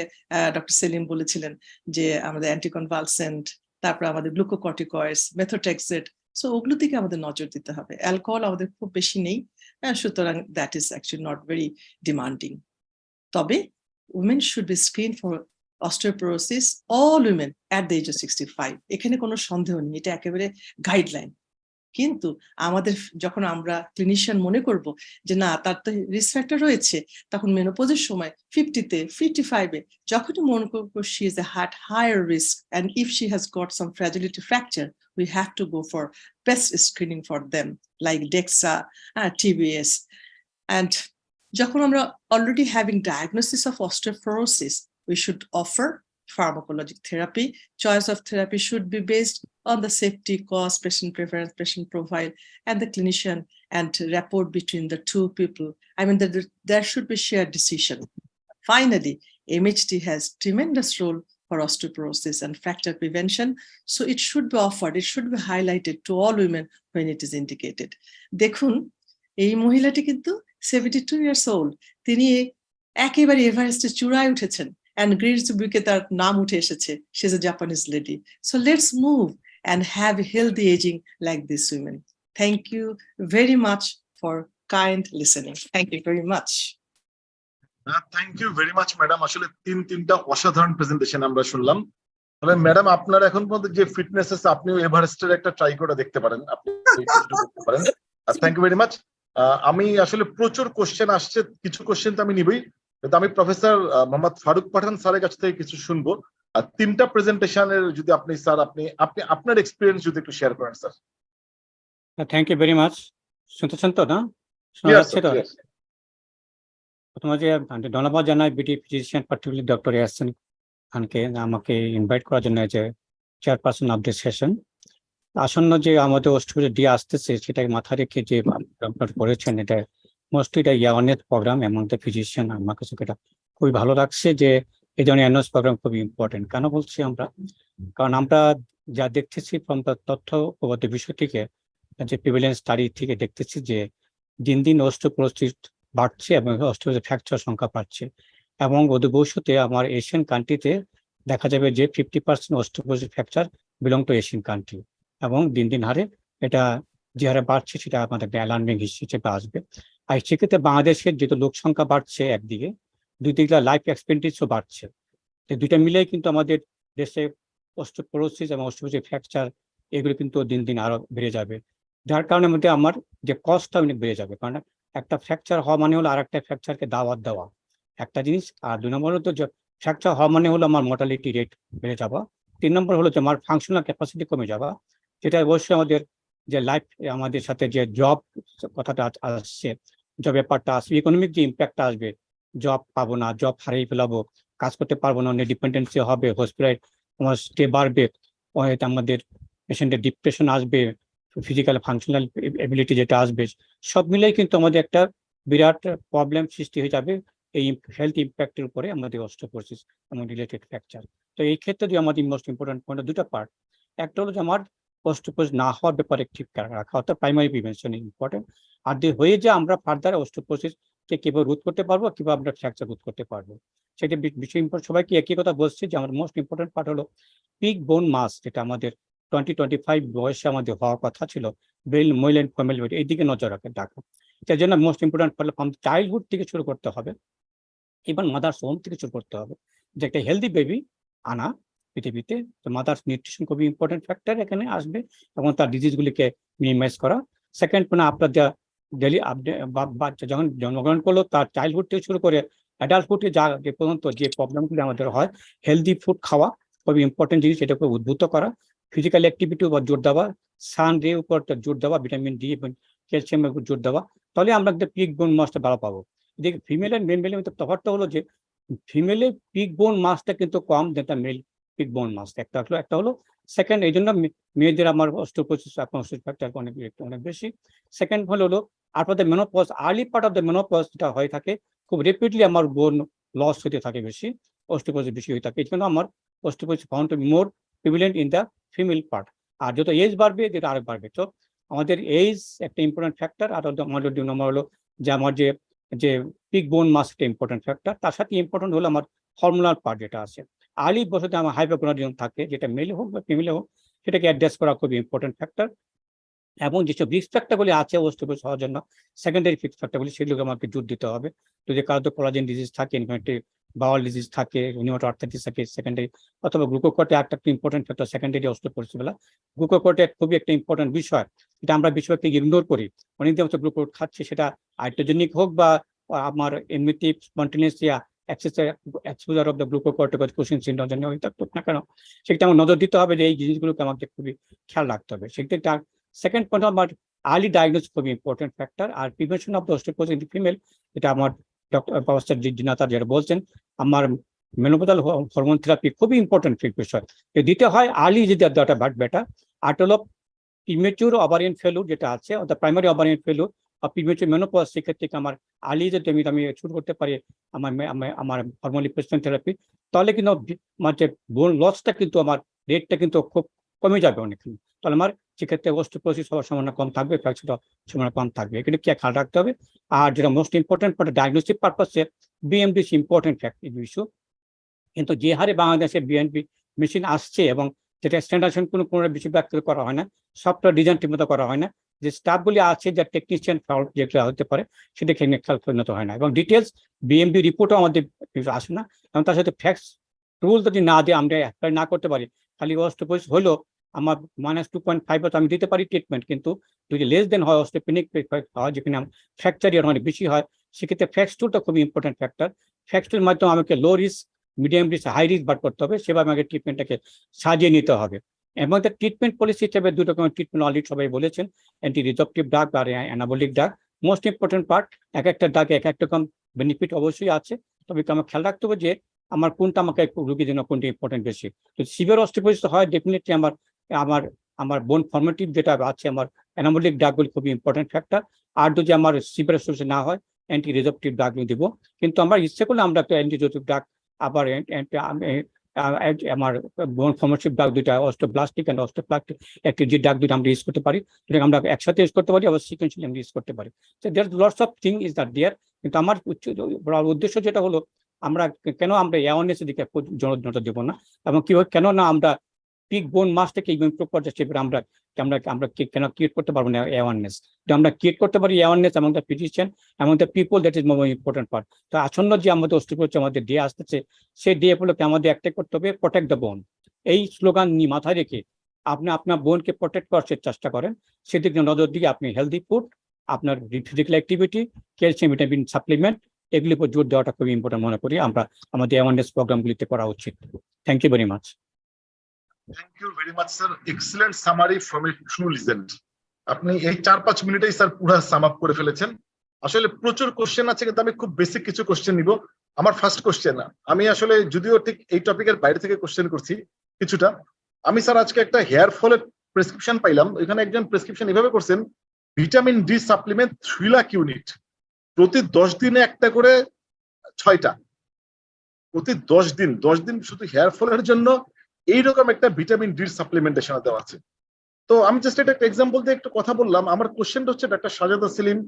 ডক্টর সেলিম বলেছিলেন, যে আমাদের অ্যান্টিকনভালসেন্ট, তারপর আমাদের গ্লুকোকর্টিকয়েডস, মেথোট্রেক্সেট, সো ওগুলো থেকে আমাদের নজর দিতে হবে। অ্যালকোহল আমাদের খুব বেশি নেই, সুতরাং that is actually not very demanding. তবে women should be screen for osteoporosis, all women at the age of 65, এখানে কোনো সন্দেহ নেই, এটা একেবারে গাইডলাইন। কিন্তু আমাদের যখন আমরা ক্লিনিশিয়ান মনে করব যে না, তার তো রিস্ক ফ্যাক্টর রয়েছে, তখন মেনোপজের সময় 50-তে, 55-এ যখনই মনে করবো she is at higher risk and if she has got some fragility fracture, we have to go for best screening for them like DEXA, TBS. And যখন আমরা already having diagnosis of osteoporosis, we should offer pharmacologic therapy. Choice of therapy should be based on the safety, cost, patient preference, patient profile, and the clinician, and rapport between the two people. I mean, there should be shared decision. Finally, MHT has tremendous role for osteoporosis and fracture prevention, so it should be offered, it should be highlighted to all women when it is indicated. দেখুন, এই মহিলাটি কিন্তু 72 years old, তিনি একেবারে এভারেস্টের চূড়ায় উঠেছেন, and Greece বুকে তার নাম উঠে এসেছে, she is a Japanese lady. So let's move and have healthy aging like this women. Thank you very much for kind listening. Thank you very much. Thank you very much madam. আসলে তিনটা অসাধারণ প্রেজেন্টেশন আমরা শুনলাম। তবে ম্যাডাম, আপনার এখন পর্যন্ত যে ফিটনেস আছে, আপনিও এভারেস্টের একটা ট্রাই করে দেখতে পারেন, আপনি করতে পারেন। Thank you very much. আমি আসলে প্রচুর কোশ্চেন আসছে, কিছু কোশ্চেন তো আমি নিবই, কিন্তু আমি প্রফেসর মোহাম্মদ ফারুক পাঠান স্যারের কাছ থেকে কিছু শুনবো। আর তিনটা প্রেজেন্টেশনের যদি আপনি স্যার আপনি আপনার এক্সপিরিয়েন্স যদি একটু শেয়ার করেন sir. Thank you very much. শুনতেছেন তো না? শোনা যাচ্ছে তো? প্রথমে যে ধন্যবাদ জানাই বিটি ফিজিশিয়ান, পার্টিকুলারলি ডক্টর ইয়াসিন খানকে আমাকে ইনভাইট করার জন্য, যে চেয়ারপারসন অফ দিস সেশন। আসন্ন যে আমাদের অস্ট্রেলিয়া ডে আসতেছে, সেটাকে মাথায় রেখে যে আপনারা করেছেন, এটা মোস্টলি এটা অ্যাওয়ারনেস প্রোগ্রাম এমন ফিজিশিয়ান। আমার কাছে এটা খুবই ভালো লাগছে যে এই ধরনের অ্যাওয়ারনেস প্রোগ্রাম খুবই ইম্পর্টেন্ট। কেন বলছি আমরা? কারণ আমরা যা দেখতেছি ফ্রম দ্য তথ্য প্রগত বিষয় থেকে, যে প্রিভিলেন্স স্টাডি থেকে দেখতেছি যে দিন দিন অস্টিওপোরোসিস বাড়ছে এবং অস্টিওপোরোসিস ফ্র্যাকচার সংখ্যা বাড়ছে, এবং অদূর ভবিষ্যতে আমার এশিয়ান কান্ট্রিতে দেখা যাবে যে 50% osteoporosis fracture belong to Asian country. এবং দিন দিন হারে এটা যে হারে বাড়ছে সেটা আমাদের একটা অ্যালার্মিং হিসেবে আসবে। আর সেক্ষেত্রে বাংলাদেশের যেহেতু লোক সংখ্যা বাড়ছে একদিকে, দুই দিকে লাইফ এক্সপেন্ডিচারও বাড়ছে, তো দুইটা মিলেই কিন্তু আমাদের দেশে অস্টিওপোরোসিস এবং অস্টিওপোরোসিস ফ্র্যাকচার এগুলো কিন্তু দিন দিন আরো বেড়ে যাবে, যার কারণে মধ্যে আমার যে কস্টটা অনেক বেড়ে যাবে। কারণ একটা ফ্র্যাকচার হওয়া মানে হলো আর একটা ফ্র্যাকচারকে দাওয়াত দেওয়া একটা জিনিস, আর 2 নম্বর হলো তো ফ্র্যাকচার হওয়া মানে হলো আমার মর্টালিটি রেট বেড়ে যাওয়া, 3 নম্বর হলো যে আমার ফাংশনাল ক্যাপাসিটি কমে যাওয়া, যেটা অবশ্যই আমাদের যে লাইফ আমাদের সাথে যে জব কথাটা আসছে, জব ব্যাপারটা আসবে, ইকোনমিক যে ইম্প্যাক্টটা আসবে, জব পাবো না, জব হারিয়ে ফেলাবো, কাজ করতে পারবো না, অনেক ডিপেন্ডেন্সি হবে, হসপিটাল আমার স্টে বাড়বে, হয়তো আমাদের পেশেন্টের ডিপ্রেশন আসবে, ফিজিক্যাল ফাংশনাল এবিলিটি যেটা আসবে, সব মিলেই কিন্তু আমাদের একটা বিরাট প্রবলেম সৃষ্টি হয়ে যাবে এই হেলথ ইম্প্যাক্টের উপরে আমাদের অস্টিওপোরোসিস এবং রিলেটেড ফ্র্যাকচার। তো এই ক্ষেত্রে যে আমাদের মোস্ট ইম্পর্টেন্ট পয়েন্ট দুটো পার্ট, একটা হলো যে আমার অস্টিওপোরোসিস না হওয়ার ব্যাপারে ঠিক রাখা, অর্থাৎ প্রাইমারি প্রিভেনশন ইম্পর্টেন্ট, আর হয়ে যে আমরা ফার্দার অস্টিওপোরোসিস কে কিভাবে রোধ করতে পারবো, কিভাবে আমরা ফ্র্যাকচার রোধ করতে পারবো, সেটা বিষয় সবাইকে একই কথা বলছে যে আমার মোস্ট ইম্পর্টেন্ট পার্ট হলো পিক বোন মাস, যেটা আমাদের 20-25 বয়সে আমাদের হওয়ার কথা ছিল, মেল এন্ড ফিমেল এই দিকে নজর রাখে ডাকা। তার জন্য মোস্ট ইম্পর্টেন্ট হলো চাইল্ডহুড থেকে শুরু করতে হবে, ইভেন মাদার্স হোম থেকে শুরু করতে হবে, যে একটা হেলদি বেবি আনা পৃথিবীতে। তো মাদার্স নিউট্রিশন খুবই ইম্পর্টেন্ট ফ্যাক্টর এখানে আসবে এবং তার ডিজিজগুলিকে মিনিমাইজ করা। সেকেন্ড আপনার যা ডেলি বাচ্চা যখন জন্মগ্রহণ করলো তার চাইল্ডহুড থেকে শুরু করে অ্যাডাল্টহুডে যা যে পর্যন্ত যে প্রবলেমগুলি আমাদের হয়, হেলদি ফুড খাওয়া খুবই ইম্পর্টেন্ট জিনিস, এটাকে উদ্বুদ্ধ করা, ফিজিক্যাল অ্যাক্টিভিটির উপর জোর দেওয়া, সান রে উপর জোর দেওয়া, ভিটামিন ডি এবং ক্যালসিয়ামের উপর জোর দেওয়া, তাহলে আমরা একটা পিক বোন মাসটা ভালো পাবো। এদিকে ফিমেল এন্ড মেলের মধ্যে তফাৎটা হলো যে ফিমেলের পিক বোন মাসটা কিন্তু কম, যেটা মেল পিক বোন মাস একটা হলো। সেকেন্ড, এই জন্য মেয়েদের আমার অস্টিওপোরোসিস ফ্র্যাকচার অনেক বেশি। সেকেন্ড হলো after the menopause, early part of the menopause যেটা হয়ে থাকে, খুব রেপিডলি আমার বোন লস হতে থাকে, বেশি অস্টিওপোরোসিস বেশি হয়ে থাকে, এই জন্য আমার osteoporosis found to be more prevalent in the female part. আর যত এজ বাড়বে যেটা আরো বাড়বে, তো আমাদের এজ একটা ইম্পর্টেন্ট ফ্যাক্টর। আর আমাদের 2 নম্বর হলো যে আমার যে পিক বোন মাস একটা ইম্পর্টেন্ট ফ্যাক্টর, তার সাথে ইম্পর্টেন্ট হলো আমার হরমোনাল পার্ট যেটা আছে। আর্লি বছরে আমার হাইপোগোনাডিজম থাকে, যেটা মেলে হোক বা ফিমেলে হোক, সেটাকে অ্যাড্রেস করা খুবই ইম্পর্টেন্ট ফ্যাক্টর। এবং যেসব রিস্ক ফ্যাক্টরগুলি আছে অস্টিওপোরোসিস হওয়ার জন্য, সেকেন্ডারি রিস্ক ফ্যাক্টরগুলি, সেগুলোকে আমাকে জোর দিতে হবে। যদি কারো কোলাজেন ডিজিজ থাকে, ইনফ্লেমেটরি বাউল ডিজিজ থাকে, রিউমাটয়েড আর্থ্রাইটিস থাকে সেকেন্ডারি, অথবা গ্লুকোকর্টিক একটা ইম্পর্টেন্ট ফ্যাক্টর সেকেন্ডারি অস্টিওপোরোসিস বলা। গ্লুকোকর্টিক খুবই একটা ইম্পর্টেন্ট বিষয়, এটা আমরা বেশিরভাগ ইগনোর করি, অনেকদিন হচ্ছে গ্লুকোকর্টিক খাচ্ছি, সেটা আইটোজেনিক হোক বা আমার এমনিতে spontaneous exposure of the glucocorticoid Cushing syndrome জন্য হয়ে থাকুক না কেন, সেটা আমার নজর দিতে হবে যে এই জিনিসগুলোকে আমাকে খুবই খেয়াল রাখতে হবে। সেটা সেকেন্ড পয়েন্ট আমার আর্লি ডায়াগনোসিস খুবই ইম্পর্টেন্ট ফ্যাক্টর। আর prevention of the osteoporosis in female, এটা আমার ডক্টর প্রফেসর জিনাতা যেটা বলছেন, আমার মেনোপজাল হরমোন থেরাপি খুবই ইম্পর্টেন্ট বিষয়, দিতে হয় আর্লি, যদি দেওয়াটা বেটার। আর হলো প্রিমেচুর ওভারিয়ান ফেলুর যেটা আছে, অর্থাৎ প্রাইমারি ওভারিয়ান ফেলুর আর প্রিমেচুর মেনোপজ, সেক্ষেত্রে আমার আর্লি যদি আমি শুরু করতে পারি আমার হরমোন রিপ্লেসমেন্ট থেরাপি, তাহলে কিন্তু আমার যে বোন লসটা কিন্তু আমার রেটটা কিন্তু খুব কমে যাবে অনেকখানি, তাহলে আমার সেক্ষেত্রে অস্টিওপোরোসিস হওয়ার সম্ভাবনা কম থাকবে, ফ্র্যাকচার সম্ভাবনা কম থাকবে, এখানে কি খেয়াল রাখতে হবে। আর যেটা মোস্ট ইম্পর্টেন্ট ডায়াগনোস্টিক পারপাসে বিএমডি ইম্পর্টেন্ট ইস্যু, কিন্তু যে হারে বাংলাদেশে বিএনপি মেশিন আসছে এবং যেটা স্ট্যান্ডার্ডেশন কোনো বেশিরভাগ করা হয় না, সফটওয়্যার ডিজাইন ঠিকমতো করা হয় না, যে স্টাফগুলি আছে যা টেকনিশিয়ান ফল্ট যেগুলো হতে পারে সেটা খেয়াল পরিণত হয় না, এবং ডিটেলস বিএমবি রিপোর্টও আমাদের আসে না, এবং তার সাথে ফ্যাক্টস রুল যদি না দিয়ে আমরা অ্যাপ্লাই না করতে পারি, খালি অস্টিওপোরোসিস হলো আমার -2.5 আমি দিতে পারি ট্রিটমেন্ট, কিন্তু যদি লেস দেন হয় অস্টিওপেনিক হয়, যেখানে ফ্র্যাকচার অনেক বেশি হয়, সেক্ষেত্রে ফ্যাক্টস টুলটা খুবই ইম্পর্টেন্ট ফ্যাক্টর। ফ্যাক্টস টুলের মাধ্যমে আমাকে low risk, medium risk, high risk বার করতে হবে, সেভাবে আমাকে ট্রিটমেন্টটাকে সাজিয়ে নিতে হবে। এবং তার ট্রিটমেন্ট পলিসি হিসেবে 2 রকমের ট্রিটমেন্ট অলরেডি সবাই বলেছেন, অ্যান্টি রিজপটিভ ড্রাগ আর anabolic drug. Most important part, একটা ড্রাগে এক রকম বেনিফিট অবশ্যই আছে, তবে আমার খেয়াল রাখতে হবে যে আমার কোনটা আমাকে রোগীর জন্য কোনটা ইম্পর্টেন্ট বেশি। তো সিভিয়ার অস্টিওপোরোসিস হয় ডেফিনেটলি আমার বোন ফর্মেটিভ যেটা আছে, আমার অ্যানাবলিক ড্রাগগুলি খুবই ইম্পর্টেন্ট ফ্যাক্টর। আর যদি আমার সিভিয়ার অস্টিওপোরোসিস না হয়, অ্যান্টি রিজপটিভ ড্রাগ দিব, কিন্তু আমরা ইচ্ছে করলে আমরা একটা অ্যান্টি রিজপটিভ ড্রাগ আবার আমার বোন ফর্মেটিভ ড্রাগ দুইটা, অস্টোব্লাস্টিক এন্ড অস্টোপ্লাস্টিক একটি যে ড্রাগ দুইটা আমরা ইউজ করতে পারি, সেটাকে আমরা একসাথে ইউজ করতে পারি, আবার সিকোয়েন্সিয়ালি আমরা ইউজ করতে পারি। So there lots of thing is that there, কিন্তু আমার উদ্দেশ্য যেটা হলো আমরা কেন আমরা অ্যাওয়ারনেসের দিকে নজর দেবো না, এবং কেন না আমরা পিক বোন মাস থেকে ইমপ্রুভ করতে আমরা আমরা কেন ক্রিয়েট করতে পারবো না অ্যাওয়ারনেস? আমরা ক্রিয়েট করতে পারি অ্যাওয়ারনেস এমন দ্য ফিজিশিয়ান, এমন the people, that is more important part. তো আসন্ন যে আমাদের অস্টিওপোরোসিস আমাদের ডে আসতেছে, সেই ডে গুলোকে আমাদের একটাই করতে হবে, প্রোটেক্ট দ্য বোন। এই স্লোগান নিয়ে মাথায় রেখে আপনি আপনার বোনকে প্রোটেক্ট করার চেষ্টা করেন। সেদিকে নজর দিয়ে আপনি হেলদি ফুড, আপনার physical activity, calcium vitamin supplement, এগুলির উপর জোর দেওয়াটা খুবই ইম্পর্টেন্ট মনে করি আমরা আমাদের অ্যাওয়ারনেস প্রোগ্রামগুলিতে করা উচিত। Thank you very much. Thank you very much sir, excellent summary from a true legend. আপনি এই 4-5 মিনিটেই স্যার পুরো সাম আপ করে ফেলেছেন। আসলে প্রচুর কোশ্চেন আছে, কিন্তু আমি খুব বেসিক কিছু কোশ্চেন নিব। আমার ফার্স্ট কোশ্চেন, আমি আসলে যদিও ঠিক এই টপিকের বাইরে থেকে কোশ্চেন করছি কিছুটা, আমি স্যার আজকে একটা হেয়ার ফলের প্রেসক্রিপশন পাইলাম। এখানে একজন প্রেসক্রিপশন এভাবে করছেন, vitamin D supplement 3 lakh unit, প্রতি 10 দিনে একটা করে 6টা, প্রতি 10 দিন শুধু হেয়ার ফলের জন্য এইরকম একটা ভিটামিন ডি সাপ্লিমেন্টেশন দেওয়া আছে। তো আমি জাস্ট এটা একটা এক্সাম্পল দিয়ে একটু কথা বললাম। আমার কোশ্চেনটা হচ্ছে ডাক্তার সাজেদা সেলিম,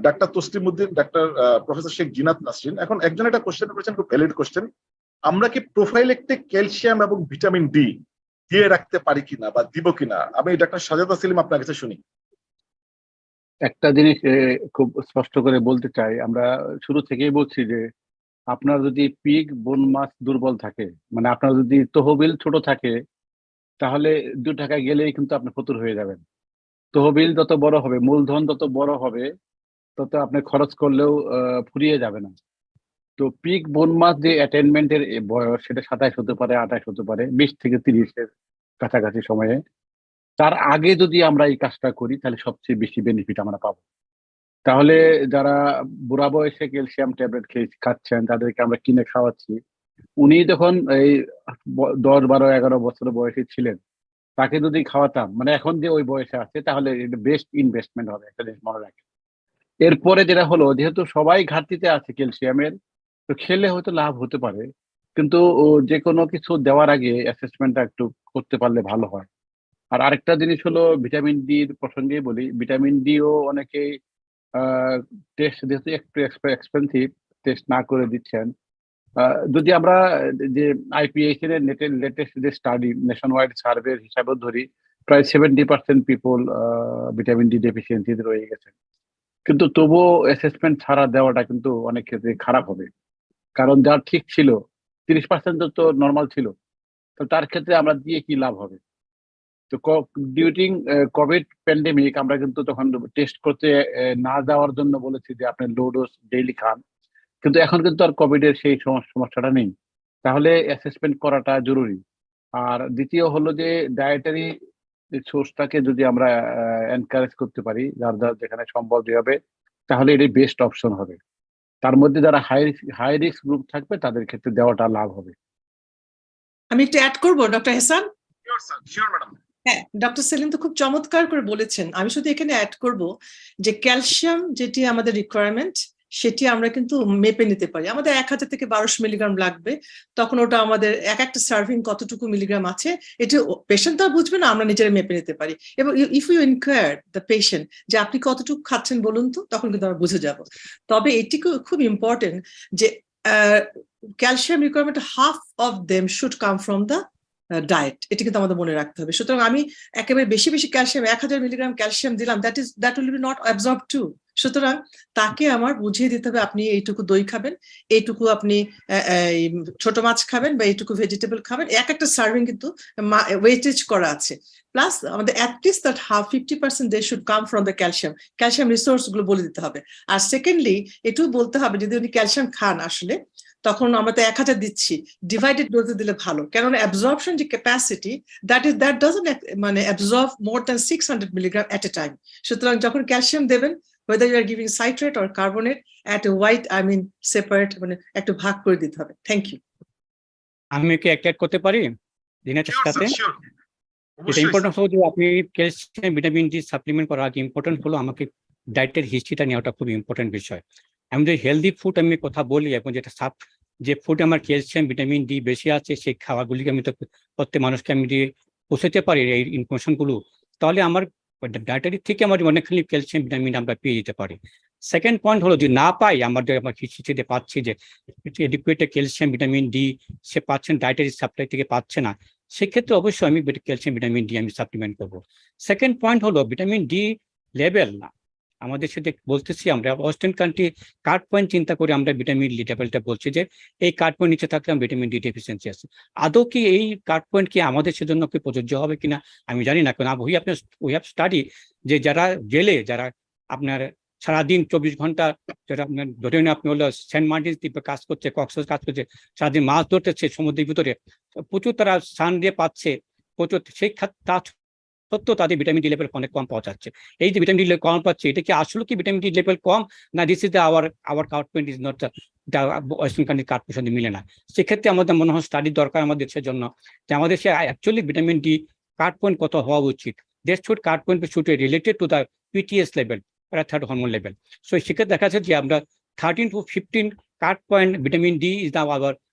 ডাক্তার তসলিমউদ্দিন, ডাক্তার প্রফেসর শেখ জিনাত নাসরিন, এখন একজন একটা কোশ্চেন করেছেন, খুব ভ্যালিড কোশ্চেন, আমরা কি প্রোফাইলেকটিক ক্যালসিয়াম এবং ভিটামিন ডি দিয়ে রাখতে পারি কিনা বা দিব কিনা? আমি ডাক্তার সাজেদা সেলিম আপনার কাছে শুনি। একটা জিনিস খুব স্পষ্ট করে বলতে চাই, আমরা শুরু থেকেই বলছি যে আপনার যদি পিক বোন মাস দুর্বল থাকে, মানে আপনার যদি তহবিল ছোট থাকে, তাহলে 2 টাকায় গেলেই কিন্তু আপনি ফতুর হয়ে যাবেন। তহবিল যত বড় হবে, মূলধন যত বড় হবে, তত আপনি খরচ করলেও ফুরিয়ে যাবে না। তো পিক বোন মাস যে অ্যাটেনমেন্টের বয়স, সেটা 27 হতে পারে, 28 হতে পারে, 20 থেকে 30-এর কাছাকাছি সময়ে। তার আগে যদি আমরা এই কাজটা করি, তাহলে সবচেয়ে বেশি বেনিফিট আমরা পাবো। তাহলে যারা বুড়া বয়সে ক্যালসিয়াম ট্যাবলেট খাচ্ছেন, তাদেরকে আমরা কিনে খাওয়াচ্ছি, উনি যখন এই 10, 12, 11 বছর বয়সে ছিলেন, তাকে যদি খাওয়াতাম, মানে এখন যে ওই বয়সে আছে, তাহলে এটা বেস্ট ইনভেস্টমেন্ট হবে, একটা জিনিস মনে রাখেন। এরপরে যেটা হলো, যেহেতু সবাই ঘাটতিতে আছে ক্যালসিয়ামের, তো খেলে হয়তো লাভ হতে পারে, কিন্তু যে কোনো কিছু দেওয়ার আগে অ্যাসেসমেন্টটা একটু করতে পারলে ভালো হয়। আর আরেকটা জিনিস হলো, ভিটামিন ডি এর প্রসঙ্গে বলি, ভিটামিন ডিও অনেকেই টেস্ট যেহেতু একটু এক্সপেন্সিভ, টেস্ট না করে দিচ্ছেন। যদি আমরা যে আইপিএইচএন এর লেটেস্ট যে স্টাডি, নেশন ওয়াইড সার্ভে হিসাবে ধরি, প্রায় 70% পিপল ভিটামিন ডি ডেফিসিয়েন্সিতে রয়ে গেছেন। কিন্তু তবুও অ্যাসেসমেন্ট ছাড়া দেওয়াটা কিন্তু অনেক ক্ষেত্রে খারাপ হবে, কারণ যার ঠিক ছিল 30% তো নর্মাল ছিল, তো তার ক্ষেত্রে আমরা দিয়ে কি লাভ হবে? তো ডিউরিং কোভিড প্যান্ডেমিক আমরা কিন্তু তখন টেস্ট করতে না যাওয়ার জন্য বলেছি যে আপনি লো ডোজ ডেইলি খান, কিন্তু এখন কিন্তু আর কোভিড এর সেই সমস্যাটা নেই। তাহলে অ্যাসেসমেন্ট করাটা জরুরি। আর দ্বিতীয় হলো যে ডায়েটারি সোর্সটাকে যদি আমরা এনকারেজ করতে পারি, যার যেখানে সম্ভব হবে, তাহলে এটাই বেস্ট অপশন হবে। তার মধ্যে যারা হাই রিস্ক গ্রুপ থাকবে, তাদের ক্ষেত্রে দেওয়াটা লাভ হবে। আমি একটু অ্যাড করবো doctor Hasan. Sure sir, sure madam. হ্যাঁ, ডক্টর সেলিম তো খুব চমৎকার করে বলেছেন। আমি শুধু এখানে অ্যাড করব যে ক্যালসিয়াম যেটি আমাদের রিকোয়ারমেন্ট, সেটি আমরা কিন্তু মেপে নিতে পারি। আমাদের 1000 থেকে 1200 মিলিগ্রাম লাগবে, তখন ওটা আমাদের একটা সার্ভিং কতটুকু মিলিগ্রাম আছে, এটি পেশেন্ট তো বুঝবে না, আমরা নিজেরা মেপে নিতে পারি। এবং if you inquire the patient যে আপনি কতটুকু খাচ্ছেন বলুন তো, তখন কিন্তু আমরা বুঝে যাব। তবে এটি খুব ইম্পর্টেন্ট যে calcium requirement half of them should come from the diet, এটি কিন্তু আমাদের মনে রাখতে হবে। সুতরাং আমি একেবারে বেশি ক্যালসিয়াম 1000 মিলিগ্রাম ক্যালসিয়াম দিলাম, that will be not absorb to. সুতরাং তাকে আমার বুঝিয়ে দিতে হবে আপনি এইটুকু দই খাবেন, এইটুকু আপনি ছোট মাছ খাবেন, বা এইটুকু ভেজিটেবল খাবেন। একটা সার্ভিং কিন্তু ওয়েটেজ করা আছে। প্লাস আমাদের at least that 50% they should come from the calcium resource গুলো বলে দিতে হবে। আর সেকেন্ডলি এটুকু বলতে হবে, যদি উনি ক্যালসিয়াম খান আসলে, তখন আমরা তো 1000 দিচ্ছি, ডিভাইডেড ডোজে দিলে ভালো, কেননা অ্যাবজর্পশন যে ক্যাপাসিটি, দ্যাট ডাজন্ট মানে অ্যাবজর্ব মোর দ্যান 600 মিলিগ্রাম এট এ টাইম। সুতরাং যখন ক্যালসিয়াম দেবেন, whether you are giving citrate or carbonate at a white, separate, মানে একটু ভাগ করে দিতে হবে। Thank you. আমি কি অ্যাড করতে পারি দিনের সাথে? এটা ইম্পর্টেন্ট হলো যে আপনি ক্যালসিয়াম ভিটামিন ডি সাপ্লিমেন্ট করার আগে ইম্পর্টেন্ট হলো আমাকে ডায়েটের হিস্ট্রিটা নেওয়াটা খুব ইম্পর্টেন্ট বিষয়। আমি যদি হেলদি ফুড আমি কথা বলি, এখন যেটা যে ফুড আমার ক্যালসিয়াম ভিটামিন ডি বেশি আছে, সেই খাবারগুলিকে আমি তো প্রত্যেক মানুষকে আমি দিয়ে পৌঁছাতে পারি এই ইনফরমেশনগুলো, তাহলে আমার ডায়েটারি থেকে আমার অনেকখানি ক্যালসিয়াম ভিটামিন আমরা পেয়ে যেতে পারি। সেকেন্ড পয়েন্ট হলো যে না পাই, আমাদের আমার হিস্ট্রিতে পাচ্ছি যে এডুকেটেড ক্যালসিয়াম ভিটামিন ডি সে পাচ্ছেন, ডায়েটারি সাপ্লাই থেকে পাচ্ছে না, সেক্ষেত্রে অবশ্যই আমি ক্যালসিয়াম ভিটামিন ডি আমি সাপ্লিমেন্ট করবো। সেকেন্ড পয়েন্ট হলো ভিটামিন ডি লেভেল না, আমাদের সাথে বলতেছি আমরা ওয়েস্টার্ন কান্ট্রি কাট পয়েন্ট চিন্তা করে আমরা ভিটামিন ডি লেভেলটা বলছি যে এই কাট পয়েন্ট নিচে থাকলে ভিটামিন ডি ডেফিসিয়েন্সি আছে। আদৌ কি এই কাট পয়েন্ট কি আমাদের সেজন্য কি প্রযোজ্য হবে কিনা আমি জানি না, কারণ উই হ্যাভ স্টাডি যে যারা জেলে, যারা আপনার সারাদিন 24 ঘন্টা, যেটা আপনার ধরে নিন আপনি হলো সেন্ট মার্টিন দ্বীপে কাজ করছে, কক্সবাজার কাজ করছে, সারাদিন মাছ ধরতেছে সমুদ্রের ভিতরে, প্রচুর তারা সান দিয়ে পাচ্ছে প্রচুর, সেই তা সত্ত্বেও তাদের ভিটামিন ডি লেভেল অনেক কম পাওয়া যাচ্ছে। এই যে ভিটামিন ডি লেভেল কম পাচ্ছে, এটা কি আসলে কি ভিটামিন ডি লেভেল কম, না this is our cut point is not western কান্ট্রির কাট পয়েন্ট সাথে মিলে না? সেক্ষেত্রে আমাদের মনে হয় স্টাডি দরকার আমাদের সেজন্য, যে আমাদের সে অ্যাকচুয়ালি ভিটামিন ডি কাট পয়েন্ট কত হওয়া উচিত। That should cut point should related to the PTS level, parathyroid hormone level. So সেক্ষেত্রে দেখা যাচ্ছে যে আমরা 13 to 15 cut point vitamin D is the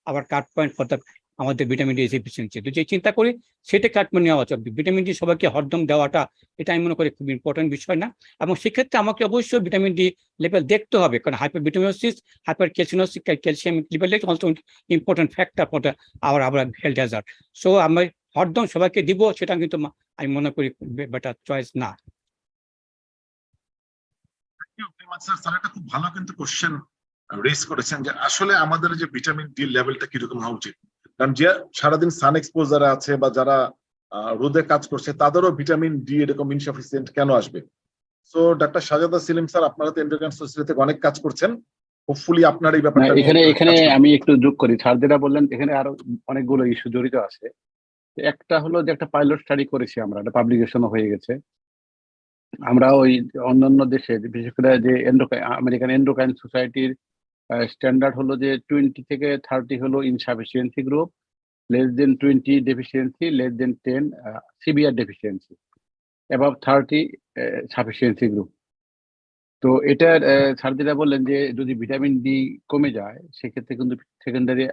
our cut point for the আমাদের ভিটামিন ডি এফিসিয়েন্সি। তো যে চিন্তা করি সেটা কাটপয়েন্ট নেওয়া উচিত। ভিটামিন ডি সবাইকে হরদম দেওয়াটা এটা আমি মনে করি খুব ইম্পর্টেন্ট বিষয় না, এবং সেক্ষেত্রে আমাকে অবশ্যই ভিটামিন ডি লেভেল দেখতে হবে, কারণ hyper vitaminosis, hyper calcinosis, calcium level is also important factor for our health hazard. So আমি হরদম সবাইকে দিব সেটা কিন্তু আমি মনে করি বেটার চয়েস না। স্যার একটা খুব ভালো কিন্তু কোশ্চেন রেজ করেছেন যে আসলে আমাদের যে ভিটামিন ডি লেভেলটা কিরকম হওয়া উচিত, কারণ যে সারাদিন সান এক্সপোজার আছে বা যারা রোদে কাজ করছে তাদেরও ভিটামিন ডি এরকম ইনসাফিসিয়েন্ট কেন আসবে? সো ডাক্তার সাজাদা সেলিম স্যার, আপনারা তো এন্ডোক্রাইন সোসাইটি থেকে অনেক কাজ করছেন, হোপফুলি আপনার এই ব্যাপারটা এখানে আমি একটু যোগ করি, স্যার যেটা বললেন এখানে আরো অনেকগুলো ইস্যু জড়িত আছে। একটা হলো যে একটা পাইলট স্টাডি করেছি আমরা, একটা পাবলিকেশনও হয়ে গেছে। আমরা ওই অন্যান্য দেশে বিশেষ করে যে আমেরিকান এন্ডোক্রাইন সোসাইটির স্ট্যান্ডার্ড হলো যে 20 থেকে 30 হলো insufficiency group, less than 20 deficiency, less than 10 severe deficiency, above 30 sufficiency group. তো এটার স্যার যেটা বললেন যে যদি ভিটামিন ডি কমে যায় সেক্ষেত্রে কিন্তু সেকেন্ডারি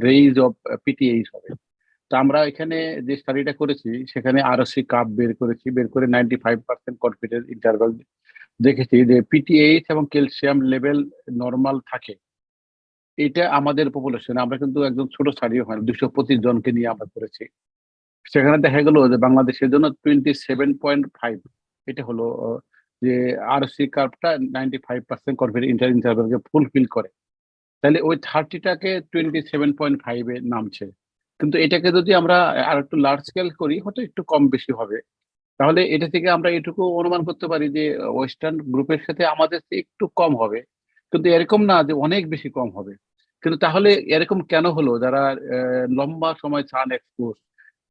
রেইজ অফ পিটিএইচ হবে। তো আমরা এখানে যে স্টাডিটা করেছি সেখানে আরসি কাপ বের করে 95% কনফিডেন্স ইন্টারভাল দেখেছি যে পিটিএইচ এবং ক্যালসিয়াম লেভেল নর্মাল থাকে। এটা আমাদের পপুলেশনে, আমরা কিন্তু একদম ছোট স্টাডিও হয় 225 জনকে নিয়ে আমরা করেছি। সেখানে দেখা গেল যে বাংলাদেশের জন্য 27.5 এটা হলো যে আরসি কার্ভটা 95% কনফিডেন্স ইন্টারভ্যালকে ফুলফিল করে। তাহলে ওই 30টাকে 27.5 এ নামছে। কিন্তু এটাকে যদি আমরা আর একটু লার্জ স্কেল করি হয়তো একটু কম বেশি হবে। তাহলে এটা থেকে আমরা এটুকু অনুমান করতে পারি যে ওয়েস্টার্ন গ্রুপের সাথে আমাদের একটু কম হবে, কিন্তু এরকম না যে অনেক বেশি কম হবে। কিন্তু তাহলে এরকম কেন হলো? যারা লম্বা সময় সান এক্সপোজ,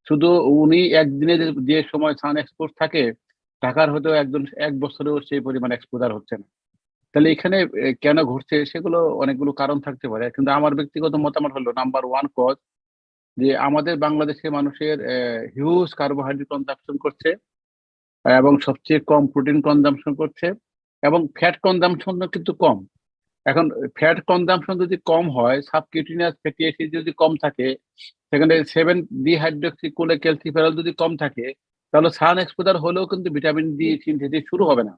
শুধু উনি একদিনে যে সময় সান এক্সপোজ থাকে ঢাকার হয়তো একজন 1 বছরেও সেই পরিমাণ এক্সপোজার হচ্ছে না। তাহলে এখানে কেন ঘটছে সেগুলো অনেকগুলো কারণ থাকতে পারে, কিন্তু আমার ব্যক্তিগত মতামত হলো নাম্বার 1 কজ যে আমাদের বাংলাদেশের মানুষের হিউজ কার্বোহাইড্রেট কনজাম্পশন করছে এবং সবচেয়ে কম প্রোটিন কনজাম্পশন করছে, এবং ফ্যাট কনজাম্পশন কিন্তু কম। এখন ফ্যাট কনজাম্পশন যদি কম হয়, সাবকিউটিনিয়াস ফ্যাটি অ্যাসিড যদি কম থাকে, সেখানে 7 ডিহাইড্রক্সি কোলেক্যালসিফেরল যদি কম থাকে, তাহলে সান এক্সপোজার হলেও কিন্তু ভিটামিন ডি সিনথেসিস শুরু হবে না,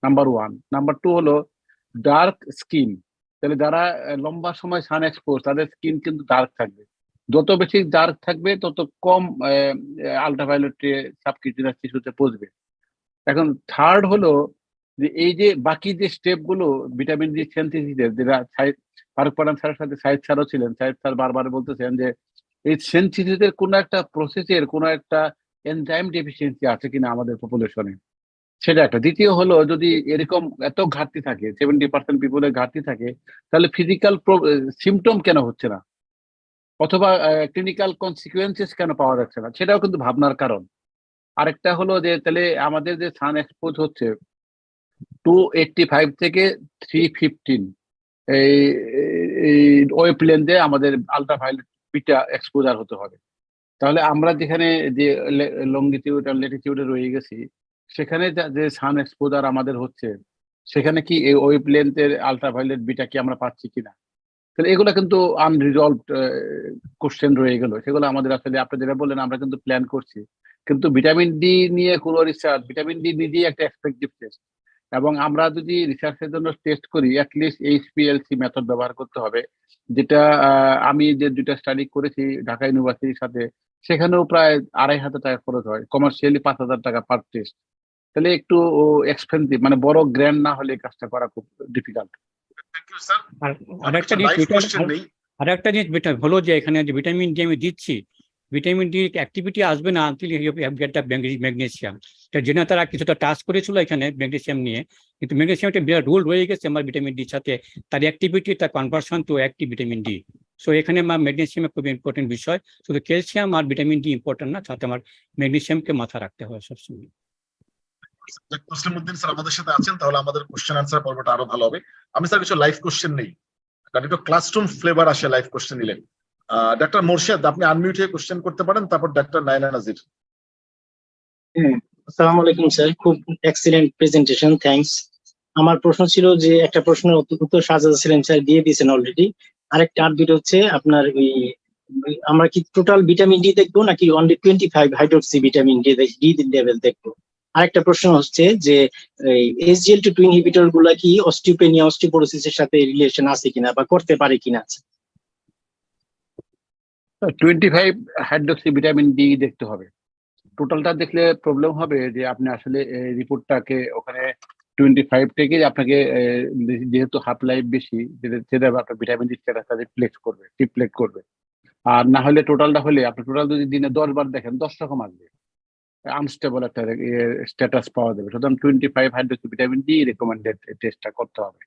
নাম্বার 1। নাম্বার 2 হলো ডার্ক স্কিন। তাহলে যারা লম্বা সময় সান এক্সপোজ তাদের স্কিন কিন্তু ডার্ক থাকবে, যত বেশি ডার্ক থাকবে তত কম আল্ট্রাভায়োলেট সাবকিউটিনিয়াস টিস্যুতে পৌঁছবে। এখন থার্ড হলো যে এই যে বাকি যে স্টেপ গুলো ভিটামিন ডি সেন্থেসিসের, যেটা ফারুক পাঠান স্যারের সাথে সাইদ স্যারও ছিলেন, সাইদ স্যার বারবার বলতেছেন যে এই সেন্থেসিসের কোনো একটা প্রসেসের কোনো একটা এনজাইম ডেফিসিয়েন্সি আছে কিনা আমাদের পপুলেশনে, সেটা একটা। দ্বিতীয় হলো যদি এরকম এত ঘাটতি থাকে, 70% পিপলের ঘাটতি থাকে, তাহলে ফিজিক্যাল সিমটম কেন হচ্ছে না, অথবা ক্লিনিক্যাল কনসিকুয়েন্সেস কেন পাওয়া যাচ্ছে না, সেটাও কিন্তু ভাবনার কারণ। আরেকটা হলো যে তাহলে আমাদের যে সান এক্সপোজ হচ্ছে 285 থেকে 315 এই ওয়েভলেন্থে আমাদের আল্ট্রাভায়োলেট বিটা এক্সপোজার হতে হবে। তাহলে আমরা যেখানে যে লঙ্গিটিউড আর ল্যাটিটিউডে রয়ে গেছি, সেখানে যে সান এক্সপোজার আমাদের হচ্ছে সেখানে কি এই ওয়েভলেন্থের আল্ট্রাভায়োলেট বিটা কি আমরা পাচ্ছি কিনা? তাহলে এগুলো কিন্তু আনরিজলভড কোশ্চেন রয়ে গেল। সেগুলো আমাদের আসলে আপনি যেটা বললেন আমরা কিন্তু প্ল্যান করছি, কিন্তু ভিটামিন ডি নিয়ে কোনো রিসার্চ, ভিটামিন ডি নিজেই একটা এক্সপেক্টিভ টেস্ট, এবং আমরা যদি রিসার্চের জন্য টেস্ট করি অ্যাটলিস্ট এইচপিএলসি মেথড ব্যবহার করতে হবে, যেটা আমি যে 2টা স্টাডি করেছি ঢাকা ইউনিভার্সিটির সাথে, সেখানেও প্রায় 2,500 টাকা খরচ হয়, কমার্শিয়ালি 5,000 টাকা পার টেস্ট। তাহলে একটু এক্সপেন্সিভ, মানে বড় গ্র্যান্ড না হলে এই কাজটা করা খুব ডিফিকাল্ট। Thank you sir. আরেকটা জিনিস আরেকটা জিনিস হলো যে এখানে যে ভিটামিন ডি আমি দিচ্ছি, ভিটামিন ডি অ্যাক্টিভিটি আসবে না until you have get the magnesium. জেনে তারা কিছুটা টাচ করেছিল এখানে ম্যাগনেসিয়াম নিয়ে, কিন্তু ম্যাগনেসিয়াম একটা বিরাট রোল রয়ে গেছে আমার ভিটামিন ডির সাথে, তার অ্যাক্টিভিটি, তার conversion to active vitamin D. So এখানে আমার ম্যাগনেসিয়াম খুব ইম্পর্টেন্ট বিষয়, শুধু ক্যালসিয়াম আর ভিটামিন ডি ইম্পর্টেন্ট না, সাথে আমার ম্যাগনেসিয়ামকে মাথা রাখতে হয় সবসময়। তসলিমউদ্দিন স্যার আমাদের সাথে আছেন, তাহলে আমাদের কোশ্চেন আনসার পর্বটা আরো ভালো হবে। আমি স্যার কিছু লাইভ কোশ্চেন নেই, কারণ একটু ক্লাসরুম ফ্লেভার আসে লাইভ কোশ্চেন নিলে। ডাক্তার মোরশেদ, আপনি আনমিউট হয়ে কোশ্চেন করতে পারেন, তারপর ডাক্তার নাইনা নাজির। আসসালামু আলাইকুম স্যার, খুব এক্সিলেন্ট প্রেজেন্টেশন, থ্যাঙ্কস। আমার প্রশ্ন ছিল যে একটা প্রশ্নের উত্তর সাজাদ সেলিম স্যার দিয়ে দিয়েছেন অলরেডি। আরেকটা আপডেট হচ্ছে আপনার আমরা কি টোটাল ভিটামিন ডি দেখবো নাকি only 25 hydroxy vitamin D level দেখবো? আরেকটা প্রশ্ন হচ্ছে যে SGLT2 ইনহিবিটর গুলা কি অস্টিওপেনিয়া অস্টিওপোরোসিসের সাথে রিলেশন আছে কিনা বা করতে পারে কিনা? 25 হাইড্রোক্সি ভিটামিন ডি দেখতে হবে। টোটালটা দেখলে প্রবলেম হবে যে আপনি আসলে রিপোর্টটাকে ওখানে 25 থেকে আপনাকে যেহেতু হাফ লাইফ বেশি, সেটা আপনার ভিটামিন ডি স্ট্যাটাসটা রিফ্লেক্ট করবে। আর না হলে টোটালটা হলে আপনি টোটাল যদি দিনে 10 বার দেখেন 10 রকম আসবে, আনস্টেবল একটা স্ট্যাটাস পাওয়া যাবে। সুতরাং 25 হাইড্রোক্সি ভিটামিন ডি রেকমেন্ডেড টেস্টটা করতে হবে।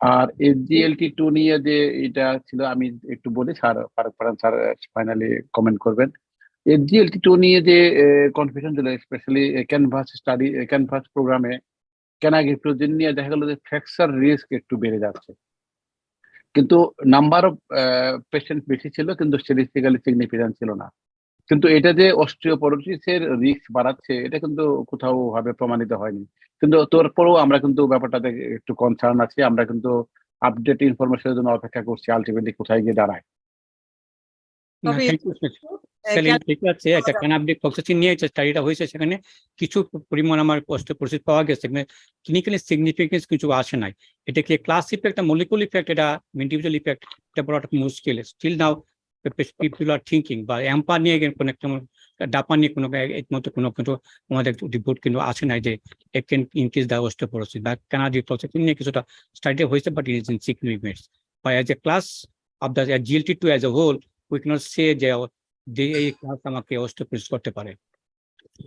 আর SGLT2 নিয়ে যে এটা ছিল আমি একটু বলি, sir Faruk Farhan sir finally comment করবেন। SGLT2 নিয়ে যে কনফিউশন ছিল, স্পেশালি ক্যানভাস প্রোগ্রামে ক্যানাগিপ্রোজিন নিয়ে দেখা গেল যে ফ্র্যাকচার রিস্ক একটু বেড়ে যাচ্ছে, কিন্তু নাম্বার অফ পেশেন্ট বেশি ছিল কিন্তু স্ট্যাটিস্টিক্যালি সিগনিফিকেন্ট ছিল না। কিন্তু এটা যে অস্টিওপোরোসিসের রিস্ক বাড়াচ্ছে এটা কিন্তু কোথাও ভাবে প্রমাণিত হয়নি। কিন্তু তারপরেও আমরা কিন্তু ব্যাপারটাতে একটু কনসার্ন আছি, আমরা কিন্তু আপডেট ইনফরমেশনের জন্য অপেক্ষা করছি আলটিমেটলি কোথায় গিয়ে দাঁড়ায়। ঠিক আছে, একটা ক্যানাবিডিক টক্সিসিটি নিয়ে স্টাডিটা হয়েছে, সেখানে কিছু পরিমাণ আমার অস্টিওপোরোসিস পাওয়া গেছে, ক্লিনিক্যালি সিগনিফিকেন্স কিছু আসে নাই। এটা কি ক্লাস ইফেক্ট, মলিকুল ইফেক্ট, এটা ইন্ডিভিজুয়াল ইফেক্ট, এটা বড় একটা মুশকিল। Still now people are thinking, বা এম্পা নিয়ে কোনো একটা ডাপা নিয়ে কোনো মতো কোনো কিন্তু আমাদের রিপোর্ট কিন্তু আসে নাই যে it can increase the osteoporosis, বা ক্যানাবিডিক টক্সিসিটি নিয়ে কিছুটা স্টাডি হয়েছে, বাট ইট ইজ ইনসিগনিফিকেন্ট। বা as a class of the GLT2 as a whole we cannot say যে এই ক্লাস আমাকে অস্টিওপোরোসিস করতে পারে।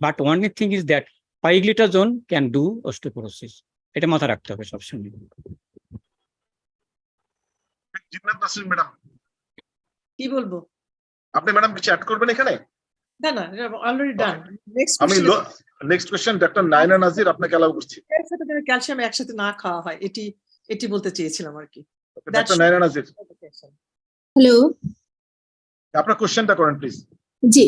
But only thing is that pioglitazone can do osteoporosis, এটা মাথা রাখতে হবে সবসময়। জিন্নাত নাসরিন ম্যাডাম, কি বলবো? আপনি ম্যাডাম কিছু অ্যাড করবেন এখানে? না না, অলরেডি ডান। নেক্সট আমি নেক্সট কোশ্চেন ডাক্তার নাইনা নাজির, আপনাকে অ্যালাউ করছি। ক্যালসিয়াম একসাথে না খাওয়া হয়, এটি বলতে চেয়েছিলাম আর কি। ডাক্তার নাইনা নাজির, হ্যালো, আপনার কোশ্চেনটা করেন প্লিজ। জি,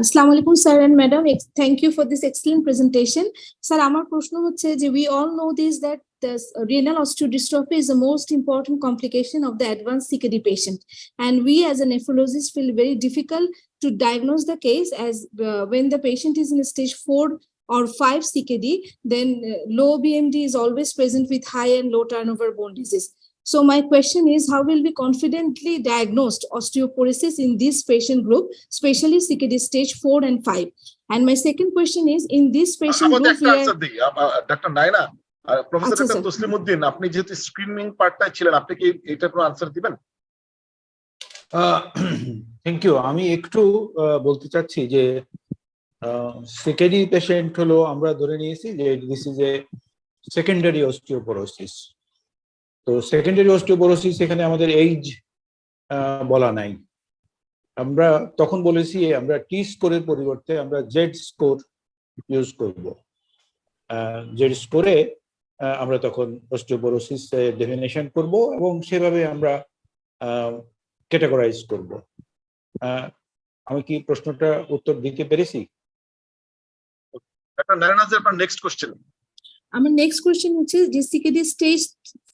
আসসালামু আলাইকুম sir and madam, thank you for this excellent presentation. Sir, আমার প্রশ্ন হচ্ছে যে we all know this that the renal osteodystrophy is the most important complication of the advanced CKD patient, and we as a nephrologist feel very difficult to diagnose the case, as when the patient is in stage 4 or 5 CKD, then low BMD is always present with high and low turnover bone disease. So my question is, how will we confidently diagnose osteoporosis in this patient group, especially CKD stage 4 and 5? And my second question is, in this patient group, ডাক্তার নাইনা, প্রফেসর ডাক্তার তসলিমউদ্দিন, আপনি যেহেতু স্ক্রিনিং পার্টটাই ছিলেন, আপনি কি এটার কোনো আনসার দিবেন? Thank you. আমি একটু বলতে চাচ্ছি যে সিকেডি পেশেন্ট হলো, আমরা ধরে নিয়েছি যে this is a secondary osteoporosis. তো সেকেন্ডারি অস্টিওপোরোসিস এখানে আমাদের এইজ বলা নাই, আমরা তখন বলেছি আমরা টি স্কোরের পরিবর্তে আমরা জেড স্কোর ইউজ করব। জেড স্কোরে আমরা তখন অস্টিওপোরোসিস ডেফিনেশন করব এবং সেভাবে আমরা ক্যাটাগরাইজ করব। আমি কি প্রশ্নটা উত্তর দিতে পেরেছি? ডাক্তার নাইনা নাজির, আপনার নেক্সট কোশ্চেন। আমার নেক্সট কোয়েশ্চেন হচ্ছে যে সিকেডি স্টেজ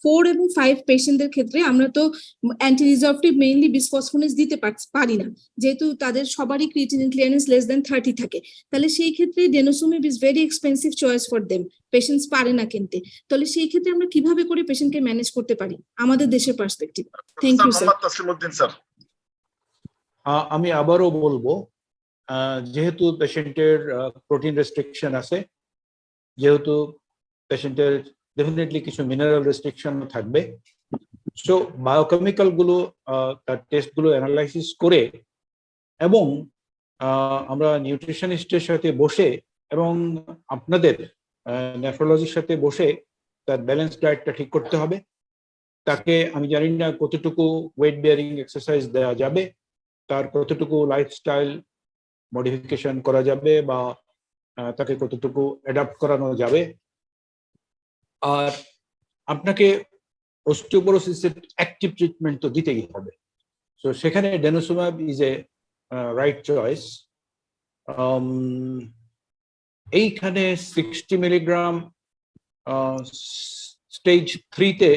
4 এবং 5 পেশেন্টদের ক্ষেত্রে আমরা তো অ্যান্টি রিজার্ভটিভ মেইনলি বিসফসফোনেস দিতে পারি না, যেহেতু তাদের সবারই ক্রিয়েটিনিন ক্লিয়ারেন্স লেস দ্যান 30 থাকে। তাহলে সেই ক্ষেত্রে denosumab is very expensive choice for them, patients পারে না কিনতে। তাহলে সেই ক্ষেত্রে আমরা কিভাবে করে পেশেন্টকে ম্যানেজ করতে পারি আমাদের দেশের perspective? Thank you sir. Sir, আমি আবারও বলবো, যেহেতু পেশেন্টের প্রোটিন রেস্ট্রিকশন আছে, যেহেতু পেশেন্টের ডেফিনেটলি কিছু মিনারেল রেস্ট্রিকশন থাকবে, সো বায়োকেমিক্যাল গুলো তার টেস্ট গুলো অ্যানালাইসিস করে এবং আমরা নিউট্রিশনিস্টের সাথে বসে এবং আপনাদের নেফ্রোলজির সাথে বসে তার ব্যালেন্স ডায়েটটা ঠিক করতে হবে। তাকে আমি জানি না কতটুকু ওয়েট বিয়ারিং এক্সারসাইজ দেওয়া যাবে, তার কতটুকু লাইফস্টাইল মডিফিকেশন করা যাবে বা তাকে কতটুকু অ্যাডাপ্ট করানো যাবে। আর আপনাকে অস্টিওপোরোসিসের অ্যাক্টিভ ট্রিটমেন্ট তো দিতেই হবে, সো সেখানে denosumab is a right choice. এইখানে 60 মিলিগ্রাম স্টেজ 3-তে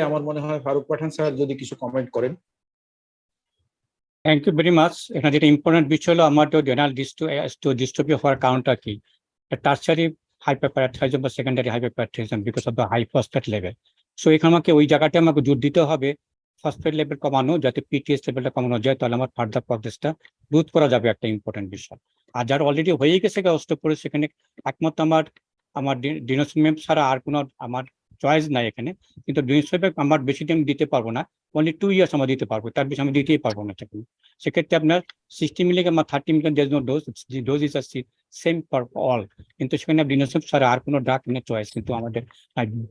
আমার মনে হয় ফারুক পাঠান স্যার যদি কিছু কমেন্ট করেন। Thank you very much. এখানে যেটা ইম্পর্টেন্ট বিষয় হলো আমার তো রেনাল ডিস্টোপিয়া হওয়ার কারণটা কি, টার্সারি হাইপারপ্যারাথাইজম বা secondary hyperparathyroidism because of the high phosphate level. So এখানে ওই জায়গাটা আমাকে জোর দিতে হবে ফসফেট লেভেল কমানো, যাতে পিটিএস লেভেলটা কমানো যায়, তাহলে আমার ফার্দার প্রসেসটা রোধ করা যাবে, একটা ইম্পর্টেন্ট বিষয়। আর যারা অলরেডি হয়ে গেছে অস্টিওপোরোসিস, সেখানে একমাত্র আমার ডিনোসুমেব ছাড়া আর কোনো আমার চয়েস নাই এখানে। কিন্তু ডিনোসুমেব আমার বেশি দিন দিতে পারবো না, অনলি 2 ইয়ার্স আমরা দিতে পারবো, তার বেশি আমি দিতেই পারবো না। সেক্ষেত্রে আপনার 60 মিলিগ্রাম বা 30 milligram days no dose, dose is same for all. কিন্তু সেখানে ডিনোসুমেব ছাড়া আর কোনো ড্রাগ চয়েস কিন্তু আমাদের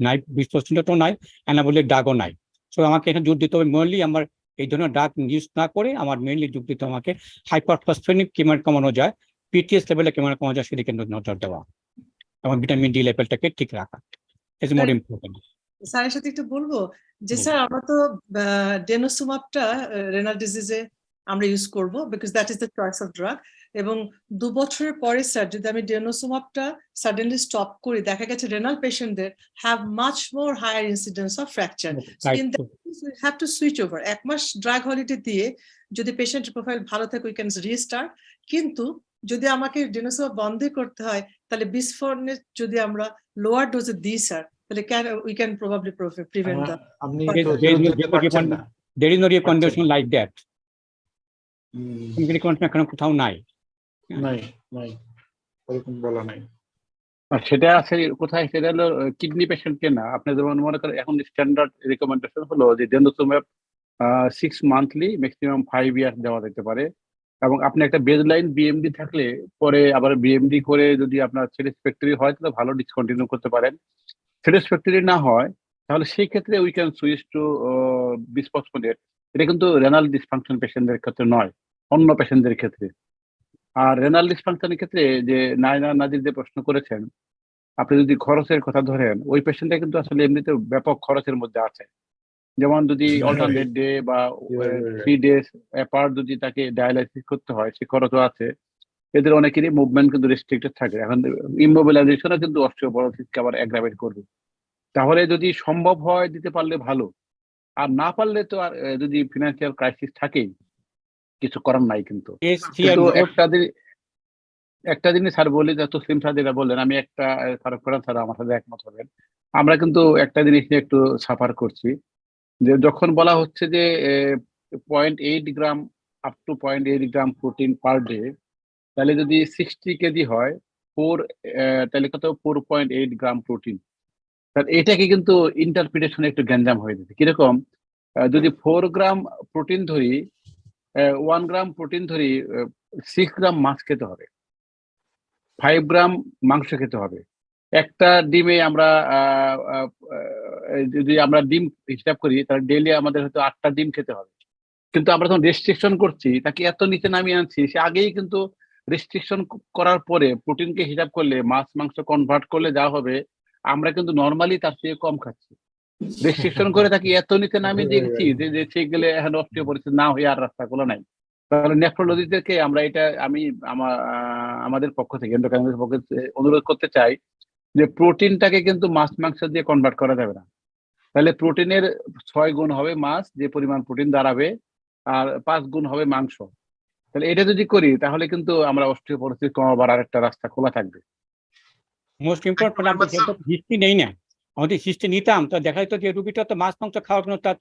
নাই, 20% নাই, অ্যানাবলিক ড্রাগও নাই। সো আমাকে এখানে জোর দিতে হবে মেনলি আমার এই ধরনের ড্রাগ ইউজ না করে আমার মেনলি জোর দিতে আমাকে হাইপারফসফেনিক কিভাবে কমানো যায়, পিটিএস লেভেলে কিভাবে কমানো যায় সেদিকে নজর দেওয়া এবং ভিটামিন ডি লেভেলটাকে ঠিক রাখা ইজ মোর ইম্পর্টেন্ট। স্যারের সাথে একটু বলবো যে স্যার আমরা তো ডেনোসুমাবটা রেনাল ডিজিজে আমরা ইউজ করব because that is the choice of drug, এবং 2 বছরের পরে স্যার যদি আমি ডেনোসুমাবটা সাডেনলি স্টপ করি, দেখা গেছে রেনাল পেশেন্টদের have much more higher incidence of fracture. In that we have to switch over. 1 মাস ড্রাগ হলিডে দিয়ে যদি পেশেন্টের প্রোফাইল ভালো থাকে উই ক্যান রিস্টার্ট, কিন্তু যদি আমাকে ডেনোসুমাব বন্ধ করতে হয় তাহলে বিসফোরনের যদি আমরা লোয়ার ডোজে দিই স্যার, তাহলে we can probably prevent that. There is no recommendation like that. এখন কোথাও নাই, ওরকম বলা নাই। আর সেটা আছে কোথায়, সেটা হলো কিডনি পেশেন্টকে না। আপনি যেমন মনে করেন এখন স্ট্যান্ডার্ড রিকমেন্ডেশন হলো যে ডেনোসুমেব 6 মান্থলি ম্যাক্সিমাম 5 ইয়ার্স দেওয়া যেতে পারে, এবং আপনি একটা বেজলাইন বিএমডি থাকলে পরে আবার বিএমডি করে যদি আপনার স্যাটিসফ্যাক্টরি হয় তাহলে ভালো ডিসকন্টিনিউ করতে পারেন। স্যাটিসফ্যাক্টরি না হয় তাহলে সেই ক্ষেত্রে we can switch to bisphosphonate. এটা কিন্তু রেনাল ডিসফাংশন পেশেন্টদের ক্ষেত্রে নয়, অন্য পেশেন্টদের ক্ষেত্রে। আর রেনাল ডিসফাংশনের ক্ষেত্রে যে নাজির যে প্রশ্ন করেছেন, আপনি যদি খরচের কথা ধরেন, ওই পেশেন্টটা কিন্তু আসলে এমনিতে ব্যাপক খরচের মধ্যে আছে। যেমন যদি অল্টারনেট ডে বা 3 days অ্যাপার্ট যদি তাকে ডায়ালাইসিস করতে হয়, সে খরচও আছে। এদের অনেকেরই মুভমেন্ট কিন্তু রেস্ট্রিক্টেড থাকে। এখন ইমোবিলাইজেশনও কিন্তু অস্টিওপোরোসিসকে আবার অ্যাগ্রাভেট করবে। তাহলে যদি সম্ভব হয় দিতে পারলে ভালো, আর না পারলে তো আর যদি ফিনান্সিয়াল ক্রাইসিস থাকেই, কিছু করার নাই। কিন্তু একটা জিনিস স্যার বলি, তসলিম স্যার যেটা বললেন, আমি একটা ফারুক পাঠান স্যার আমার সাথে একমত হবেন। আমরা কিন্তু একটা জিনিস নিয়ে একটু সাফার করছি, যে যখন বলা হচ্ছে যে 0.8 gram up to 0.8 gram protein per day, তাহলে যদি 60 কেজি হয় তাহলে কত 4.8 গ্রাম প্রোটিন। এটাকে কিন্তু ইন্টারপ্রিটেশনে একটু গ্যাঞ্জাম হয়ে যেতে। কিরকম, যদি 4 গ্রাম প্রোটিন ধরি, 1 গ্রাম প্রোটিন ধরি, 6 গ্রাম মাছ খেতে হবে, 5 গ্রাম মাংস খেতে হবে। একটা ডিমে আমরা যদি আমরা ডিম হিসাব করি তাহলে ডেইলি আমাদের হয়তো 8টা ডিম খেতে হবে। কিন্তু আমরা যখন রেস্ট্রিকশন করছি, তাকে এত নিচে নামিয়ে আনছি, সে আগেই কিন্তু রেস্ট্রিকশন করার পরে প্রোটিনকে হিসাব করলে, মাছ মাংস কনভার্ট করলে যা হবে, আমরা কিন্তু নর্মালি তার চেয়ে কম খাচ্ছি। রেস্ট্রিকশন করে তাকে এত নিচে নামিয়ে দিয়েছি যে সে গেলে এখন অস্টিওপোরোসিস না হয়ে আর রাস্তা গুলো নাই। তাহলে নেফ্রোলজিস্টদেরকে আমরা এটা আমাদের পক্ষ থেকে, এন্ডোক্রাইনোলজিস্টের পক্ষ থেকে অনুরোধ করতে চাই যে প্রোটিনটাকে কিন্তু মাছ মাংস দিয়ে কনভার্ট করা যাবে না। তাহলে প্রোটিনের 6 গুণ হবে মাছ, যে পরিমাণ প্রোটিন দাঁড়াবে, আর 5 গুণ হবে মাংস। তাহলে এটা যদি করি তাহলে কিন্তু আমরা অস্টিওপোরোসিস কমাবার আরেকটা রাস্তা খোলা থাকবে। মোস্ট ইম্পর্টেন্ট আমরা হিস্ট্রি নেই না, আমাদের হিস্ট্রি নিতাম তো দেখা যেত যে রুগীটা তো মাছ মাংস খাওয়ার কোনো তার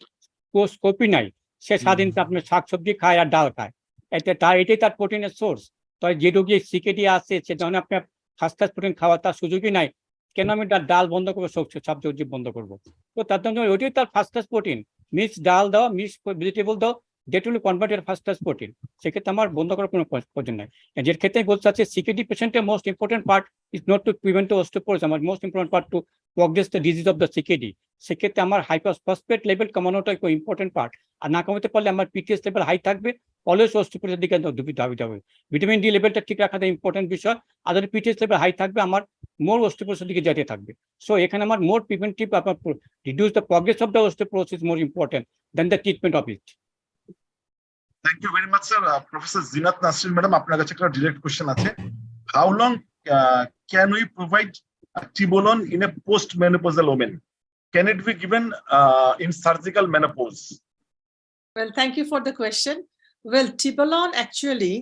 স্কোপই নাই, সে স্বাধীন আপনার শাকসবজি খায় আর ডাল খায়, এটাই তার প্রোটিনের সোর্স। তো যে রুগী সিকেডি আছে সে যখন আপনার ফার্স্ট ক্লাস প্রোটিন খাওয়ার তার সুযোগই নাই, কেন আমি ডাল বন্ধ করবো, সবজি বন্ধ করবো? তো তার জন্য ওইটাই তার ফার্স্ট ক্লাস প্রোটিন। মিক্স ডাল দাও, মিক্স ভেজিটেবল দাও, দ্যাট উইল কনভার্ট এর ফার্স্ট ক্লাস প্রোটিন। সেক্ষেত্রে আমার বন্ধ করার কোনো প্রয়োজন নাই। যে ক্ষেত্রে আমি বলতে চাচ্ছি সিকেডি পেশেন্টের most important part is not to prevent osteoporosis, আমার most important part to progress the disease of the CKD. সেক্ষেত্রে আমার হাইপারফসফেট লেভেল কমানোটা খুব ইম্পর্টেন্ট পার্ট। আর না কমাতে পারলে আমার পিটিএস লেভেল হাই থাকবে, অলওয়েজ অস্টিওপোরোসিসের দিকে দাবি যাবে। ভিটামিন ডি লেভেলটা ঠিক রাখাটা ইম্পর্টেন্ট বিষয়। আর যদি পিটিএস লেভেল হাই থাকবে আমার মোর অস্টিওপোরোসিসের দিকে যেতে থাকবে। সো এখানে আমার মোর প্রিভেন্টিভ, আপনার reduce the progress of the osteoporosis more important than the treatment of it. Thank you very much sir. Professor Zinat Nasrin madam, আপনার কাছে একটা ডিরেক্ট কোশ্চেন আছে। How long can we provide tibolone in a post menopausal women? Can it be given in surgical menopause? Well, thank you for the question. Well, tibolon actually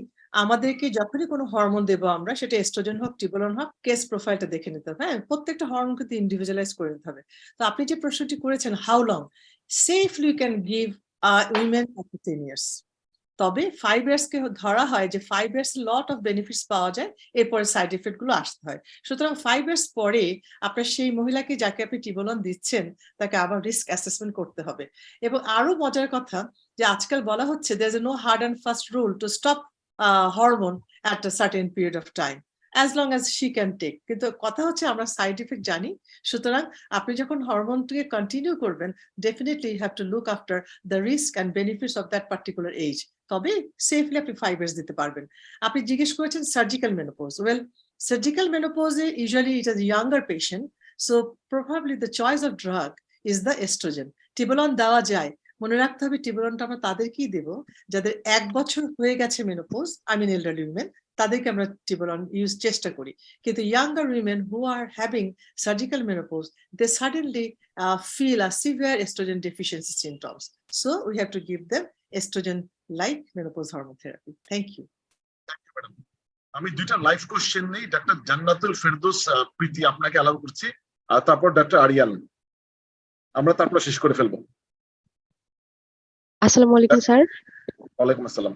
আমাদেরকে যখনই কোনো হরমোন দেবো আমরা, সেটা এস্ট্রোজেন হোক টিবোলন হোক, কেস প্রোফাইলটা দেখে নিতে হবে। হ্যাঁ, প্রত্যেকটা হরমোন কিন্তু ইন্ডিভিজুয়ালাইজ করে নিতে হবে। তো আপনি যে প্রশ্নটি করেছেন, how long safely you can give women up to 10 years। তবে 5 years কে ধরা হয় যে 5 years লট অফ বেনিফিটস পাওয়া যায়, এরপরে সাইড এফেক্ট গুলো আসতে হয়। সুতরাং 5 years পরে আপনার সেই মহিলাকে যাকে আপনি টিবোলন দিচ্ছেন তাকে আবার রিস্ক অ্যাসেসমেন্ট করতে হবে। এবং আরো মজার কথা যে আজকাল বলা হচ্ছে there is no hard and fast rule to stop hormone at a certain period of time as long as she can take। কিন্তু কথা হচ্ছে আমরা সাইড এফেক্ট জানি, সুতরাং আপনি যখন হরমোনটিকে কন্টিনিউ করবেন definitely you have to look after the risk and benefits of that particular age. তবে সেফলি আপনি 5 years দিতে পারবেন। আপনি জিজ্ঞেস করেছেন সার্জিক্যাল মেনোপজ। ওয়েল, সার্জিক্যাল মেনোপজে usually it is younger patient, so probably the choice of drug is the estrogen. Tibolone দেওয়া যায়, মনে রাখতে হবে টিবোলনটা আমরা তাদেরকেই দেব যাদের 1 বছর হয়ে গেছে menopause, I mean elderly women, তাদেরকে আমরা টিবোলন ইউজ চেষ্টা করি। কিন্তু younger women who are having surgical menopause, they suddenly feel a severe estrogen deficiency symptoms, so we have to give them estrogen like menopause hormone therapy. Thank you. Thank you madam. আমি দুইটা লাইভ কোশ্চেন নেই। ডাক্তার জান্নাতুল ফেরদৌস প্রীতি, আপনাকে অ্যালাউ করছি, আর তারপর ডাক্তার আরিয়ান, আমরা তারপর শেষ করে ফেলবো। আসসালামু আলাইকুম স্যার। ওয়ালাইকুম আসসালাম।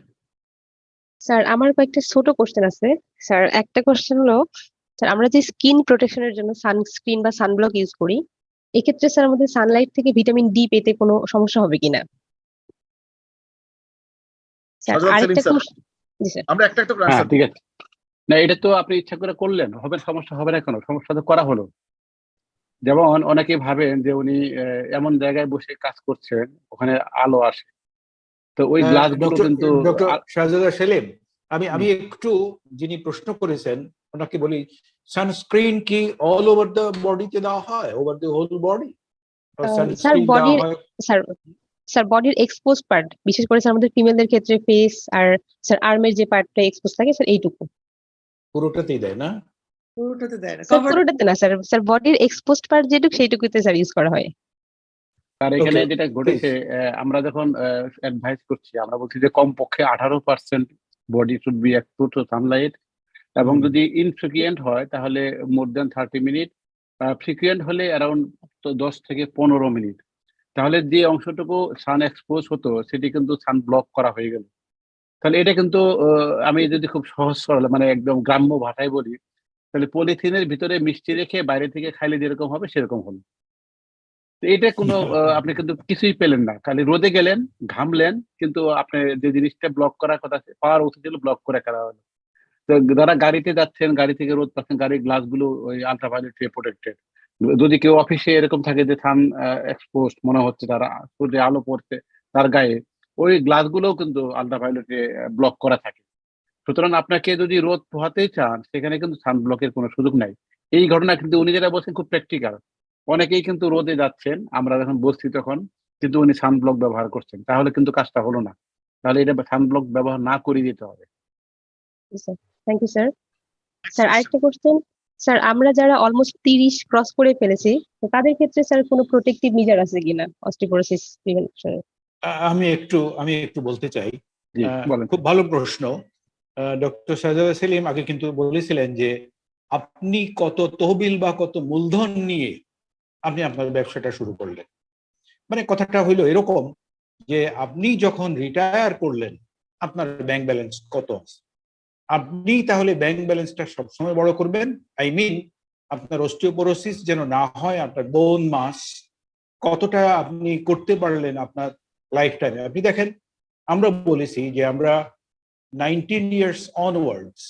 স্যার আমার কয়েকটা ছোট কোশ্চেন আছে। স্যার একটা কোশ্চেন হলো, স্যার আমরা যে স্কিন প্রোটেকশনের জন্য সানস্ক্রিন বা সানব্লক ইউজ করি, এক্ষেত্রে স্যার আমাদের সানলাইট থেকে ভিটামিন ডি পেতে কোনো সমস্যা হবে কিনা? স্যার আরেকটা কোশ্চেন। জি স্যার, আমরা একটা করে হ্যাঁ আনসার। ঠিক আছে। না, এটা তো আপনি ইচ্ছা করে করলেন, হবে সমস্যা হবে না, কেন সমস্যা তো করা হলো। যেমন অনেকে ভাবেন যে উনি এমন জায়গায় বসে কাজ করছেন ওখানে আলো আসে, তো ওই গ্লাস গুলো কিন্তু ডক্টর শাহজাদা সেলিম, আমি একটু যিনি প্রশ্ন করেছেন ওনাকে বলি, সানস্ক্রিন কি অল ওভার দ্য বডিতে দেওয়া হয়, over the whole body? Sir বডির, স্যার বডির এক্সপোজ পার্ট, বিশেষ করে স্যার আমাদের ফিমেলদের ক্ষেত্রে ফেস আর স্যার আর্মের যে পার্টটা এক্সপোজ থাকে স্যার এইটুকু। পুরোটাতেই দেয় না? পুরোটাতে দেয় না, স্যার পুরোটাতে না স্যার, স্যার বডির এক্সপোজড পার্ট যেটুকু সেইটুকুতে স্যার ইউজ করা হয়। আর এখানে যেটা ঘটেছে, আমরা যখন অ্যাডভাইস করছি আমরা বলছি যে কমপক্ষে 18% body should be expose to Sunlight, এবং যদি ইনফ্রিকুয়েন্ট হয় তাহলে মোর দেন 30 মিনিট, ফ্রিকুয়েন্ট হলে অ্যারাউন্ড 10 থেকে 15 মিনিট। তাহলে যে অংশটুকু সান এক্সপোজ হতো সেটি কিন্তু সান ব্লক করা হয়ে গেল। তাহলে এটা কিন্তু আমি যদি খুব সহজ সরল মানে একদম গ্রাম্য ভাষায় বলি, তাহলে পলিথিনের ভিতরে মিষ্টি রেখে বাইরে থেকে খাইলে যেরকম হবে সেরকম হলো। তো এটা কোনো আপনি কিন্তু কিছুই পেলেন না, খালি রোদে গেলেন, ঘামলেন, কিন্তু আপনি যে জিনিসটা ব্লক করার কথা পাওয়ার উচিত ছিল ব্লক করে করা হলো। তো যারা গাড়িতে যাচ্ছেন, গাড়ি থেকে রোদ পাচ্ছেন, গাড়ির গ্লাসগুলো ওই আলট্রাভায়োলেট রে প্রোটেক্টেড। যদি কেউ অফিসে এরকম থাকে যে সান এক্সপোজ মনে হচ্ছে, তারা সূর্যের আলো পড়ছে তার গায়ে, ওই গ্লাসগুলোও কিন্তু আলট্রাভায়োলেট রে ব্লক করা থাকে। সুতরাং আপনাকে যদি রোদ পোহাতেই চান সেখানে কিন্তু সান ব্লকের কোনো সুযোগ নাই। এই ঘটনা কিন্তু উনি যেটা বলছেন খুব প্র্যাকটিক্যাল। অনেকেই কিন্তু রোদে যাচ্ছেন, আমরা যখন বসছি তখন, কিন্তু উনি সান ব্লক ব্যবহার করছেন, তাহলে কিন্তু কাজটা হলো না। তাহলে এটা সান ব্লক ব্যবহার না করে দিতে হবে। Sir thank you sir. Sir আরেকটা কোশ্চেন, স্যার আমরা যারা অলমোস্ট 30 ক্রস করে ফেলেছি তো তাদের ক্ষেত্রে স্যার কোনো প্রোটেক্টিভ মেজার আছে কিনা অস্টিওপোরোসিস প্রিভেনশনে? আমি একটু বলতে চাই। জি বলেন। খুব ভালো প্রশ্ন। ডক্টর শাহজাদা সেলিম আগে কিন্তু বলেছিলেন যে আপনি কত তহবিল বা কত মূলধন নিয়ে আপনি আপনার ব্যবসাটা শুরু করলেন। মানে কথাটা হইলো এরকম যে আপনি যখন রিটায়ার করলেন আপনার ব্যাংক ব্যালেন্স কত আছে, আপনি তাহলে ব্যাংক ব্যালেন্সটা সবসময় বড় করবেন। আই মিন আপনার অস্টিওপোরোসিস যেন না হয়, আপনার বোন মাস কতটা আপনি করতে পারলেন আপনার লাইফ টাইমে। আপনি দেখেন আমরা বলেছি যে আমরা 19 ইয়ার্স অনওয়ার্ডস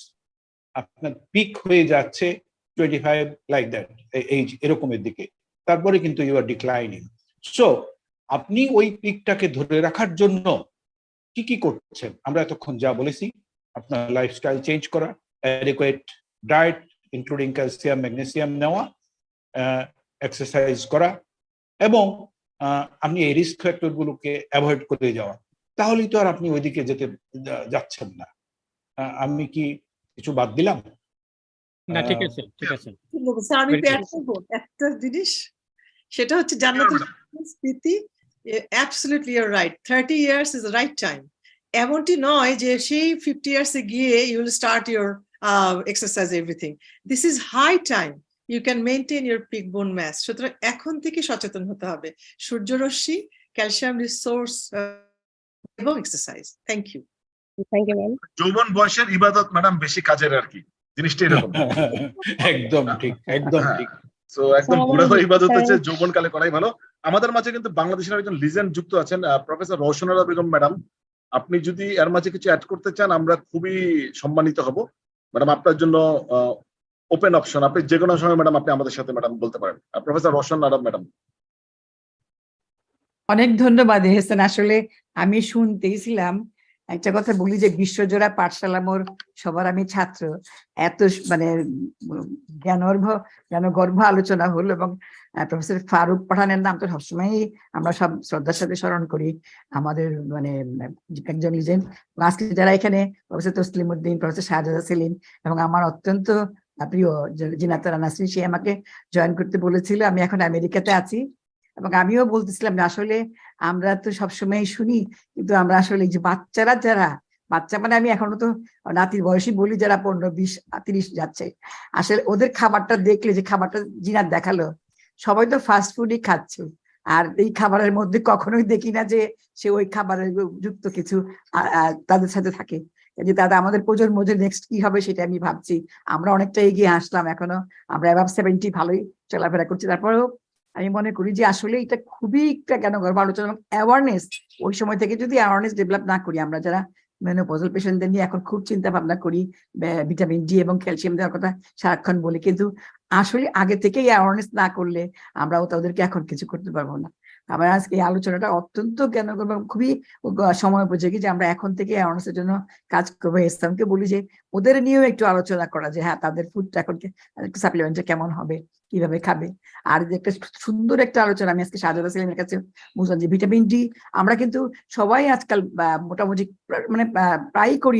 আপনার পিক হয়ে যাচ্ছে 25 লাইক দ্যাট এইজ এরকমের দিকে, তারপরে কিন্তু ইউ আর ডিক্লাইনিং। সো আপনি ওই পিকটাকে ধরে রাখার জন্য কি কি করছেন আমরা এতক্ষণ যা বলেছি, আপনার লাইফস্টাইল চেঞ্জ করা, adequate diet including calcium magnesium নেওয়া, এক্সারসাইজ করা এবং আপনি এই রিস্ক ফ্যাক্টর গুলোকে অ্যাভয়েড করে যাওয়া, তাহলেই তো আর আপনি ওইদিকে যেতে যাচ্ছেন না। আমি কি কিছু বাদ দিলাম? না ঠিক আছে ঠিক আছে। স্যার আমি একটু add করবো একটা জিনিস, সেটা হচ্ছে Jannatul Smriti. Absolutely you are right, 30 years is the right time. এমনটি নয় যে সেই 50 ইয়ার্সে গিয়ে you will start your exercise everything. This is high time, you can maintain your peak bone mass. সুতরাং এখন থেকে সচেতন হতে হবে, সূর্যরশ্মি, ক্যালসিয়াম রিসোর্স এবং exercise. Thank you. Thank you ma'am. যৌবন বয়সের ইবাদত ম্যাডাম বেশি কাজের আর কি, জিনিসটা এরকম। একদম ঠিক, একদম ঠিক। সো একদম বুড়া হয়ে ইবাদত হচ্ছে যৌবন কালে করাই ভালো। আমাদের মাঝে কিন্তু বাংলাদেশের একজন লিজেন্ড যুক্ত আছেন, প্রফেসর রওশনারা বেগম ম্যাডাম। আপনি যদি এর মাঝে কিছু অ্যাড করতে চান আমরা খুবই সম্মানিত হব ম্যাডাম। আপনার জন্য ওপেন অপশন, আপনি যে কোনো সময় ম্যাডাম আপনি আমাদের সাথে ম্যাডাম বলতে পারেন। Professor Roshanara madam. অনেক ধন্যবাদ এহসান। আসলে আমি শুনতেইছিলাম, একটা কথা বলি যে বিশ্বজোড়া পাঠশালা মোর সবার আমি ছাত্র, এত মানে জ্ঞানগর্ভ আলোচনা হলো এবং প্রফেসর ফারুক পাঠানের নাম তো সবসময়ই আমরা সব শ্রদ্ধার সাথে স্মরণ করি, আমাদের মানে একজন লিজেন্ড। আজকে যারা এখানে প্রফেসর তসলিম উদ্দিন, প্রফেসর শাহজাদা সেলিম এবং আমার অত্যন্ত প্রিয় জিনাত নাসরিন, সে আমাকে জয়েন করতে বলেছিল। আমি এখন আমেরিকাতে আছি এবং আমিও বলতেছিলাম যে আসলে আমরা তো সবসময় শুনি, কিন্তু আমরা আসলে যে বাচ্চারা, যারা বাচ্চা মানে আমি এখনো তো নাতির বয়সী বলি, যারা 15, 20, 30 যাচ্ছে, আসলে ওদের খাবারটা দেখলে, যে খাবারটা জিনাত দেখালো, সবাই তো ফাস্ট ফুডই খাচ্ছে, আর এই খাবারের মধ্যে কখনোই দেখি না যে সে ওই খাবারের যুক্ত কিছু তাদের সাথে থাকে। যে তাদের আমাদের প্রজন্ম যে নেক্সট কি হবে সেটা আমি ভাবছি। আমরা অনেকটা এগিয়ে আসলাম, এখনো আমরা অ্যাবাভ 70 ভালোই চলাফেরা করছি। তারপরেও আমি মনে করি যে আসলে এটা খুবই একটা জ্ঞানগর্ভ আলোচনা এবং অ্যাওয়ারনেস। ওই সময় থেকে যদি অ্যাওয়ারনেস ডেভেলপ না করি, আমরা যারা মেনোপজাল পেশেন্টদের নিয়ে এখন খুব চিন্তা ভাবনা করি, ভিটামিন ডি এবং ক্যালসিয়াম দেওয়ার কথা সারাক্ষণ বলি, কিন্তু আসলে আগে থেকেই অ্যাওয়ারনেস না করলে আমরাও তাদেরকে এখন কিছু করতে পারবো না। আমার আজকে এই আলোচনাটা অত্যন্ত জ্ঞানগর্ভ এবং খুবই সময় উপযোগী যে আমরা এখন থেকে অ্যাওয়ারনেসের জন্য কাজ করবো। ইসলামকে বলি যে ওদের নিয়েও একটু আলোচনা করা, যে হ্যাঁ তাদের ফুডটা এখন সাপ্লিমেন্টটা কেমন হবে, কিভাবে খাবে। আর যে একটা সুন্দর একটা আলোচনা আমি আজকে শাহজাদা সেলিমের কাছে বুঝলাম যে ভিটামিন ডি আমরা কিন্তু সবাই আজকাল মোটামুটি মানে প্রায়ই করি,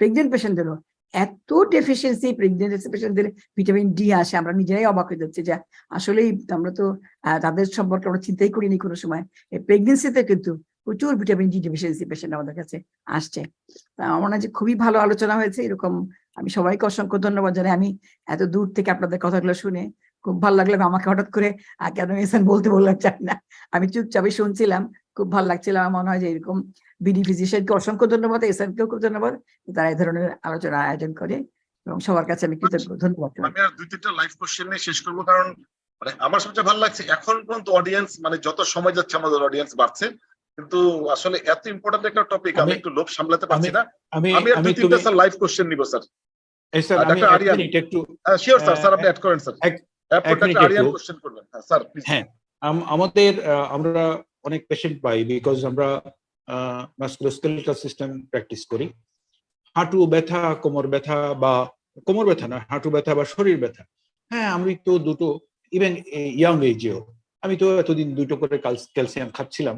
প্রেগনেন্ট পেশেন্টদেরও এত ডেফিসিয়েন্সি, প্রেগনেন্সি পেশেন্টদের ভিটামিন ডি আসে, আমরা নিজেরাই অবাক হয়ে যাচ্ছি যে আসলেই আমরা তো তাদের সম্পর্কে আমরা চিন্তাই করিনি কোনো সময়। প্রেগনেন্সিতে কিন্তু প্রচুর ভিটামিন ডি ডেফিসিয়েন্সি পেশেন্ট আমাদের কাছে আসছে। আমার মনে হয় যে খুবই ভালো আলোচনা হয়েছে। এরকম আমি সবাইকে অসংখ্য ধন্যবাদ জানাই। আমি এত দূর থেকে আপনাদের কথাগুলো শুনে খুব ভালো লাগলো। আমাকে হঠাৎ করে কেন এসেন বলতে বললাম জানি না, আমি চুপচাপই শুনছিলাম, খুব ভালো লাগছিল। আমার মনে হয় যে এরকম বিডি ফিজিশিয়ানকে অসংখ্য ধন্যবাদ, এসএনকেও খুব ধন্যবাদ, তারা এই ধরনের আলোচনা আয়োজন করে এবং সবার কাছে আমি কৃতজ্ঞ। ধন্যবাদ। আমি আর 2-3টা লাইভ কোশ্চেন নিয়ে শেষ করবো, কারণ মানে আমার সবচেয়ে ভালো লাগছে এখন পর্যন্ত অডিয়েন্স, মানে যত সময় যাচ্ছে আমাদের অডিয়েন্স বাড়ছে, কিন্তু আসলে এত ইম্পর্টেন্ট একটা টপিক আমি একটু লোভ সামলাতে পারছি না। আমি আর 2-3টা স্যার লাইভ কোশ্চেন নিব স্যার। ডক্টর আরিয়ান একটু শিওর স্যার, স্যার আপনি অ্যাড করেন স্যার। ডক্টর আরিয়ান কোশ্চেন করবেন। হ্যাঁ স্যার প্লিজ। হ্যাঁ, আমাদের আমরা অনেক পেশেন্ট পাই, বিকজ আমরা মাসকুলোস্কেলেটাল সিস্টেম প্র্যাকটিস করি। হাঁটু ব্যথা, কোমর ব্যথা, বা কোমর ব্যথা না, হাঁটু ব্যথা বা শরীর ব্যথা। হ্যাঁ, আমি তো দুটো, ইভেন ইয়াং এজেও আমি তো এতদিন 2টো করে ক্যালসিয়াম খাচ্ছিলাম।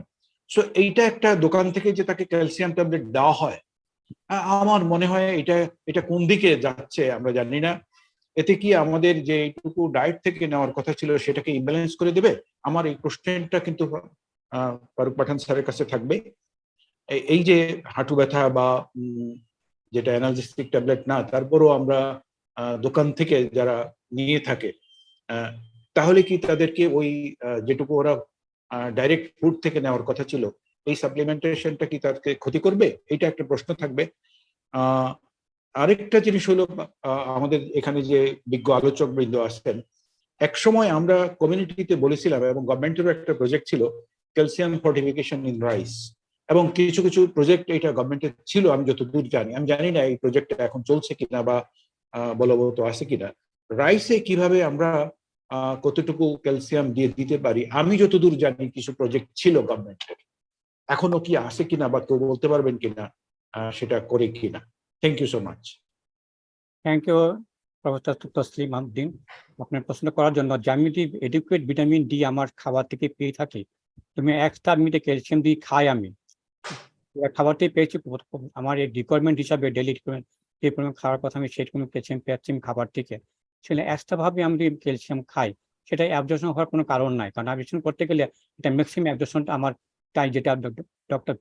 সো এইটা একটা দোকান থেকে যে তাকে ক্যালসিয়াম ট্যাবলেট দেওয়া হয়, আমার মনে হয় এটা কোন দিকে যাচ্ছে আমরা জানি না। এতে কি আমাদের যে এইটুকু ডায়েট থেকে নেওয়ার কথা ছিল সেটাকে ইমব্যালেন্স করে দেবে? আমার এই কোশ্চেনটা কিন্তু ফারুক পাঠান স্যারের কাছে থাকবে। এই যে হাঁটু ব্যথা বা যেটা অ্যানালজেসিক ট্যাবলেট না, তারপরও আমরা দোকান থেকে যারা নিয়ে থাকে, তাহলে কি তাদেরকে ওই যেটুকু ওরা ডাইরেক্ট ফুড থেকে নেওয়ার কথা ছিল, এই সাপ্লিমেন্টেশনটা কি তাদেরকে ক্ষতি করবে? এটা একটা প্রশ্ন থাকবে। আরেকটা জিনিস হলো, আমাদের এখানে যে বিজ্ঞ আলোচক বৃন্দ আসছেন, একসময় আমরা কমিউনিটিতে বলেছিলাম, এবং গভর্নমেন্টেরও একটা প্রজেক্ট ছিল, ক্যালসিয়াম ফর্টিফিকেশন ইন রাইস, এবং কিছু কিছু প্রজেক্ট এটা গভর্নমেন্টের ছিল আমি যতদূর জানি। আমি জানি না এই প্রজেক্টটা এখন চলছে কিনা বা বলবৎ আছে কিনা। রাইসে কিভাবে আমরা কতটুকু ক্যালসিয়াম দিয়ে দিতে পারি, আমি যতদূর জানি কিছু প্রজেক্ট ছিল গভর্নমেন্টের, এখনো কি আছে কিনা বা কেউ বলতে পারবেন কিনা সেটা করে কিনা। Thank you so much. Thank you professor Taslim Ahmedin আপনার প্রশ্ন করার জন্য। জ্যামিতি এডুকেট ভিটামিন ডি আমার খাবার থেকে পেয়ে থাকি, তুমি এক্সট্রা মিটে ক্যালসিয়াম ডি খাই আমি খাবারটাই পেয়েছি। আমার এই রিকোয়ারমেন্ট হিসাবে ডেলি রিকোয়ারমেন্ট যে পরিমাণ খাওয়ার কথা আমি সেরকম ক্যালসিয়াম পেয়েছি খাবার থেকে। সেটা এক্সট্রা ভাবে আমি ক্যালসিয়াম খাই, সেটা অ্যাবজর্পশন হওয়ার কোনো কারণ নাই, কারণ অ্যাবজর্পশন করতে গেলে এটা ম্যাক্সিমাম অ্যাবজর্পশনটা আমার তাই, যেটা ডক্টর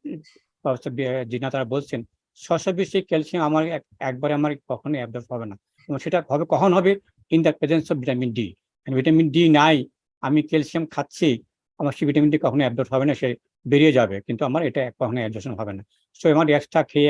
জিনা তারা বলছেন, শস্য বেশি ক্যালসিয়াম আমার একবারে আমার কখনোই অ্যাবজর্ব হবে না, এবং সেটা হবে কখন হবে, in the presence of vitamin D. Vitamin D নাই, আমি ক্যালসিয়াম খাচ্ছি, আমার সেই ভিটামিন ডি কখনো অ্যাবজর্ব হবে না, সে বেরিয়ে যাবে, কিন্তু আমার এটা কখনো অ্যাবজর্পশন হবে না। সো আমার এক্সট্রা খেয়ে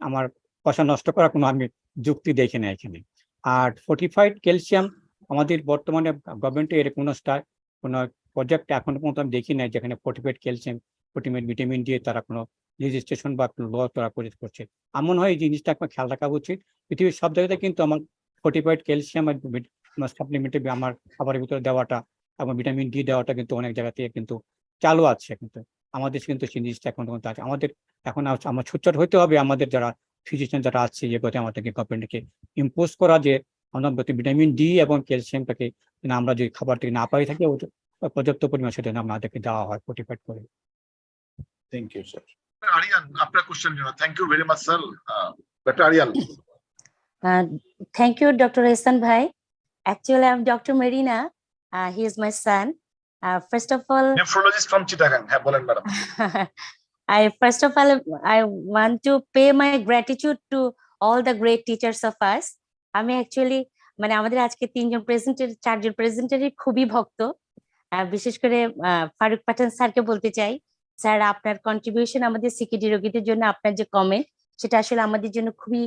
আমার পয়সা নষ্ট করার কোনো আমি যুক্তি দেখি না এখানে। আর ফর্টিফাইড ক্যালসিয়াম আমাদের বর্তমানে গভর্নমেন্টে এর কোনো প্রজেক্ট এখনো পর্যন্ত আমি দেখি নাই যেখানে ফর্টিফাইড ক্যালসিয়াম ফর্টিফাইড ভিটামিন দিয়ে তারা কোনো রেজিস্ট্রেশন বা ল তারা করছে। এমন হয় এই জিনিসটা আপনার খেয়াল রাখা উচিত। পৃথিবীর সব জায়গাতে কিন্তু আমার ফর্টিফাইড ক্যালসিয়াম আর সাপ্লিমেন্টে আমার খাবারের ভিতরে দেওয়াটা এবং ভিটামিন ডি দেওয়াটা কিন্তু অনেক জায়গা থেকে কিন্তু চালু আছে, কিন্তু আমাদের কিন্তু সেই জিনিসটা এখন পর্যন্ত আছে। আমাদের এখন আমার সোচ্চার হইতে হবে, আমাদের যারা ফিজিশিয়ান যারা আছে, যে প্রতি আমাদেরকে গভর্নমেন্টকে ইম্পোজ করা যে আমাদের প্রতি ভিটামিন ডি এবং ক্যালসিয়ামটাকে আমরা যদি খাবার থেকে না পাই থাকি পর্যাপ্ত পরিমাণ সেটা আমাদেরকে দেওয়া হয় ফর্টিফাইড করে। Thank you sir. আরিয়ান, আপনার কোশ্চেন জন্য thank you very much sir. Doctor Arian. Thank you, Dr. Ehsan Bhai. Actually, I'm Dr. Marina. He is my son. First of all, nephrologist from Chittagong. হ্যাঁ বলেন madam. First of all, I want to pay my gratitude to all the great teachers of us. আমি actually মানে আমাদের আজকে চারজন প্রেজেন্টারের খুবই ভক্ত। বিশেষ করে ফারুক পাঠান স্যারকে বলতে চাই, স্যার আপনার কন্ট্রিবিউশন আমাদের সিকিডি রোগীদের জন্য, আপনার যে কমেন্ট সেটা আসলে আমাদের জন্য খুবই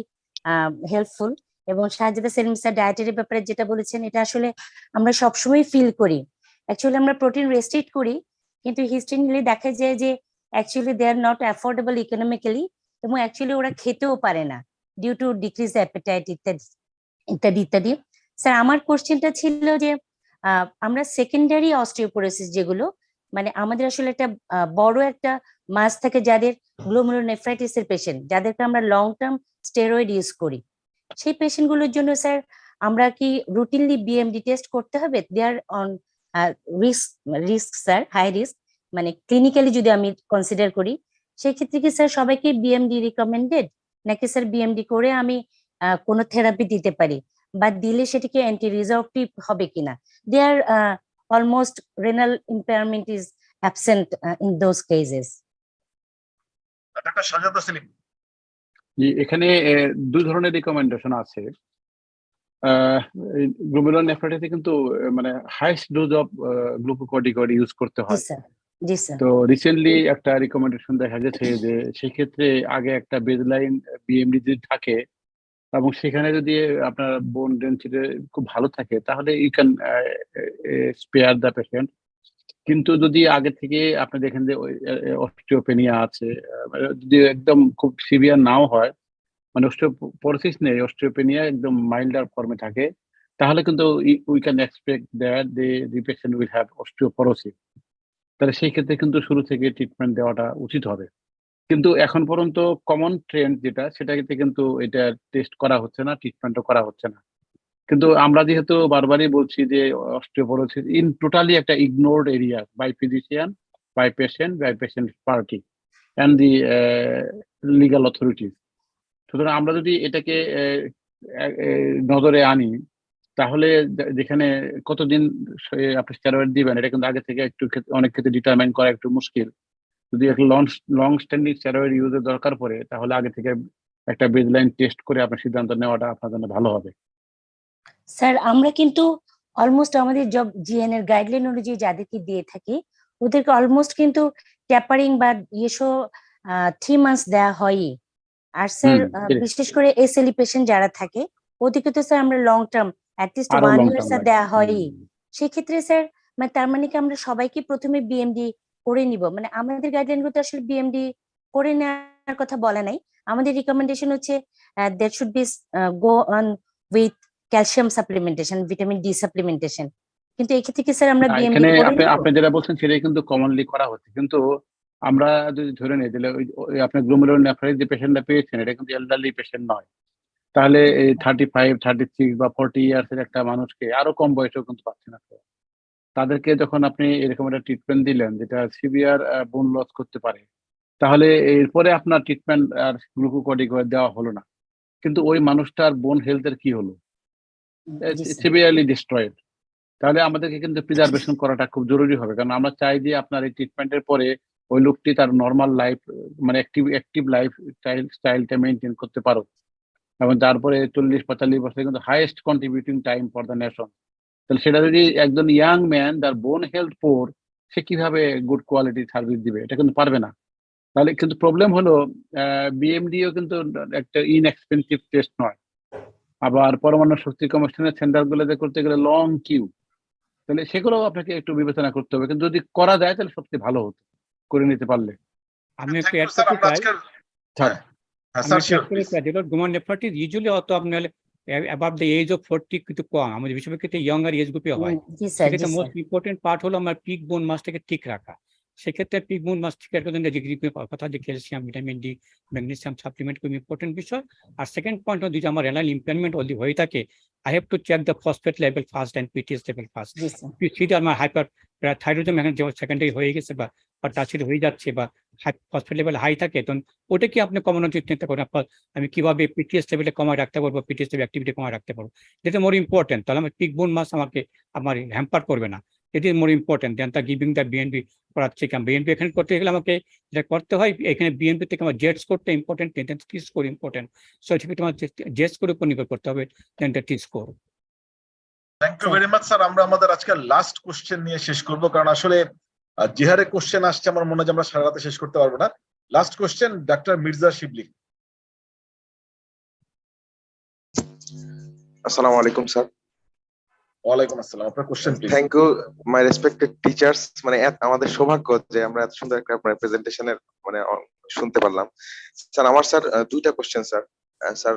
হেল্পফুল। এবং শাহজাদা সেলিম স্যার ডায়েটের ব্যাপারে যেটা বলেছেন, এটা আসলে আমরা সবসময় ফিল করি। অ্যাকচুয়ালি আমরা প্রোটিন রেস্ট্রিক্ট করি, কিন্তু হিস্ট্রি নিলে দেখা যায় যে actually they are not affordable economically, এবং অ্যাকচুয়ালি ওরা খেতেও পারে না ডিউ টু ডিক্রিজ অ্যাপেটাইট ইত্যাদি ইত্যাদি ইত্যাদি। স্যার আমার কোশ্চেনটা ছিল যে আমরা সেকেন্ডারি অস্টিওপোরোসিস যেগুলো, মানে আমাদের আসলে একটা বড় একটা মাস থাকে যাদের গ্লোমেরুলোনেফ্রাইটিসের পেশেন্ট, যাদেরকে আমরা লং টার্ম স্টেরয়েড ইউজ করি, সেই পেশেন্টগুলোর জন্য স্যার আমরা কি রুটিনলি বিএমডি টেস্ট করতে হবে? They are on risk sir, high risk, মানে ক্লিনিক্যালি যদি আমি কনসিডার করি, সেই ক্ষেত্রে কি স্যার সবাইকে বিএমডি রিকমেন্ডেড, নাকি স্যার বিএমডি করে আমি কোনো থেরাপি দিতে পারি, বা দিলে সেটা কি অ্যান্টি রিজর্ভটিভ হবে কিনা? They are almost renal impairment is absent in those cases. ডাক্তার শাহজাদা সেলিম। এখানে দুই ধরনের রিকমেন্ডেশন আছে। গ্লোমেরুলোনেফ্রাইটিসে কিন্তু মানে highest dose of glucocorticoid use করতে হয়। জি স্যার। তো রিসেন্টলি একটা রিকমেন্ডেশন দেখা গেছে যে সেক্ষেত্রে আগে একটা বেজলাইন বিএমডি যদি থাকে এবং সেখানে যদি আপনার বোন ডেনসিটি খুব ভালো থাকে, তাহলে you can spare the patient. কিন্তু যদি আগে থেকে আপনি দেখেন যে অস্টিওপেনিয়া আছে, যদি একদম খুব সিভিয়ার নাও হয়, মানে অস্টিওপোরোসিস নেই, অস্টিওপেনিয়া একদম মাইল্ডার ফর্মে থাকে, তাহলে কিন্তু we can expect that the patient will have osteoporosis. তাহলে সেই ক্ষেত্রে কিন্তু শুরু থেকে ট্রিটমেন্ট দেওয়াটা উচিত হবে। কিন্তু এখন পর্যন্ত কমন ট্রেন্ড যেটা, সেটাতে কিন্তু এটা টেস্ট করা হচ্ছে না, ট্রিটমেন্টও করা হচ্ছে না। কিন্তু আমরা যেহেতু বারবারই বলছি যে অস্টিওপোরোসিস ইন টোটালি একটা ignored area by physician, by patient party and the legal authorities. সুতরাং আমরা যদি এটাকে নজরে আনি, তাহলে যেখানে কতদিন আপনি স্টেরয়েড দিবেন এটা কিন্তু আগে থেকে একটু অনেক ক্ষেত্রে ডিটারমাইন করা একটু মুশকিল। যদি একটা লং স্ট্যান্ডিং স্টেরয়েড ইউজের দরকার পড়ে তাহলে আগে থেকে একটা বেজলাইন টেস্ট করে আপনার সিদ্ধান্ত নেওয়াটা আপনার জন্য ভালো হবে। স্যার আমরা কিন্তু অলমোস্ট আমাদের জব জিএন এর গাইডলাইন অনুযায়ী যাদেরকে দিয়ে থাকি ওদেরকে অলমোস্ট কিন্তু ট্যাপারিং বা ইয়েসো 3 মান্থস দেওয়া হয়ই। আর স্যার বিশেষ করে এসএলই পেশেন্ট যারা থাকে ওদেরকে তো স্যার আমরা লং টার্ম অ্যাটলিস্ট 1 ইয়ার স্যার দেওয়া হয়ই। সেক্ষেত্রে স্যার মানে তার মানে কি আমরা সবাইকে প্রথমে বিএমডি করে নিব? মানে আমাদের গাইডলাইন গুলো আসলে বিএমডি করে নেওয়ার কথা বলা নাই। আমাদের রিকমেন্ডেশন হচ্ছে that should be go on with calcium supplementation, vitamin D supplementation. কিন্তু এই ক্ষেত্রে কি স্যার আমরা বিএমডি করে নিব? আপনি যেটা বলছেন সেটাই কিন্তু কমনলি করা হচ্ছে, কিন্তু আমরা যদি ধরে নিই তাহলে ওই আপনার গ্লোমেরুলোনেফ্রাইটিস যে পেশেন্টটা পেয়েছেন এটা কিন্তু এলডারলি পেশেন্ট নয়। তাহলে এই 35, 36 বা 40 ইয়ার্সের একটা মানুষকে আরো কম বয়সেও কিন্তু পাচ্ছেন না। তাদেরকে যখন আপনি এরকম একটা ট্রিটমেন্ট দিলেন যেটা সিভিয়ার বোন লস করতে পারে, তাহলে এরপরে আপনার ট্রিটমেন্ট আর গ্লুকোকর্টিকয়েড দেওয়া হলো না, কিন্তু ওই মানুষটার বোন হেলথের কি হলো? Severely destroyed. তাহলে আমাদেরকে কিন্তু প্রিজার্ভেশন করাটা খুব জরুরি হবে, কারণ আমরা চাই যে আপনার এই ট্রিটমেন্টের পরে ওই লোকটি তার নর্মাল লাইফ মানে অ্যাক্টিভ লাইফ স্টাইলটা মেনটেন করতে পারো, এবং তারপরে 40-45 বছর কিন্তু highest contributing time for the nation. তাহলে সেটা যদি একজন ইয়াং ম্যান তার বোন হেলথ পোর, সে কিভাবে গুড কোয়ালিটি সার্ভিস দিবে? এটা কিন্তু পারবে না। তাহলে কিন্তু প্রবলেম হলো বিএমডিও কিন্তু একটা ইনএক্সপেন্সিভ টেস্ট নয়, আবার পরমাণু শক্তি কমিশনের সেন্টার গুলোতে করতে গেলে লং কিউ, তাহলে সেগুলো আপনাকে একটু বিবেচনা করতে হবে, কিন্তু যদি করা যায় তাহলে সবচেয়ে ভালো হতো করে নিতে পারলে। আমি একটু অ্যাড করতে চাই, গ্লোমেরুলোনেফ্রাইটিস ইউজুয়ালি অত আপনার above the age of 40 কিন্তু কম, আমাদের বিশেষ ক্ষেত্রে ইয়াঙ্গার এজ গ্রুপে হয়। সেক্ষেত্রে মোস্ট ইম্পর্টেন্ট পার্ট হলো আমার পিক বোন মাসটাকে ঠিক রাখা। সেক্ষেত্রে পিক বোন মাস ঠিক রাখার জন্য কথা যে calcium, vitamin D, magnesium supplement খুব ইম্পর্টেন্ট বিষয়। আর সেকেন্ড পয়েন্ট হলো যদি আমার রেনাল ইম্পেয়ারমেন্ট অলরেডি হয়ে থাকে, I have to check the phosphate level first and PTS level first. You see that আমার হাইপারথাইরয়েডিজম এখন যে সেকেন্ডারি হয়ে গেছে বা টার্সিয়ারি হয়ে যাচ্ছে বা ফসফেট লেভেল হাই থাকে, তখন ওটা কি আপনি কমানোর চিন্তা করেন? আমি কিভাবে পিটিএস লেভেলে কমায় রাখতে পারবো, পিটিএস লেভেল অ্যাক্টিভিটি কমায় রাখতে পারবো, যেটা মোর ইম্পর্টেন্ট। তাহলে আমার পিক বোন মাস আমার হ্যাম্পার করবে না। এটি more important than the giving the BNP করাচ্ছে। বিএনপি এখানে করতে গেলে আমাকে যেটা করতে হয়, এখানে বিএনপি থেকে আমার জেড স্কোরটা important, T score important. So সেক্ষেত্রে আমার জেড স্কোরের উপর নির্ভর করতে হবে than the T score. Thank you very much sir. আমরা আমাদের আজকের লাস্ট কোশ্চেন নিয়ে শেষ করবো, কারণ আসলে যে হারে কোশ্চেন আসছে আমার মনে হয় যে আমরা সারা রাতে শেষ করতে পারবো না। Last question doctor Mirza Shibli. আসসালামু আলাইকুম স্যার। ওয়ালাইকুম আসসালাম, আপনার question please. Thank you my respected teachers. মানে আমাদের সৌভাগ্য যে আমরা এত সুন্দর একটা আপনার প্রেজেন্টেশনের মানে শুনতে পারলাম। স্যার আমার দুইটা question sir. Sir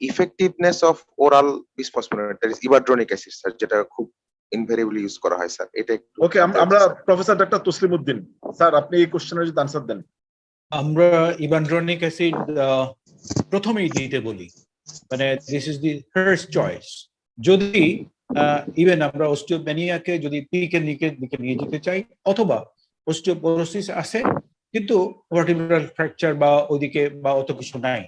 effectiveness of oral bisphosphonate that is ibandronic acid sir, যেটা খুব ইনভেরিয়েবলি ইউজ করা হয় স্যার, এটা একটু ওকে। আমরা professor doctor Taslim Uddin sir, আপনি এই কোশ্চেনের যদি আনসার দেন। আমরা ইবাড্রোনিক অ্যাসিড প্রথমেই দিতে বলি, মানে this is the first choice. যদি ইভেন আমরা অস্টিওপেনিয়াকে যদি পিকের দিকে নিয়ে যেতে চাই, অথবা অস্টিওপোরোসিস আছে কিন্তু ভার্টিব্রাল ফ্র্যাকচার বা ওইদিকে বা অত কিছু নাই,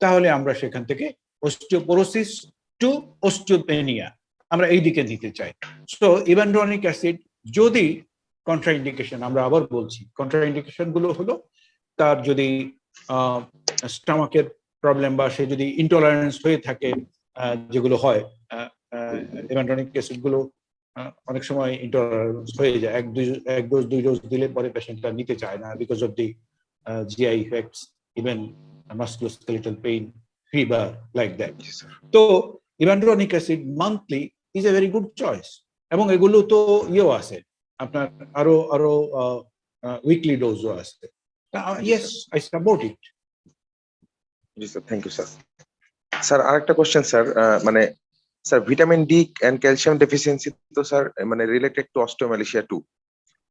তাহলে আমরা সেখান থেকে অস্টিওপোরোসিস টু অস্টিওপেনিয়া আমরা এই দিকে নিতে চাই। সো ইবাড্রোনিক অ্যাসিড যদি কন্ট্রাইন্ডিকেশন, আমরা আবার বলছি কন্ট্রাইন্ডিকেশন গুলো হলো তার যদি স্টমাকের প্রবলেম বা সে যদি ইনটলারেন্স হয়ে থাকে, যেগুলো হয় ইবাড্রোনিক অ্যাসিড গুলো অনেক সময় ইনটলারেন্স হয়ে যায়, এক ডোজ 2 ডোজ দিলে পরে পেশেন্টটা নিতে চায় না because of the GI effects, even musculoskeletal pain, fever, like that. তো ibandronic acid monthly is a very good choice, এবং এগুলো তো ইয়েও আছে আপনার আরো উইকলি ডোজও আছে। Yes, I support it. জি sir, thank you sir. Sir আরেকটা কোশ্চেন স্যার, মানে sir vitamin D and calcium deficiency তো স্যার মানে রিলেটেড টু অস্টিওম্যালেশিয়া 2,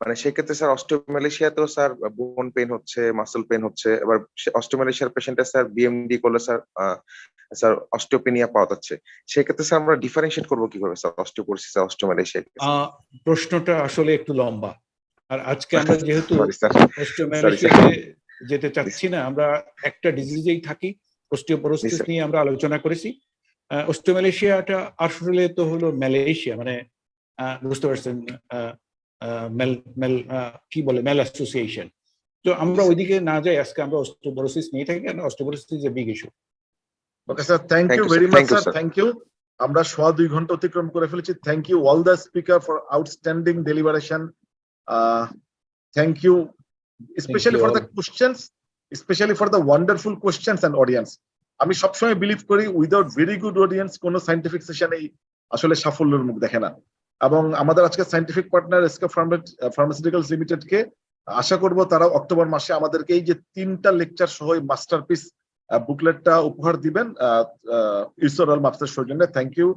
মানে সেক্ষেত্রে স্যার অস্টিওম্যালেশিয়া তো স্যার বোন পেইন হচ্ছে, মাসল পেইন হচ্ছে, এবার অস্টিওম্যালেশিয়ার পেশেন্টের স্যার বিএমডি করলে স্যার অস্টিওপেনিয়া পাওয়া যাচ্ছে, সেক্ষেত্রে স্যার আমরা ডিফারেন্সিয়েট করবো কিভাবে স্যার অস্টিওপোরোসিস আর অস্টিওম্যালেশিয়া? প্রশ্নটা আসলে একটু লম্বা, আর আজকে আমরা যেহেতু অস্টিওম্যালেশিয়াতে যেতে চাচ্ছি না, আমরা একটা ডিজিজেই থাকি, অস্টিওপোরোসিস নিয়ে আমরা আলোচনা করেছি। অস্ট্রোমালেশিয়াটা আসলে তো হলো মালয়েশিয়া, মানে বুঝতে পারছেন, মেল মেল কি বলে, মেল অ্যাসোসিয়েশন। তো আমরা ওইদিকে না যাই, আজকে আমরা অস্টিওপোরোসিস নিয়ে থাকি, কারণ osteoporosis is a big issue. Okay sir, thank you very much sir, thank you. আমরা 2.5 ঘন্টা অতিক্রম করে ফেলেছি। Thank you all the speaker for outstanding deliberation. Thank you specially for the questions, specially for the wonderful questions and audience. আমি সবসময় বিলিভ করি উইদাউট ভেরি গুড অডিয়েন্স কোনো সাইন্টিফিক সেশনেই আসলে সাফল্যের মুখ দেখে না। এবং আমাদের আজকে সাইন্টিফিক পার্টনার এসকে ফার্মাসিউটিক্যালস লিমিটেডকে আশা করব তারা অক্টোবর মাসে আমাদেরকে এই যে 3টা লেকচার সহ মাস্টারপিস বুকলেটটা উপহার দিবেন ইসরাল মাফসার সৌজন্যে। Thank you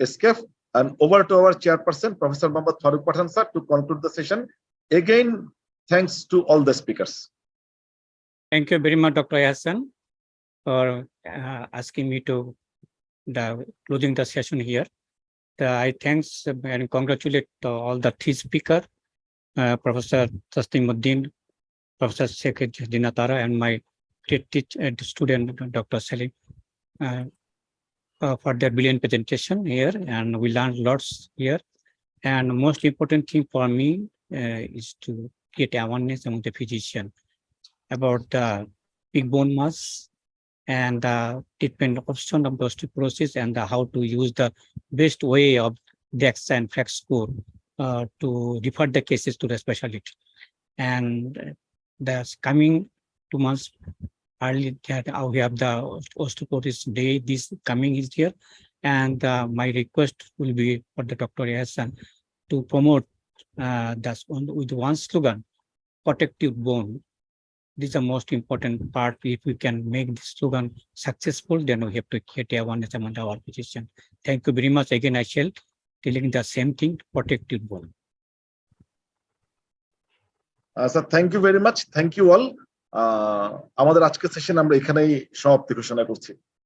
Eskayef, and over to our chairperson Professor Mohammad Farooq Pathan sir to conclude the session. Again, thanks to all the speakers. Thank you very much, Dr. Hassan, for asking me to closing the session here. I thanks and congratulate all the 3 speakers, Professor Taslimuddin, Professor Sheikh Jinatara, and my student Dr. Salim for their brilliant presentation here, and we learned lots here. And most important thing for me is to create awareness among the physician about the big bone mass and the treatment option of the osteoporosis, and how to use the best way of DEXA and FLEX score to refer the cases to the specialty. And the coming 2 months early, that we have the osteoporosis day, this coming is here. And my request will be for the Dr. Hassan to promote that with one slogan, protective bone. This is the most important part. If we can make this slogan successful, then we have to create awareness among our physicians. Thank you very much. Again, I shall telling the same thing, protective bone. Sir, thank you very much. Thank you all. আমাদের আজকের সেশন আমরা এখানেই সমাপ্তি ঘোষণা করছি।